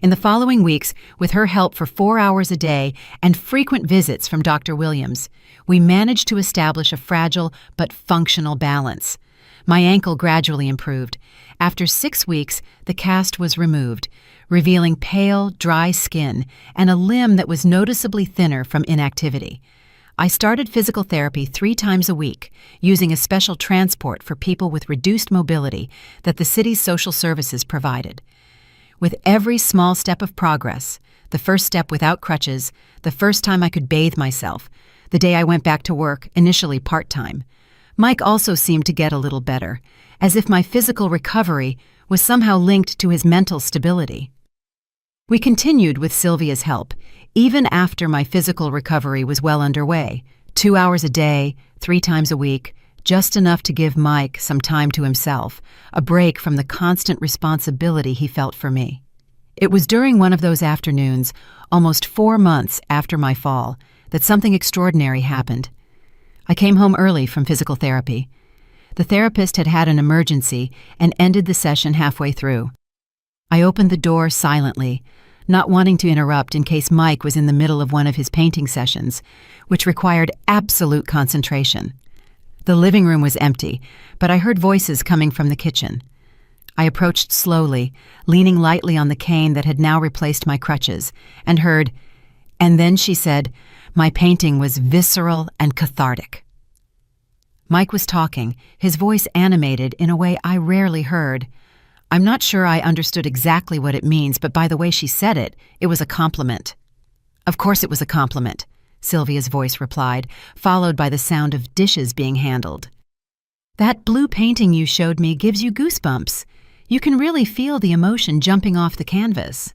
S1: In the following weeks, with her help for 4 hours a day and frequent visits from Dr. Williams, we managed to establish a fragile but functional balance. My ankle gradually improved. After 6 weeks, the cast was removed, revealing pale, dry skin and a limb that was noticeably thinner from inactivity. I started physical therapy 3 times a week, using a special transport for people with reduced mobility that the city's social services provided. With every small step of progress, the first step without crutches, the first time I could bathe myself, the day I went back to work, initially part-time, Mike also seemed to get a little better, as if my physical recovery was somehow linked to his mental stability. We continued with Sylvia's help, even after my physical recovery was well underway, 2 hours a day, 3 times a week, just enough to give Mike some time to himself, a break from the constant responsibility he felt for me. It was during one of those afternoons, almost 4 months after my fall, that something extraordinary happened. I came home early from physical therapy. The therapist had had an emergency and ended the session halfway through. I opened the door silently, not wanting to interrupt in case Mike was in the middle of one of his painting sessions, which required absolute concentration. The living room was empty, but I heard voices coming from the kitchen. I approached slowly, leaning lightly on the cane that had now replaced my crutches, and heard, "And then," she said, "my painting was visceral and cathartic." Mike was talking, his voice animated in a way I rarely heard. I'm not sure I understood exactly what it means, but by the way she said it, it was a compliment. Of course it was a compliment, Sylvia's voice replied, followed by the sound of dishes being handled. That blue painting you showed me gives you goosebumps. You can really feel the emotion jumping off the canvas.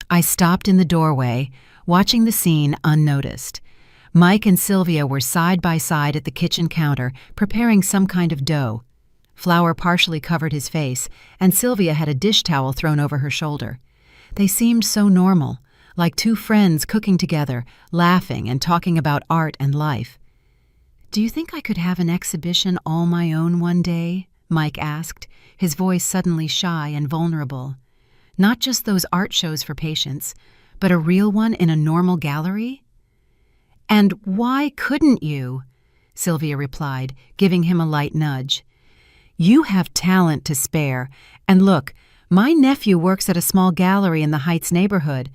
S1: I stopped in the doorway, watching the scene unnoticed. Mike and Sylvia were side by side at the kitchen counter, preparing some kind of dough. Flour partially covered his face, and Sylvia had a dish towel thrown over her shoulder. They seemed so normal, like two friends cooking together, laughing and talking about art and life. "Do you think I could have an exhibition all my own one day?" Mike asked, his voice suddenly shy and vulnerable. "Not just those art shows for patients, but a real one in a normal gallery?" "And why couldn't you?" Sylvia replied, giving him a light nudge. "You have talent to spare, and look, my nephew works at a small gallery in the Heights neighborhood.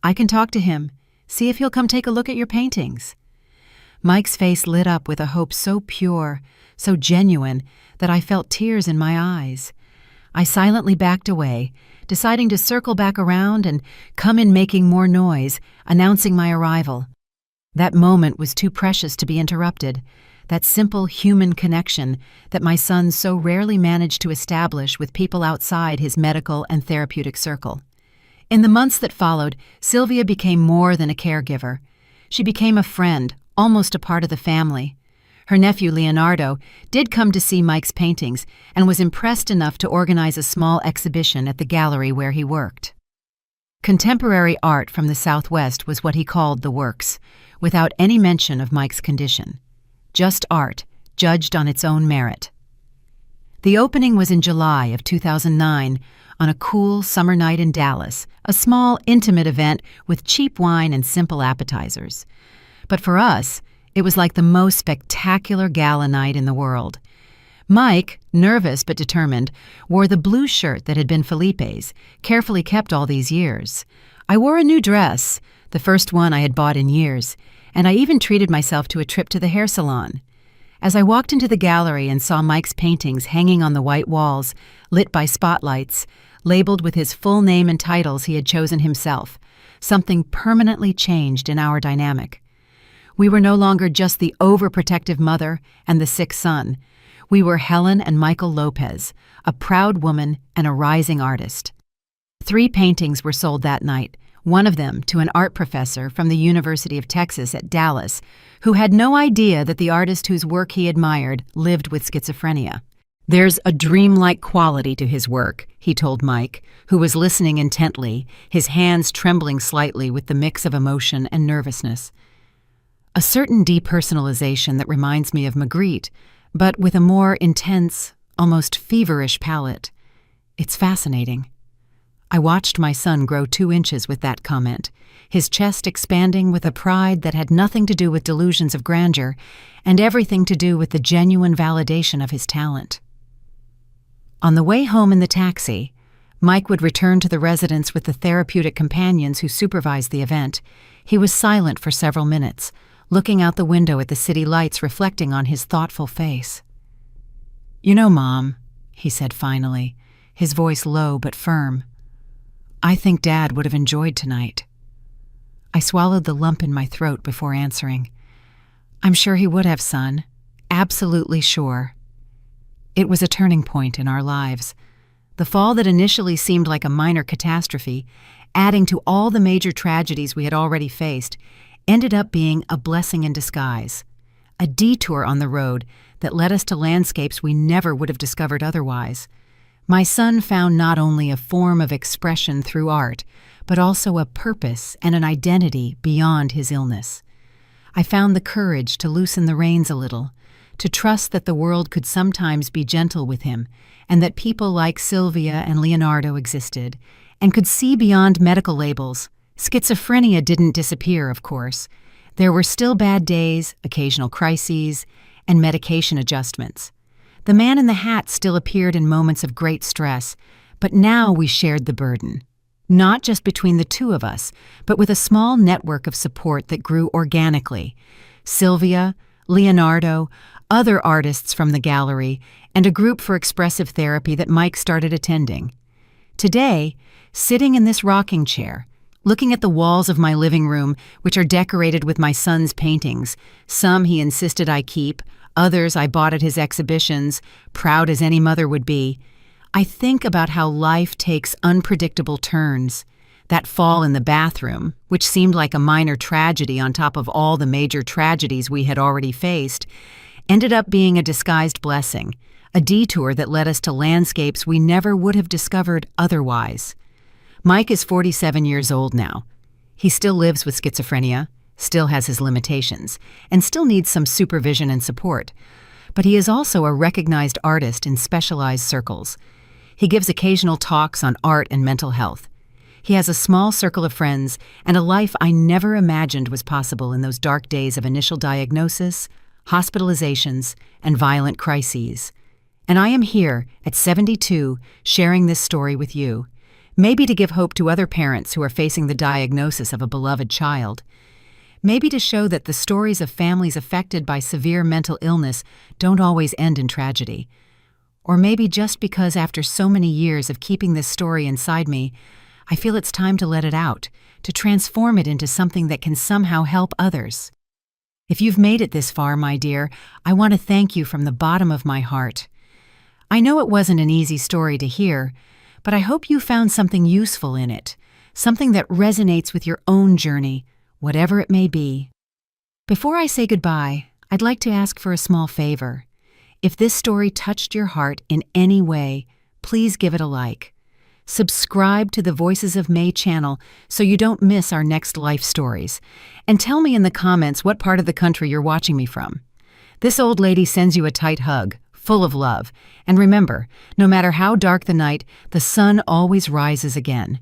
S1: I can talk to him, see if he'll come take a look at your paintings." Mike's face lit up with a hope so pure, so genuine, that I felt tears in my eyes. I silently backed away, deciding to circle back around and come in making more noise, announcing my arrival. That moment was too precious to be interrupted, that simple human connection that my son so rarely managed to establish with people outside his medical and therapeutic circle. In the months that followed, Sylvia became more than a caregiver. She became a friend, almost a part of the family. Her nephew Leonardo did come to see Mike's paintings and was impressed enough to organize a small exhibition at the gallery where he worked. Contemporary art from the Southwest was what he called the works, without any mention of Mike's condition. Just art, judged on its own merit. The opening was in July of 2009, on a cool summer night in Dallas, a small, intimate event with cheap wine and simple appetizers. But for us, it was like the most spectacular gala night in the world. Mike, nervous but determined, wore the blue shirt that had been Felipe's, carefully kept all these years. I wore a new dress, the first one I had bought in years, and I even treated myself to a trip to the hair salon. As I walked into the gallery and saw Mike's paintings hanging on the white walls, lit by spotlights, labeled with his full name and titles he had chosen himself, something permanently changed in our dynamic. We were no longer just the overprotective mother and the sick son. We were Helen and Michael Lopez, a proud woman and a rising artist. 3 paintings were sold that night, one of them to an art professor from the University of Texas at Dallas, who had no idea that the artist whose work he admired lived with schizophrenia. "There's a dreamlike quality to his work," he told Mike, who was listening intently, his hands trembling slightly with the mix of emotion and nervousness. "A certain depersonalization that reminds me of Magritte, but with a more intense, almost feverish palette. It's fascinating." I watched my son grow 2 inches with that comment, his chest expanding with a pride that had nothing to do with delusions of grandeur and everything to do with the genuine validation of his talent. On the way home in the taxi, Mike would return to the residence with the therapeutic companions who supervised the event. He was silent for several minutes, looking out the window at the city lights reflecting on his thoughtful face. "You know, Mom," he said finally, his voice low but firm, "I think Dad would have enjoyed tonight." I swallowed the lump in my throat before answering. "I'm sure he would have, son. Absolutely sure." It was a turning point in our lives. The fall that initially seemed like a minor catastrophe, adding to all the major tragedies we had already faced, ended up being a blessing in disguise, a detour on the road that led us to landscapes we never would have discovered otherwise. My son found not only a form of expression through art, but also a purpose and an identity beyond his illness. I found the courage to loosen the reins a little, to trust that the world could sometimes be gentle with him, and that people like Sylvia and Leonardo existed, and could see beyond medical labels. Schizophrenia didn't disappear, of course. There were still bad days, occasional crises, and medication adjustments. The man in the hat still appeared in moments of great stress, but now we shared the burden. Not just between the 2 of us, but with a small network of support that grew organically. Sylvia, Leonardo, other artists from the gallery, and a group for expressive therapy that Mike started attending. Today, sitting in this rocking chair, looking at the walls of my living room, which are decorated with my son's paintings, some he insisted I keep, others I bought at his exhibitions, proud as any mother would be, I think about how life takes unpredictable turns. That fall in the bathroom, which seemed like a minor tragedy on top of all the major tragedies we had already faced, ended up being a disguised blessing, a detour that led us to landscapes we never would have discovered otherwise. Mike is 47 years old now. He still lives with schizophrenia, still has his limitations, and still needs some supervision and support. But he is also a recognized artist in specialized circles. He gives occasional talks on art and mental health. He has a small circle of friends and a life I never imagined was possible in those dark days of initial diagnosis, hospitalizations, and violent crises. And I am here, at 72, sharing this story with you, maybe to give hope to other parents who are facing the diagnosis of a beloved child. Maybe to show that the stories of families affected by severe mental illness don't always end in tragedy. Or maybe just because after so many years of keeping this story inside me, I feel it's time to let it out, to transform it into something that can somehow help others. If you've made it this far, my dear, I want to thank you from the bottom of my heart. I know it wasn't an easy story to hear, but I hope you found something useful in it, something that resonates with your own journey, whatever it may be. Before I say goodbye, I'd like to ask for a small favor. If this story touched your heart in any way, please give it a like. Subscribe to the Voices of May channel so you don't miss our next life stories. And tell me in the comments what part of the country you're watching me from. This old lady sends you a tight hug, full of love. And remember, no matter how dark the night, the sun always rises again.